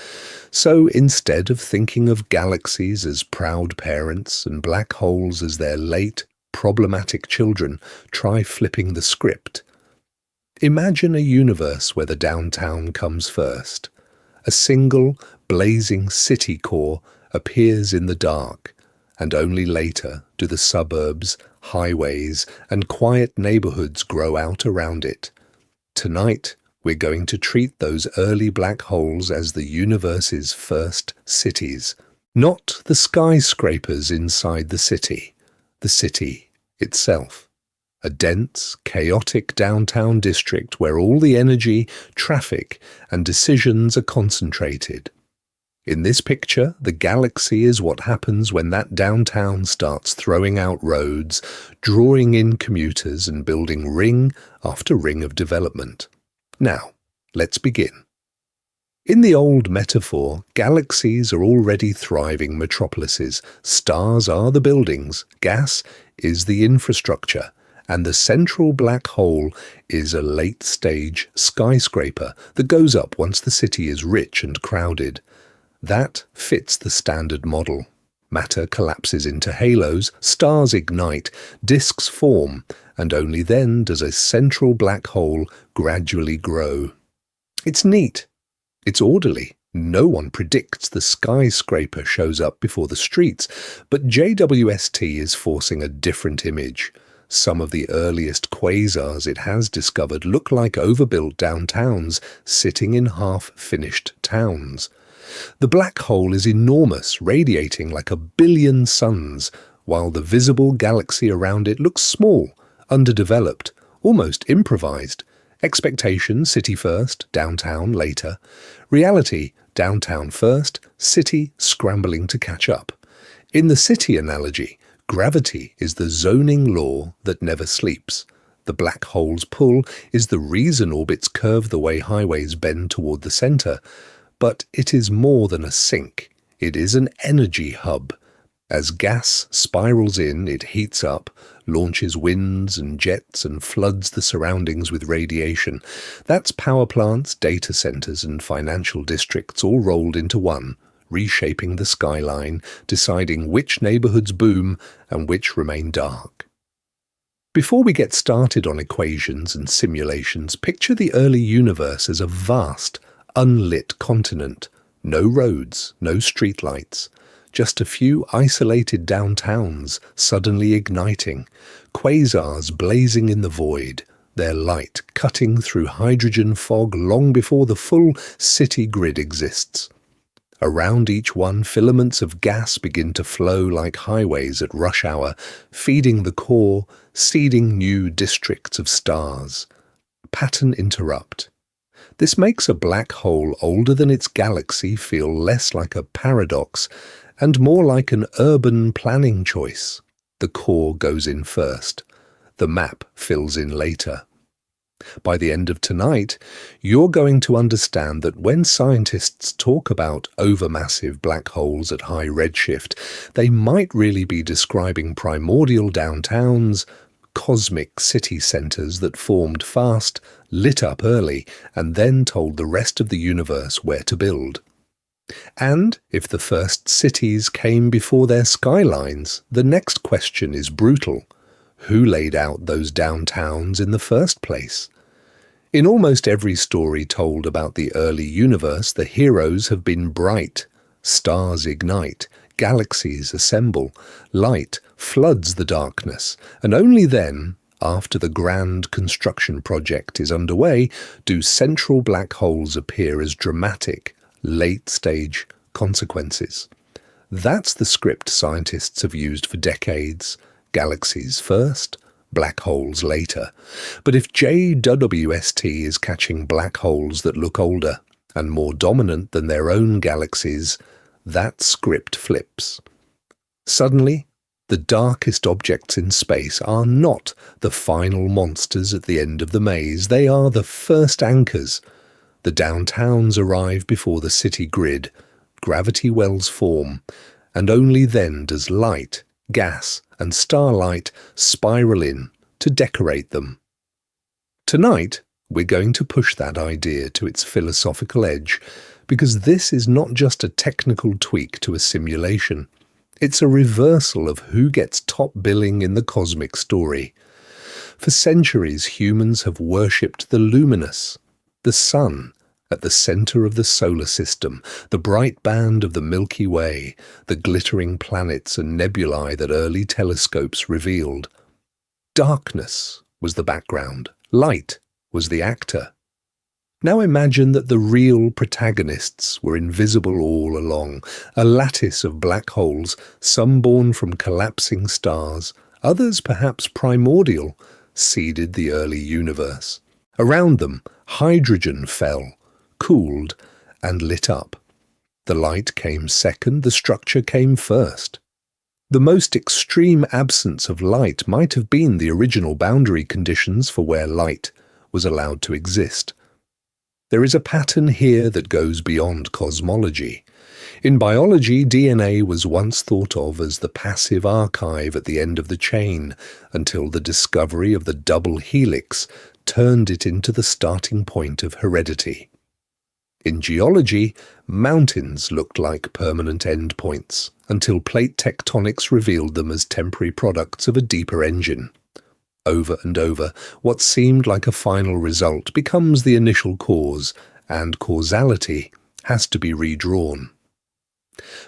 So instead of thinking of galaxies as proud parents and black holes as their late, problematic children, try flipping the script. Imagine a universe where the downtown comes first. A single, blazing city core appears in the dark, and only later do the suburbs, highways, and quiet neighborhoods grow out around it. Tonight, we're going to treat those early black holes as the universe's first cities, not the skyscrapers inside the city itself. A dense, chaotic downtown district where all the energy, traffic, and decisions are concentrated. In this picture, the galaxy is what happens when that downtown starts throwing out roads, drawing in commuters, and building ring after ring of development. Now, let's begin. In the old metaphor, galaxies are already thriving metropolises, stars are the buildings, gas is the infrastructure, and the central black hole is a late-stage skyscraper that goes up once the city is rich and crowded. That fits the standard model. Matter collapses into halos, stars ignite, disks form, and only then does a central black hole gradually grow. It's neat. It's orderly. No one predicts the skyscraper shows up before the streets, but JWST is forcing a different image. Some of the earliest quasars it has discovered look like overbuilt downtowns sitting in half-finished towns. The black hole is enormous, radiating like 1 billion suns, while the visible galaxy around it looks small, underdeveloped, almost improvised. Expectation, city first, downtown later. Reality, downtown first, city scrambling to catch up. In the city analogy, gravity is the zoning law that never sleeps. The black hole's pull is the reason orbits curve the way highways bend toward the center. But it is more than a sink. It is an energy hub. As gas spirals in, it heats up, launches winds and jets and floods the surroundings with radiation. That's power plants, data centers, and financial districts all rolled into one, reshaping the skyline, deciding which neighborhoods boom and which remain dark. Before we get started on equations and simulations, picture the early universe as a vast, unlit continent. No roads, no streetlights. Just a few isolated downtowns suddenly igniting, quasars blazing in the void, their light cutting through hydrogen fog long before the full city grid exists. Around each one, filaments of gas begin to flow like highways at rush hour, feeding the core, seeding new districts of stars. Pattern interrupt. This makes a black hole older than its galaxy feel less like a paradox and more like an urban planning choice. The core goes in first. The map fills in later. By the end of tonight, you're going to understand that when scientists talk about overmassive black holes at high redshift, they might really be describing primordial downtowns, cosmic city centers that formed fast, lit up early, and then told the rest of the universe where to build. And if the first cities came before their skylines, the next question is brutal. Who laid out those downtowns in the first place? In almost every story told about the early universe, the heroes have been bright. Stars ignite, galaxies assemble, light floods the darkness, and only then, after the grand construction project is underway, do central black holes appear as dramatic, late-stage consequences. That's the script scientists have used for decades. Galaxies first, black holes later. But if JWST is catching black holes that look older and more dominant than their own galaxies, that script flips. Suddenly, the darkest objects in space are not the final monsters at the end of the maze. They are the first anchors. The downtowns arrive before the city grid. Gravity wells form, and only then does light, gas, and starlight spiral in to decorate them. Tonight, we're going to push that idea to its philosophical edge, because this is not just a technical tweak to a simulation. It's a reversal of who gets top billing in the cosmic story. For centuries, humans have worshipped the luminous, the sun, at the center of the solar system, the bright band of the Milky Way, the glittering planets and nebulae that early telescopes revealed. Darkness was the background, light was the actor. Now imagine that the real protagonists were invisible all along, a lattice of black holes, some born from collapsing stars, others perhaps primordial, seeded the early universe. Around them, hydrogen fell, cooled, and lit up. The light came second, the structure came first. The most extreme absence of light might have been the original boundary conditions for where light was allowed to exist. There is a pattern here that goes beyond cosmology. In biology, DNA was once thought of as the passive archive at the end of the chain, until the discovery of the double helix turned it into the starting point of heredity. In geology, mountains looked like permanent endpoints, until plate tectonics revealed them as temporary products of a deeper engine. Over and over, what seemed like a final result becomes the initial cause, and causality has to be redrawn.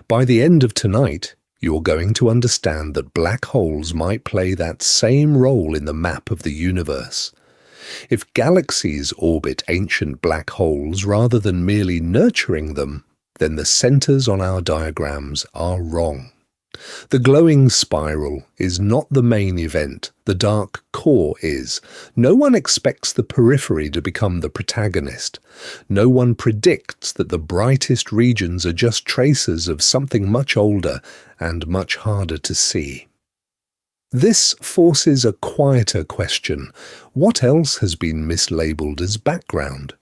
By the end of tonight, you're going to understand that black holes might play that same role in the map of the universe. If galaxies orbit ancient black holes rather than merely nurturing them, then the centers on our diagrams are wrong. The glowing spiral is not the main event, the dark core is. No one expects the periphery to become the protagonist. No one predicts that the brightest regions are just traces of something much older and much harder to see. This forces a quieter question. What else has been mislabeled as background?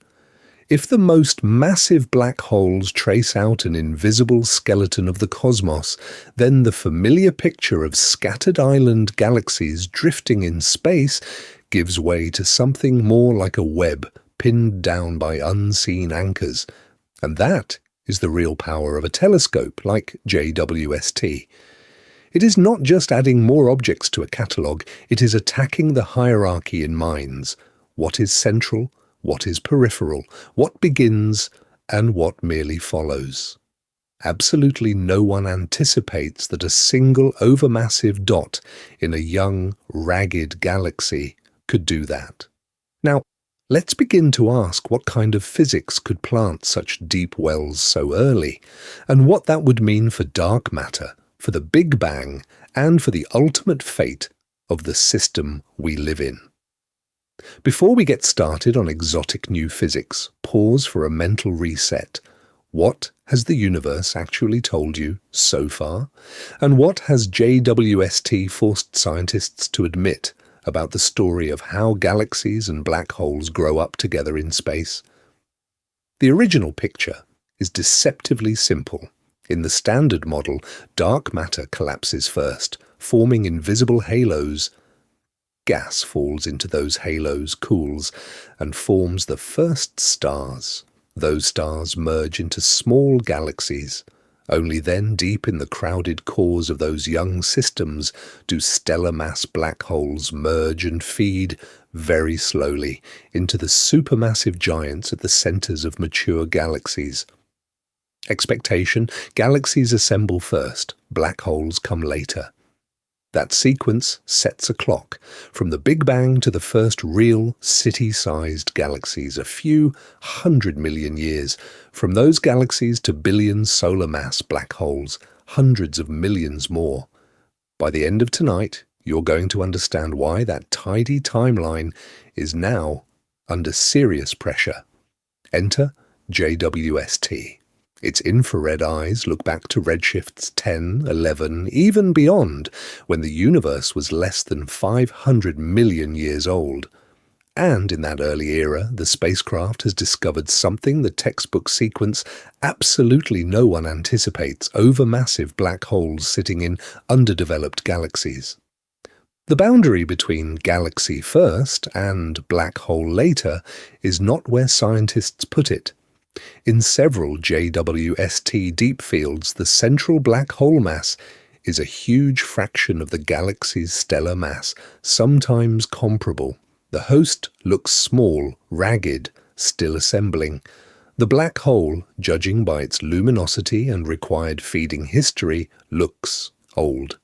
If the most massive black holes trace out an invisible skeleton of the cosmos, then the familiar picture of scattered island galaxies drifting in space gives way to something more like a web pinned down by unseen anchors. And that is the real power of a telescope like JWST. It is not just adding more objects to a catalogue, it is attacking the hierarchy in minds. What is central? What is peripheral, what begins, and what merely follows. Absolutely no one anticipates that a single overmassive dot in a young, ragged galaxy could do that. Now, let's begin to ask what kind of physics could plant such deep wells so early, and what that would mean for dark matter, for the Big Bang, and for the ultimate fate of the system we live in. Before we get started on exotic new physics, pause for a mental reset. What has the universe actually told you so far? And what has JWST forced scientists to admit about the story of how galaxies and black holes grow up together in space? The original picture is deceptively simple. In the standard model, dark matter collapses first, forming invisible halos. Gas falls into those halos, cools, and forms the first stars. Those stars merge into small galaxies. Only then, deep in the crowded cores of those young systems, do stellar mass black holes merge and feed, very slowly, into the supermassive giants at the centers of mature galaxies. Expectation: galaxies assemble first, black holes come later. That sequence sets a clock, from the Big Bang to the first real city-sized galaxies, a few 100 million years, from those galaxies to billions solar mass black holes, hundreds of millions more. By the end of tonight, you're going to understand why that tidy timeline is now under serious pressure. Enter JWST. Its infrared eyes look back to redshifts 10, 11, even beyond, when the universe was less than 500 million years old. And in that early era, the spacecraft has discovered something the textbook sequence absolutely no one anticipates: overmassive black holes sitting in underdeveloped galaxies. The boundary between galaxy first and black hole later is not where scientists put it. In several JWST deep fields, the central black hole mass is a huge fraction of the galaxy's stellar mass, sometimes comparable. The host looks small, ragged, still assembling. The black hole, judging by its luminosity and required feeding history, looks old.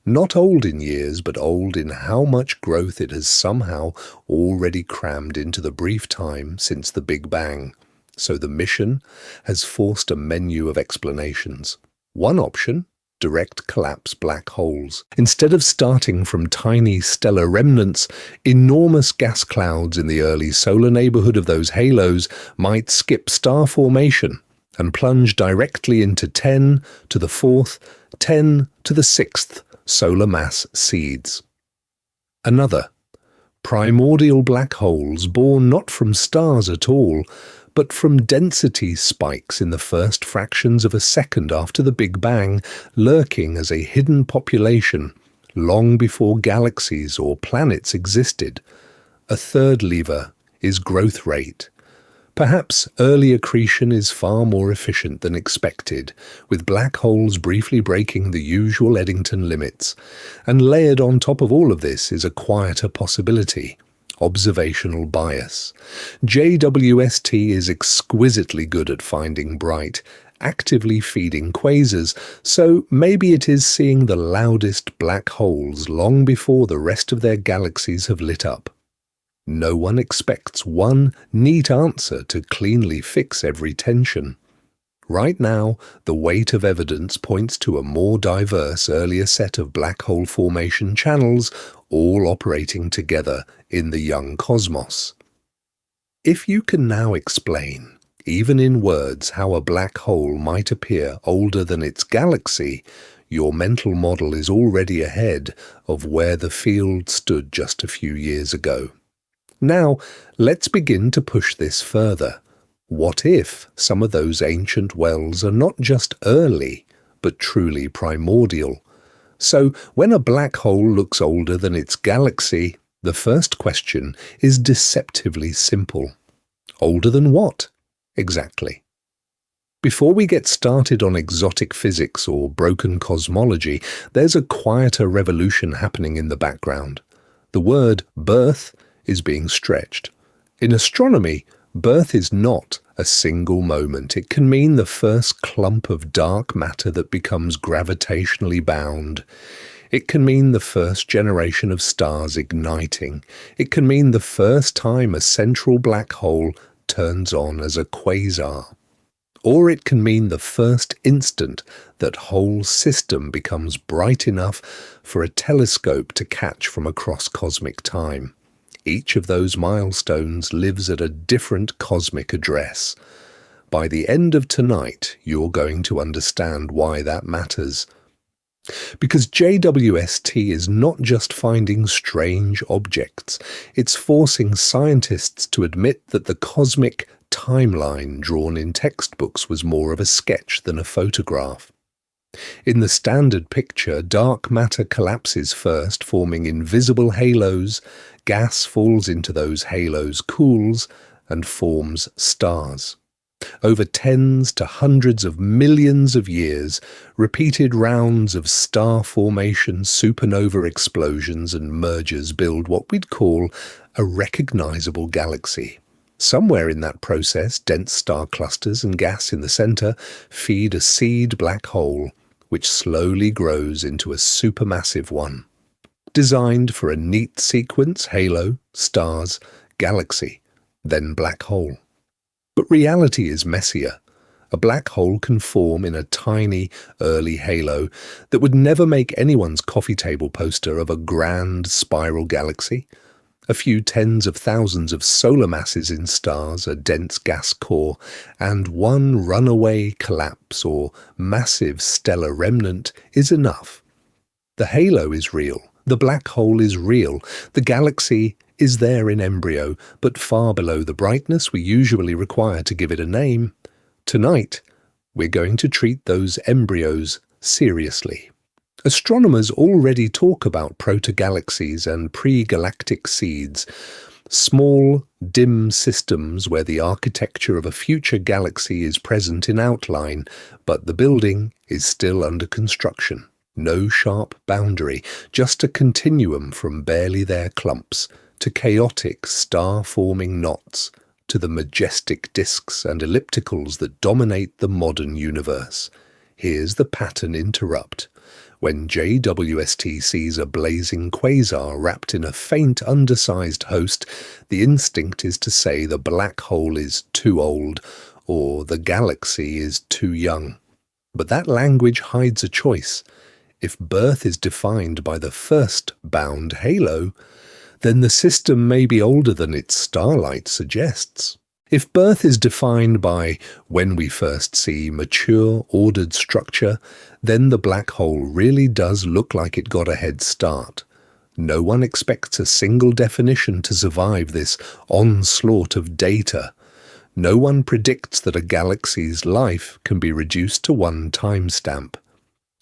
Not old in years, but old in how much growth it has somehow already crammed into the brief time since the Big Bang. So the mission has forced a menu of explanations. One option: direct collapse black holes. Instead of starting from tiny stellar remnants, enormous gas clouds in the early solar neighborhood of those halos might skip star formation and plunge directly into 10 to the 4th, 10 to the 6th solar mass seeds. Another: primordial black holes born not from stars at all, but from density spikes in the first fractions of a second after the Big Bang, lurking as a hidden population long before galaxies or planets existed. A third lever is growth rate. Perhaps early accretion is far more efficient than expected, with black holes briefly breaking the usual Eddington limits, and layered on top of all of this is a quieter possibility: observational bias. JWST is exquisitely good at finding bright, actively feeding quasars, so maybe it is seeing the loudest black holes long before the rest of their galaxies have lit up. No one expects one neat answer to cleanly fix every tension. Right now, the weight of evidence points to a more diverse earlier set of black hole formation channels, all operating together in the young cosmos. If you can now explain, even in words, how a black hole might appear older than its galaxy, your mental model is already ahead of where the field stood just a few years ago. Now, let's begin to push this further. What if some of those ancient wells are not just early, but truly primordial? So, when a black hole looks older than its galaxy, the first question is deceptively simple. Older than what, exactly? Before we get started on exotic physics or broken cosmology, there's a quieter revolution happening in the background. The word birth is being stretched. In astronomy, birth is not a single moment. It can mean the first clump of dark matter that becomes gravitationally bound. It can mean the first generation of stars igniting. It can mean the first time a central black hole turns on as a quasar. Or it can mean the first instant that whole system becomes bright enough for a telescope to catch from across cosmic time. Each of those milestones lives at a different cosmic address. By the end of tonight, you're going to understand why that matters. Because JWST is not just finding strange objects, it's forcing scientists to admit that the cosmic timeline drawn in textbooks was more of a sketch than a photograph. In the standard picture, dark matter collapses first, forming invisible halos, gas falls into those halos, cools, and forms stars. Over tens to hundreds of millions of years, repeated rounds of star formation, supernova explosions and mergers build what we'd call a recognizable galaxy. Somewhere in that process, dense star clusters and gas in the center feed a seed black hole, which slowly grows into a supermassive one. Designed for a neat sequence: halo, stars, galaxy, then black hole. But reality is messier. A black hole can form in a tiny, early halo that would never make anyone's coffee table poster of a grand spiral galaxy. A few tens of thousands of solar masses in stars, a dense gas core, and one runaway collapse or massive stellar remnant is enough. The halo is real. The black hole is real. The galaxy is there in embryo, but far below the brightness we usually require to give it a name. Tonight, we're going to treat those embryos seriously. Astronomers already talk about proto-galaxies and pre-galactic seeds, small, dim systems where the architecture of a future galaxy is present in outline, but the building is still under construction. No sharp boundary, just a continuum from barely there clumps to chaotic star-forming knots, to the majestic disks and ellipticals that dominate the modern universe. Here's the pattern interrupt. When JWST sees a blazing quasar wrapped in a faint, undersized host, the instinct is to say the black hole is too old, or the galaxy is too young. But that language hides a choice. If birth is defined by the first bound halo, then the system may be older than its starlight suggests. If birth is defined by when we first see mature, ordered structure, then the black hole really does look like it got a head start. No one expects a single definition to survive this onslaught of data. No one predicts that a galaxy's life can be reduced to one timestamp.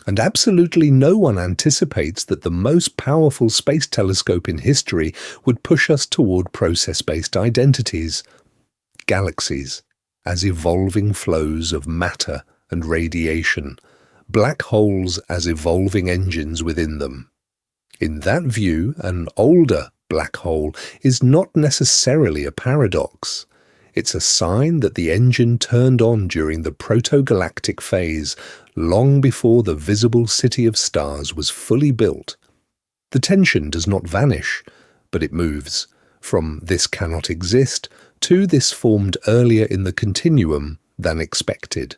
And absolutely no one anticipates that the most powerful space telescope in history would push us toward process-based identities. Galaxies, as evolving flows of matter and radiation, black holes as evolving engines within them. In that view, an older black hole is not necessarily a paradox. It's a sign that the engine turned on during the proto-galactic phase, long before the visible city of stars was fully built. The tension does not vanish, but it moves from "this cannot exist" to "this formed earlier in the continuum than expected."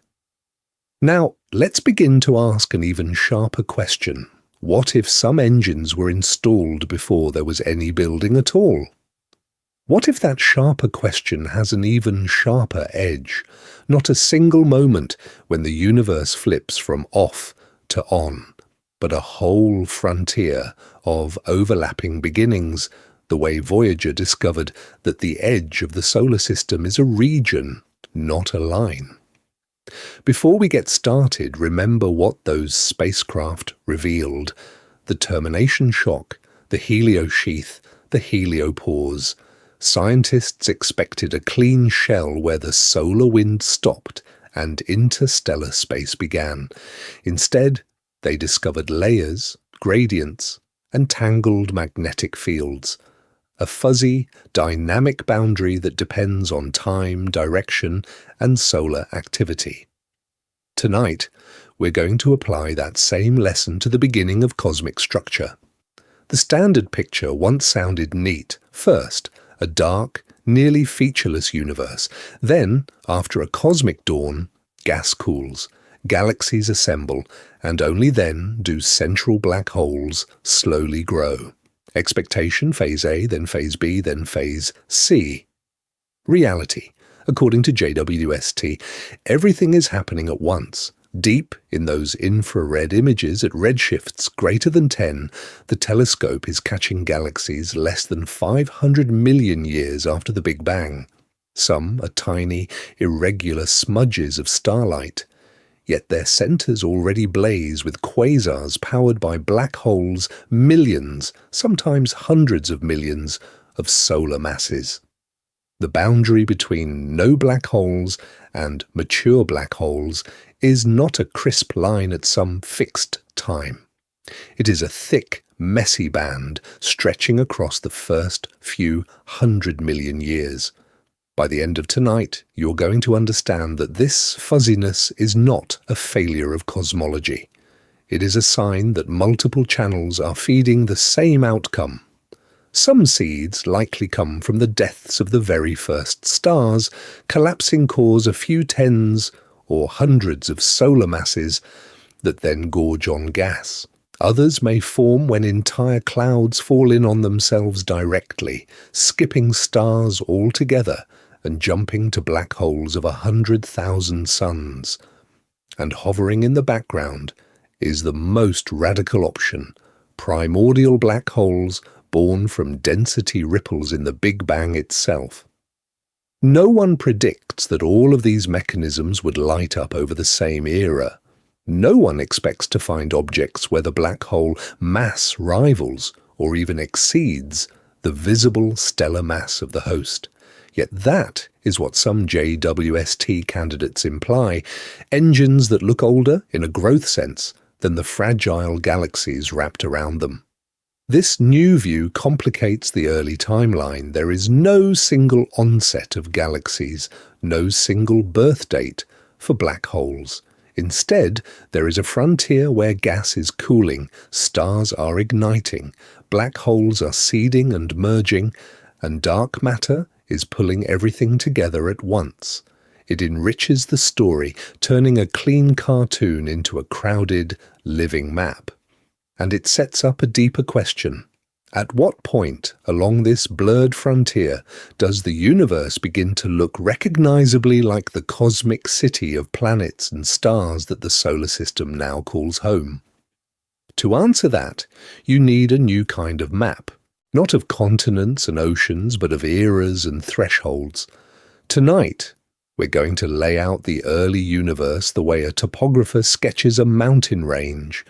Now, let's begin to ask an even sharper question. What if some engines were installed before there was any building at all? What if that sharper question has an even sharper edge? Not a single moment when the universe flips from off to on, but a whole frontier of overlapping beginnings, the way Voyager discovered that the edge of the solar system is a region, not a line. Before we get started, remember what those spacecraft revealed: the termination shock, the heliosheath, the heliopause. Scientists expected a clean shell where the solar wind stopped and interstellar space began. Instead, they discovered layers, gradients, and tangled magnetic fields. A fuzzy, dynamic boundary that depends on time, direction, and solar activity. Tonight, we're going to apply that same lesson to the beginning of cosmic structure. The standard picture once sounded neat. First, a dark, nearly featureless universe. Then, after a cosmic dawn, gas cools, galaxies assemble, and only then do central black holes slowly grow. Expectation, phase A, then phase B, then phase C. Reality. According to JWST, everything is happening at once. Deep in those infrared images at redshifts greater than 10, the telescope is catching galaxies less than 500 million years after the Big Bang. Some are tiny, irregular smudges of starlight, yet their centers already blaze with quasars powered by black holes, millions, sometimes hundreds of millions, of solar masses. The boundary between no black holes and mature black holes is not a crisp line at some fixed time. It is a thick, messy band stretching across the first few 100 million years. By the end of tonight, you're going to understand that this fuzziness is not a failure of cosmology. It is a sign that multiple channels are feeding the same outcome. Some seeds likely come from the deaths of the very first stars. Collapsing cause a few tens or hundreds of solar masses that then gorge on gas. Others may form when entire clouds fall in on themselves directly, skipping stars altogether and jumping to black holes of 100,000 suns. And hovering in the background is the most radical option: primordial black holes born from density ripples in the Big Bang itself. No one predicts that all of these mechanisms would light up over the same era. No one expects to find objects where the black hole mass rivals or even exceeds the visible stellar mass of the host. Yet that is what some JWST candidates imply: engines that look older, in a growth sense, than the fragile galaxies wrapped around them. This new view complicates the early timeline. There is no single onset of galaxies, no single birth date for black holes. Instead, there is a frontier where gas is cooling, stars are igniting, black holes are seeding and merging, and dark matter is pulling everything together at once. It enriches the story, turning a clean cartoon into a crowded, living map. And it sets up a deeper question. At what point along this blurred frontier does the universe begin to look recognizably like the cosmic city of planets and stars that the solar system now calls home? To answer that, you need a new kind of map, not of continents and oceans, but of eras and thresholds. Tonight, we're going to lay out the early universe the way a topographer sketches a mountain range,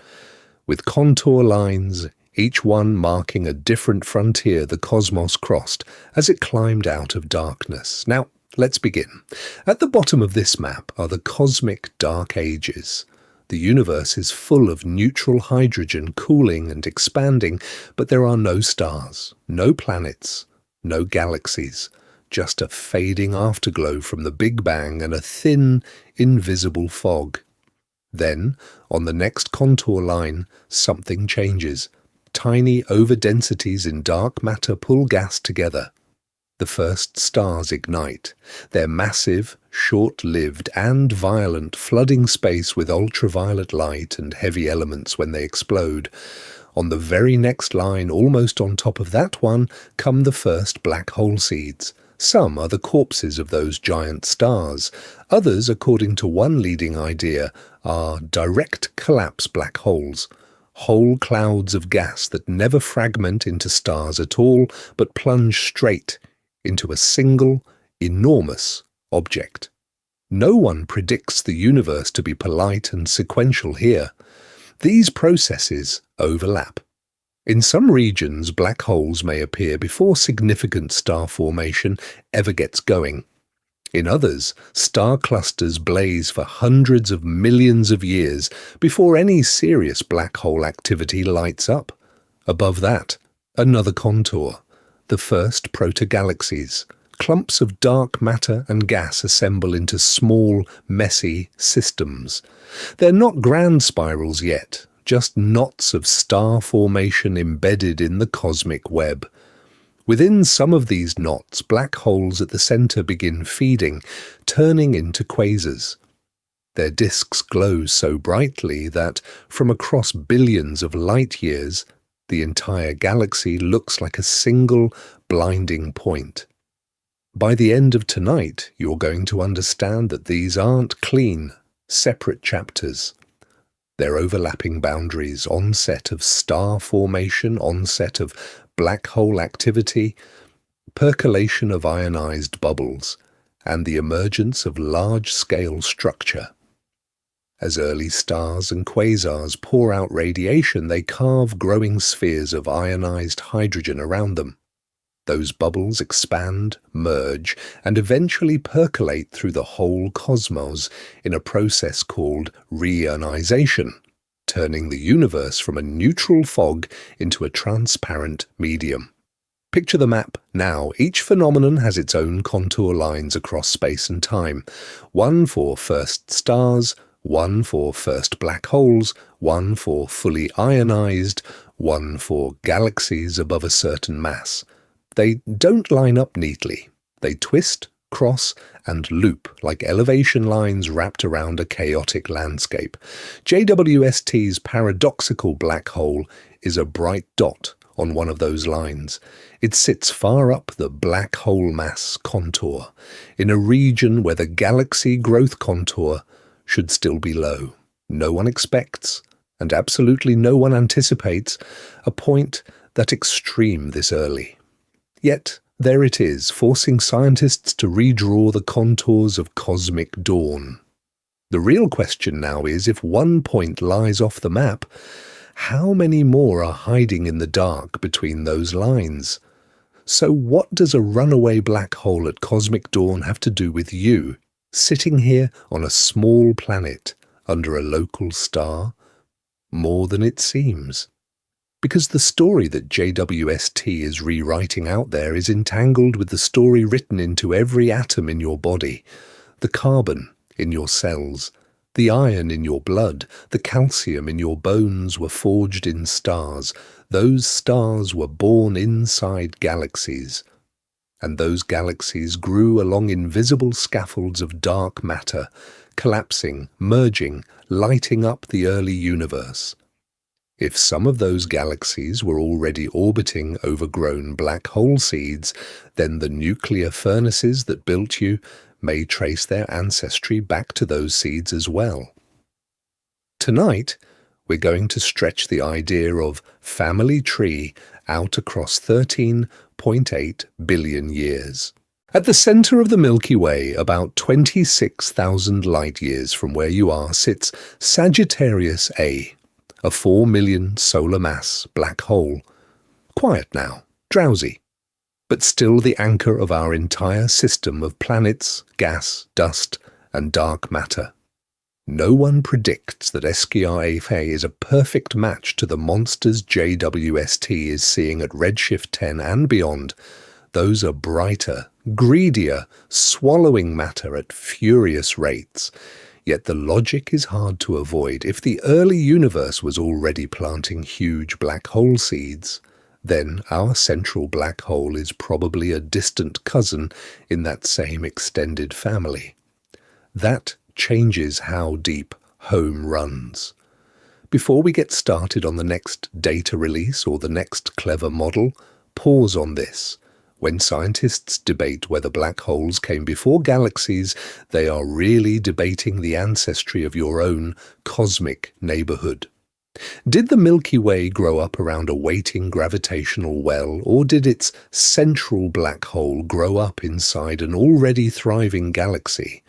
with contour lines, each one marking a different frontier the cosmos crossed as it climbed out of darkness. Now, let's begin. At the bottom of this map are the cosmic dark ages. The universe is full of neutral hydrogen cooling and expanding, but there are no stars, no planets, no galaxies, just a fading afterglow from the Big Bang and a thin, invisible fog. Then, on the next contour line, something changes. Tiny overdensities in dark matter pull gas together. The first stars ignite. They're massive, short-lived and violent, flooding space with ultraviolet light and heavy elements when they explode. On the very next line, almost on top of that one, come the first black hole seeds. Some are the corpses of those giant stars. Others, according to one leading idea, are direct collapse black holes, whole clouds of gas that never fragment into stars at all, but plunge straight into a single, enormous object. No one predicts the universe to be polite and sequential here. These processes overlap. In some regions, black holes may appear before significant star formation ever gets going. In others, star clusters blaze for hundreds of millions of years before any serious black hole activity lights up. Above that, another contour, the first proto-galaxies. Clumps of dark matter and gas assemble into small, messy systems. They're not grand spirals yet, just knots of star formation embedded in the cosmic web. Within some of these knots, black holes at the center begin feeding, turning into quasars. Their disks glow so brightly that, from across billions of light years, The entire galaxy looks like a single, blinding point. By the end of tonight, you're going to understand that these aren't clean, separate chapters. They're overlapping boundaries, onset of star formation, onset of black hole activity, percolation of ionized bubbles, and the emergence of large-scale structure. As early stars and quasars pour out radiation, they carve growing spheres of ionized hydrogen around them. Those bubbles expand, merge, and eventually percolate through the whole cosmos in a process called reionization, turning the universe from a neutral fog into a transparent medium. Picture the map now. Each phenomenon has its own contour lines across space and time. One for first stars, one for first black holes, one for fully ionized, one for galaxies above a certain mass. They don't line up neatly. They twist, cross, and loop like elevation lines wrapped around a chaotic landscape. JWST's paradoxical black hole is a bright dot on one of those lines. It sits far up the black hole mass contour, in a region where the galaxy growth contour should still be low. No one expects, and absolutely no one anticipates, a point that extreme this early. Yet there it is, forcing scientists to redraw the contours of cosmic dawn. The real question now is, if one point lies off the map, how many more are hiding in the dark between those lines? So what does a runaway black hole at cosmic dawn have to do with you, sitting here on a small planet under a local star? More than it seems. Because the story that JWST is rewriting out there is entangled with the story written into every atom in your body, the carbon in your cells, the iron in your blood, the calcium in your bones were forged in stars. Those stars were born inside galaxies, and those galaxies grew along invisible scaffolds of dark matter, collapsing, merging, lighting up the early universe. If some of those galaxies were already orbiting overgrown black hole seeds, then the nuclear furnaces that built you may trace their ancestry back to those seeds as well. Tonight, we're going to stretch the idea of family tree out across 13.8 billion years. At the center of the Milky Way, about 26,000 light-years from where you are, sits Sagittarius A, a 4 million solar mass black hole. Quiet now, drowsy, but still the anchor of our entire system of planets, gas, dust, and dark matter. No one predicts that SGR-A is a perfect match to the monsters JWST is seeing at redshift 10 and beyond. Those are brighter, greedier, swallowing matter at furious rates. Yet the logic is hard to avoid. If the early universe was already planting huge black hole seeds, then our central black hole is probably a distant cousin in that same extended family. That changes how deep home runs. Before we get started on the next data release or the next clever model, pause on this. When scientists debate whether black holes came before galaxies, they are really debating the ancestry of your own cosmic neighborhood. Did the Milky Way grow up around a waiting gravitational well, or did its central black hole grow up inside an already thriving galaxy?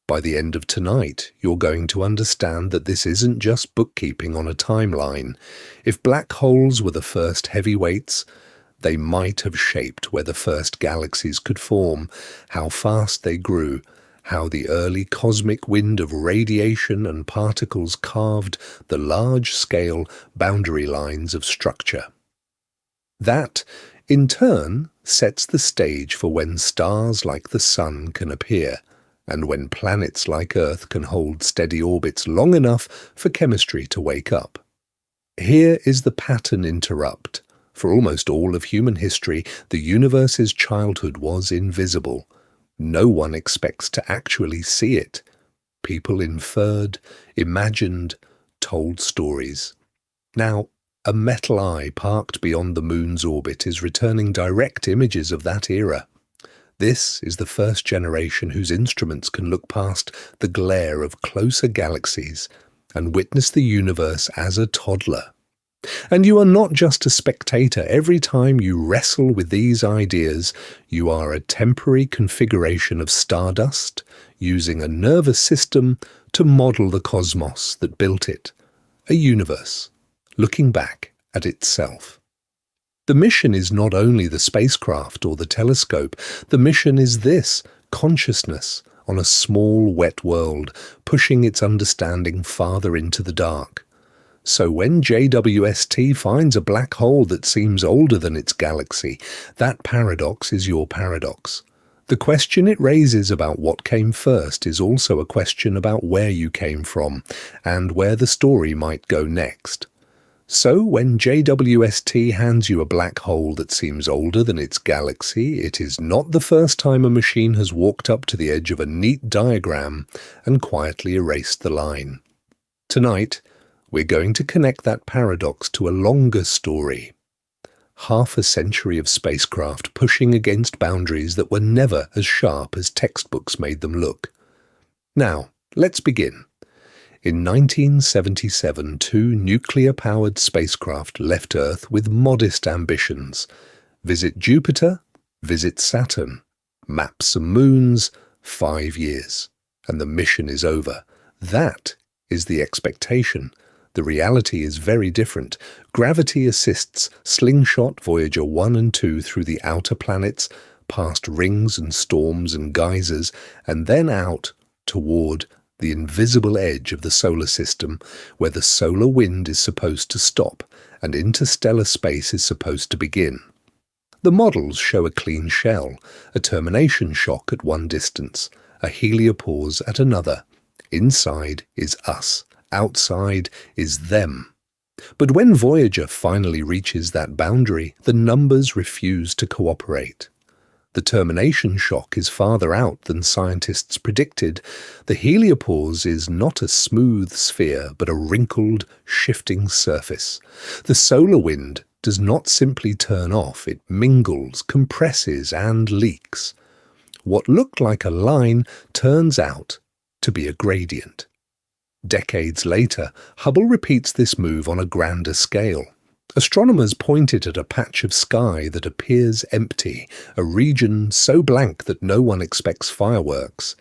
By the end of tonight, you're going to understand that this isn't just bookkeeping on a timeline. If black holes were the first heavyweights, they might have shaped where the first galaxies could form, how fast they grew, how the early cosmic wind of radiation and particles carved the large-scale boundary lines of structure. That, in turn, sets the stage for when stars like the Sun can appear, and when planets like Earth can hold steady orbits long enough for chemistry to wake up. Here is the pattern interrupt. For almost all of human history, the universe's childhood was invisible. No one expects to actually see it. People inferred, imagined, told stories. Now, A metal eye parked beyond the moon's orbit is returning direct images of that era. This is the first generation whose instruments can look past the glare of closer galaxies and witness the universe as a toddler. And you are not just a spectator. Every time you wrestle with these ideas, you are a temporary configuration of stardust, using a nervous system to model the cosmos that built it, a universe, looking back at itself. The mission is not only the spacecraft or the telescope. The mission is this: consciousness on a small, wet world, pushing its understanding farther into the dark. So when JWST finds a black hole that seems older than its galaxy, that paradox is your paradox. The question it raises about what came first is also a question about where you came from and where the story might go next. So when JWST hands you a black hole that seems older than its galaxy, it is not the first time a machine has walked up to the edge of a neat diagram and quietly erased the line. Tonight, we're going to connect that paradox to a longer story. Half a century of spacecraft pushing against boundaries that were never as sharp as textbooks made them look. Now, let's begin. In 1977, two nuclear-powered spacecraft left Earth with modest ambitions. Visit Jupiter, visit Saturn, map some moons, 5 years, and the mission is over. That is the expectation. The reality is very different. Gravity assists slingshot Voyager 1 and 2 through the outer planets, past rings and storms and geysers, and then out toward the invisible edge of the solar system, where the solar wind is supposed to stop and interstellar space is supposed to begin. The models show a clean shell, a termination shock at one distance, a heliopause at another. Inside is us, outside is them. But when Voyager finally reaches that boundary, the numbers refuse to cooperate. The termination shock is farther out than scientists predicted. The heliopause is not a smooth sphere, but a wrinkled, shifting surface. The solar wind does not simply turn off, it mingles, compresses, and leaks. What looked like a line turns out to be a gradient. Decades later, Hubble repeats this move on a grander scale. Astronomers pointed at a patch of sky that appears empty, a region so blank that no one expects fireworks.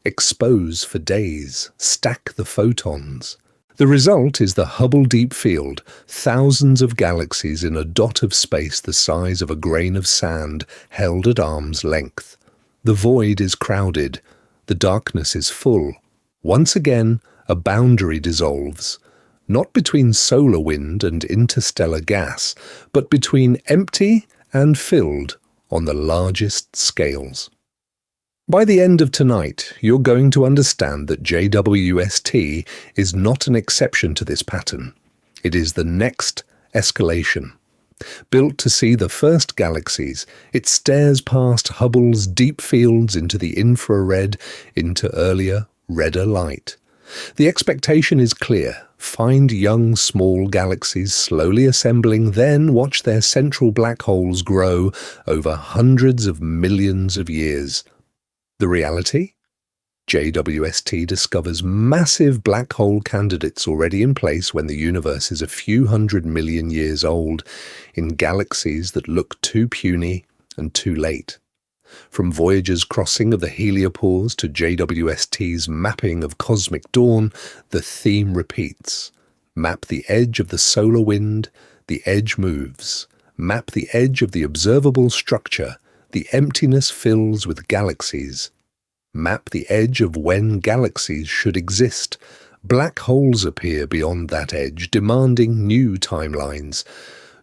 Expose for days, stack the photons. The result is the Hubble Deep Field, thousands of galaxies in a dot of space the size of a grain of sand held at arm's length. The void is crowded, the darkness is full. Once again, a boundary dissolves. Not between solar wind and interstellar gas, but between empty and filled on the largest scales. By the end of tonight, you're going to understand that JWST is not an exception to this pattern. It is the next escalation. Built to see the first galaxies, it stares past Hubble's deep fields into the infrared, into earlier, redder light. The expectation is clear. Find young, small galaxies slowly assembling, then watch their central black holes grow over hundreds of millions of years. The reality? JWST discovers massive black hole candidates already in place when the universe is a few 100 million years old, in galaxies that look too puny and too late. From Voyager's crossing of the heliopause to JWST's mapping of cosmic dawn, the theme repeats. Map the edge of the solar wind, the edge moves. Map the edge of the observable structure, the emptiness fills with galaxies. Map the edge of when galaxies should exist. Black holes appear beyond that edge, demanding new timelines.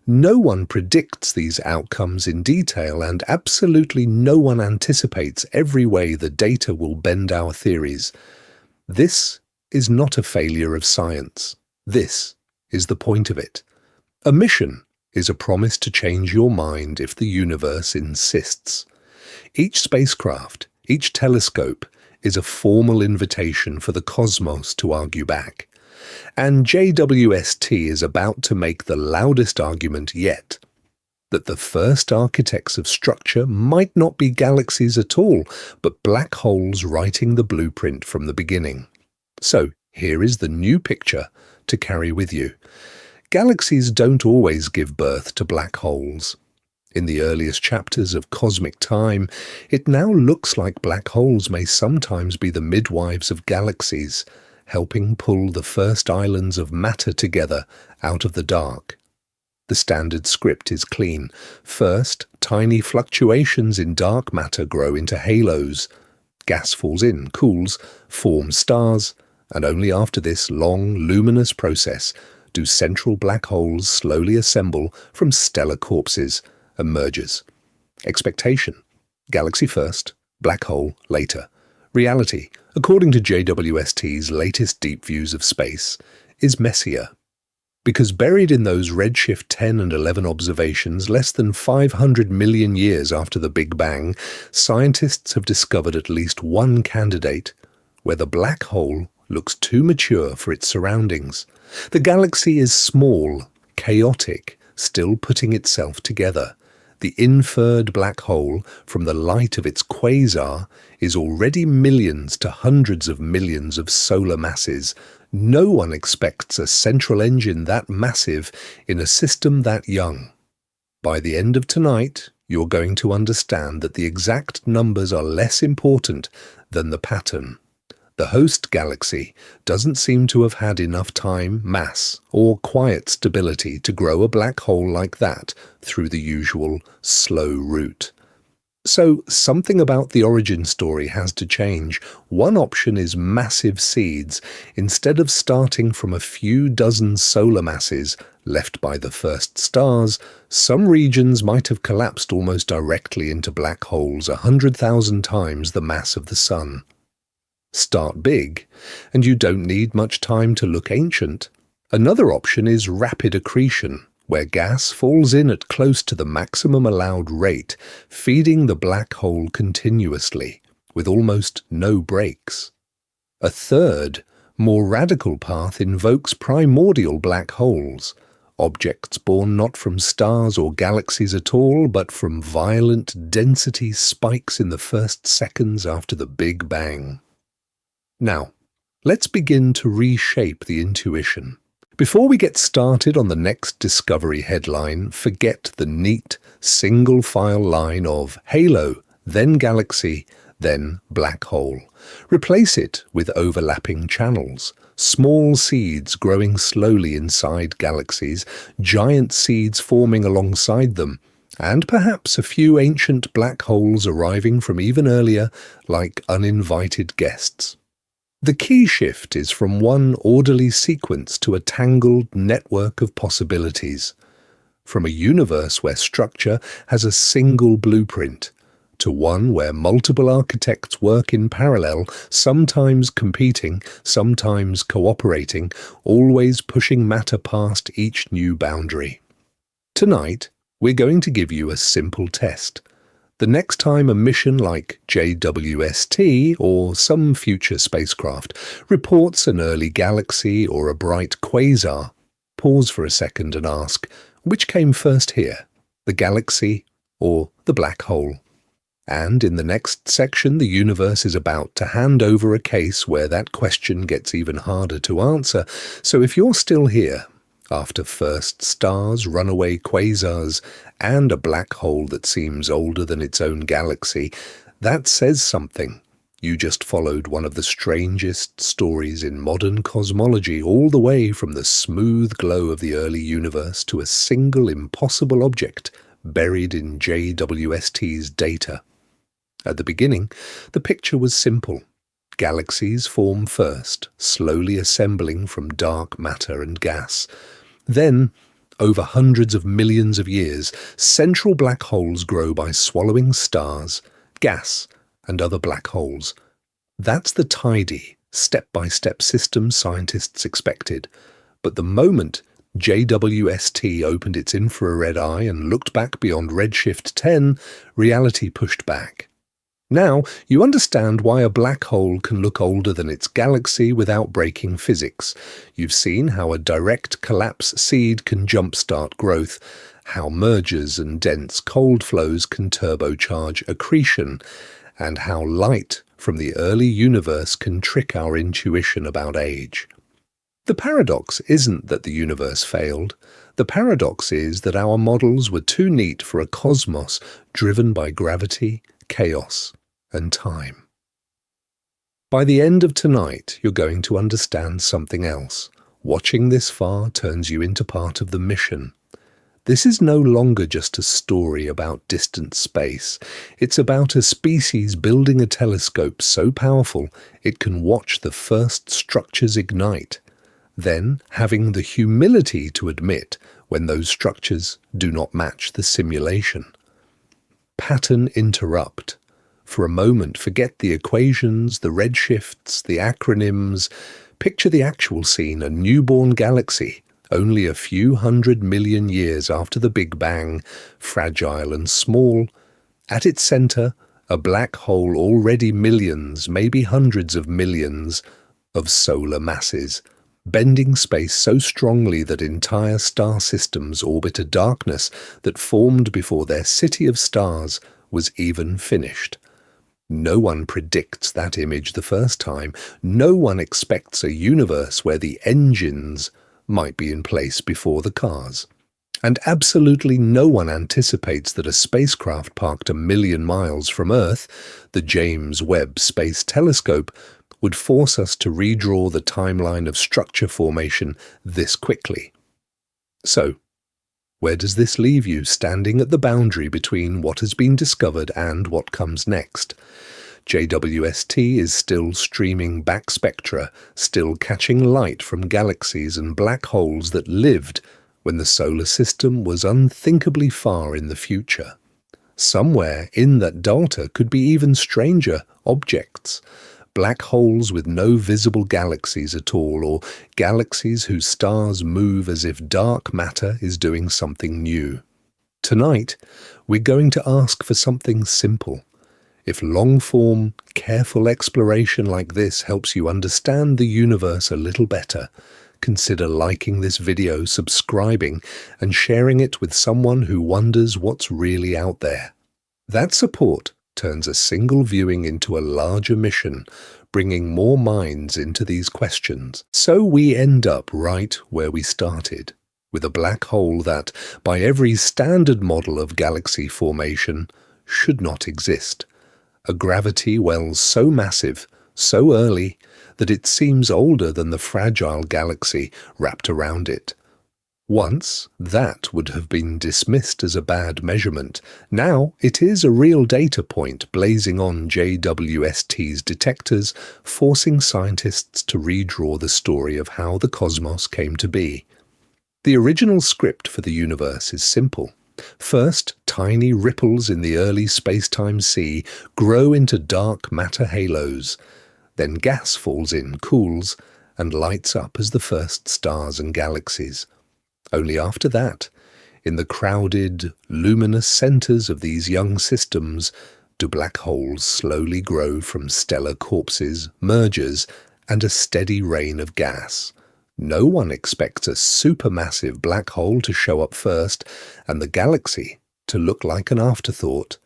No one predicts these outcomes in detail, and absolutely no one anticipates every way the data will bend our theories. This is not a failure of science. This is the point of it. A mission is a promise to change your mind if the universe insists. Each spacecraft, each telescope, is a formal invitation for the cosmos to argue back. And JWST is about to make the loudest argument yet, that the first architects of structure might not be galaxies at all, but black holes writing the blueprint from the beginning. So here is the new picture to carry with you. Galaxies don't always give birth to black holes. In the earliest chapters of Cosmic Time, it now looks like black holes may sometimes be the midwives of galaxies, helping pull the first islands of matter together out of the dark. The standard script is clean. First, tiny fluctuations in dark matter grow into halos. Gas falls in, cools, forms stars, and only after this long, luminous process do central black holes slowly assemble from stellar corpses and mergers. Expectation: galaxy first, black hole later. Reality, according to JWST's latest deep views of space, is messier. Because buried in those redshift 10 and 11 observations less than 500 million years after the Big Bang, scientists have discovered at least one candidate where the black hole looks too mature for its surroundings. The galaxy is small, chaotic, still putting itself together. The inferred black hole from the light of its quasar is already millions to hundreds of millions of solar masses. No one expects a central engine that massive in a system that young. By the end of tonight, you're going to understand that the exact numbers are less important than the pattern. The host galaxy doesn't seem to have had enough time, mass, or quiet stability to grow a black hole like that through the usual slow route. So something about the origin story has to change. One option is massive seeds. Instead of starting from a few dozen solar masses left by the first stars, some regions might have collapsed almost directly into black holes 100,000 times the mass of the Sun. Start big, and you don't need much time to look ancient. Another option is rapid accretion, where gas falls in at close to the maximum allowed rate, feeding the black hole continuously, with almost no breaks. A third, more radical path invokes primordial black holes, objects born not from stars or galaxies at all, but from violent density spikes in the first seconds after the Big Bang. Now, let's begin to reshape the intuition. Before we get started on the next discovery headline, forget the neat, single-file line of halo, then galaxy, then black hole. Replace it with overlapping channels, small seeds growing slowly inside galaxies, giant seeds forming alongside them, and perhaps a few ancient black holes arriving from even earlier, like uninvited guests. The key shift is from one orderly sequence to a tangled network of possibilities. From a universe where structure has a single blueprint, to one where multiple architects work in parallel, sometimes competing, sometimes cooperating, always pushing matter past each new boundary. Tonight, we're going to give you a simple test. The next time a mission like JWST or some future spacecraft reports an early galaxy or a bright quasar, pause for a second and ask, which came first here, the galaxy or the black hole? And in the next section, the universe is about to hand over a case where that question gets even harder to answer. So if you're still here, after first stars, runaway quasars, and a black hole that seems older than its own galaxy, that says something. You just followed one of the strangest stories in modern cosmology, all the way from the smooth glow of the early universe to a single impossible object buried in JWST's data. At the beginning, the picture was simple. Galaxies form first, slowly assembling from dark matter and gas. Then, over hundreds of millions of years, central black holes grow by swallowing stars, gas, and other black holes. That's the tidy, step-by-step system scientists expected. But the moment JWST opened its infrared eye and looked back beyond redshift 10, reality pushed back. Now, you understand why a black hole can look older than its galaxy without breaking physics. You've seen how a direct collapse seed can jumpstart growth, how mergers and dense cold flows can turbocharge accretion, and how light from the early universe can trick our intuition about age. The paradox isn't that the universe failed. The paradox is that our models were too neat for a cosmos driven by gravity, chaos, and time. By the end of tonight, you're going to understand something else. Watching this far turns you into part of the mission. This is no longer just a story about distant space. It's about a species building a telescope so powerful it can watch the first structures ignite, then having the humility to admit when those structures do not match the simulation. Pattern interrupt. For a moment, forget the equations, the redshifts, the acronyms. Picture the actual scene, a newborn galaxy, only a few 100 million years after the Big Bang, fragile and small. At its center, a black hole already millions, maybe hundreds of millions, of solar masses, bending space so strongly that entire star systems orbit a darkness that formed before their city of stars was even finished. No one predicts that image the first time. No one expects a universe where the engines might be in place before the cars. And absolutely no one anticipates that a spacecraft parked 1 million miles from Earth, the James Webb Space Telescope, would force us to redraw the timeline of structure formation this quickly. So, where does this leave you standing at the boundary between what has been discovered and what comes next? JWST is still streaming back spectra, still catching light from galaxies and black holes that lived when the solar system was unthinkably far in the future. Somewhere in that data could be even stranger objects. Black holes with no visible galaxies at all, or galaxies whose stars move as if dark matter is doing something new. Tonight, we're going to ask for something simple. If long-form, careful exploration like this helps you understand the universe a little better, consider liking this video, subscribing, and sharing it with someone who wonders what's really out there. That support turns a single viewing into a larger mission, bringing more minds into these questions. So we end up right where we started, with a black hole that, by every standard model of galaxy formation, should not exist. A gravity well so massive, so early, that it seems older than the fragile galaxy wrapped around it. Once, that would have been dismissed as a bad measurement. Now, it is a real data point blazing on JWST's detectors, forcing scientists to redraw the story of how the cosmos came to be. The original script for the universe is simple. First, tiny ripples in the early space-time sea grow into dark matter halos. Then gas falls in, cools, and lights up as the first stars and galaxies. Only after that, in the crowded, luminous centers of these young systems, do black holes slowly grow from stellar corpses, mergers, and a steady rain of gas. No one expects a supermassive black hole to show up first, and the galaxy to look like an afterthought.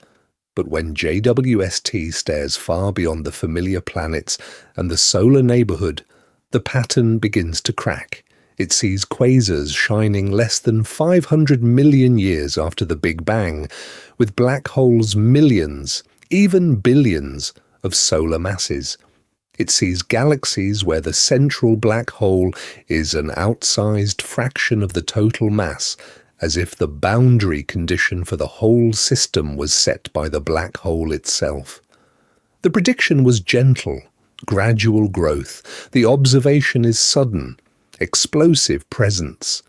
But when JWST stares far beyond the familiar planets and the solar neighborhood, the pattern begins to crack. It sees quasars shining less than 500 million years after the Big Bang, with black holes millions, even billions, of solar masses. It sees galaxies where the central black hole is an outsized fraction of the total mass, as if the boundary condition for the whole system was set by the black hole itself. The prediction was gentle, gradual growth. The observation is sudden, explosive presence.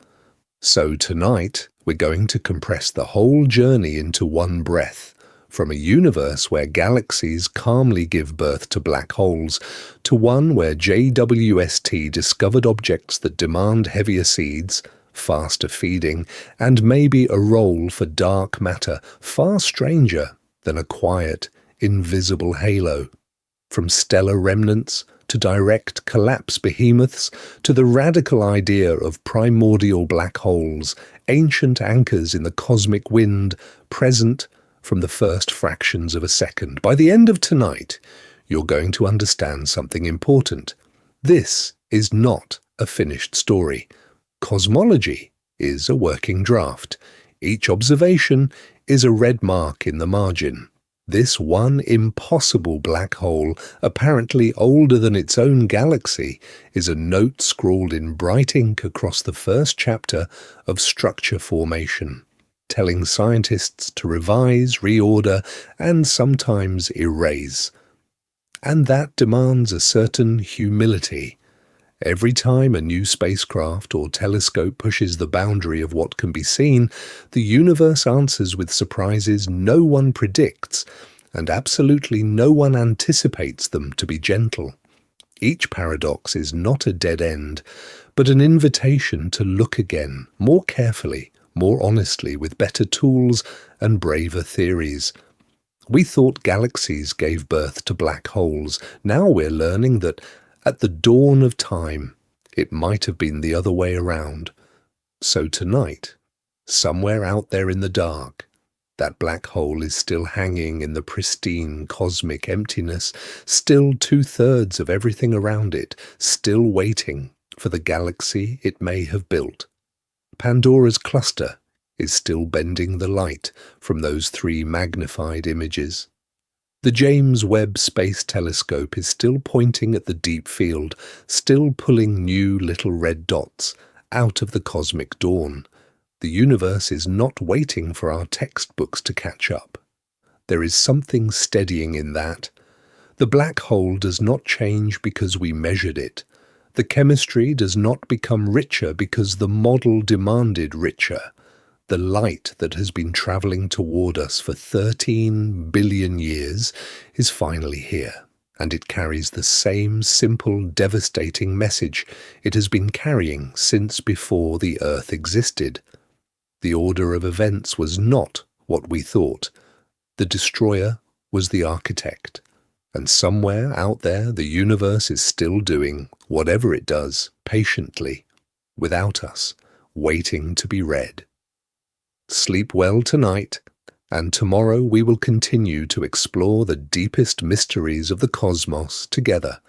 So tonight, we're going to compress the whole journey into one breath, from a universe where galaxies calmly give birth to black holes, to one where JWST discovered objects that demand heavier seeds, faster feeding, and maybe a role for dark matter far stranger than a quiet, invisible halo. From stellar remnants to direct collapse behemoths to the radical idea of primordial black holes, ancient anchors in the cosmic wind, present from the first fractions of a second. By the end of tonight, you're going to understand something important. This is not a finished story. Cosmology is a working draft. Each observation is a red mark in the margin. This one impossible black hole, apparently older than its own galaxy, is a note scrawled in bright ink across the first chapter of structure formation, telling scientists to revise, reorder, and sometimes erase. And that demands a certain humility. Every time a new spacecraft or telescope pushes the boundary of what can be seen, the universe answers with surprises no one predicts, and absolutely no one anticipates them to be gentle. Each paradox is not a dead end, but an invitation to look again, more carefully, more honestly, with better tools and braver theories. We thought galaxies gave birth to black holes. Now we're learning that at the dawn of time, it might have been the other way around. So tonight, somewhere out there in the dark, that black hole is still hanging in the pristine cosmic emptiness, still 2/3 of everything around it, still waiting for the galaxy it may have built. Pandora's cluster is still bending the light from those 3 magnified images. The James Webb Space Telescope is still pointing at the deep field, still pulling new little red dots out of the cosmic dawn. The universe is not waiting for our textbooks to catch up. There is something steadying in that. The black hole does not change because we measured it. The chemistry does not become richer because the model demanded richer. The light that has been travelling toward us for 13 billion years is finally here, and it carries the same simple, devastating message it has been carrying since before the Earth existed. The order of events was not what we thought. The destroyer was the architect, and somewhere out there the universe is still doing whatever it does, patiently, without us, waiting to be read. Sleep well tonight, and tomorrow we will continue to explore the deepest mysteries of the cosmos together.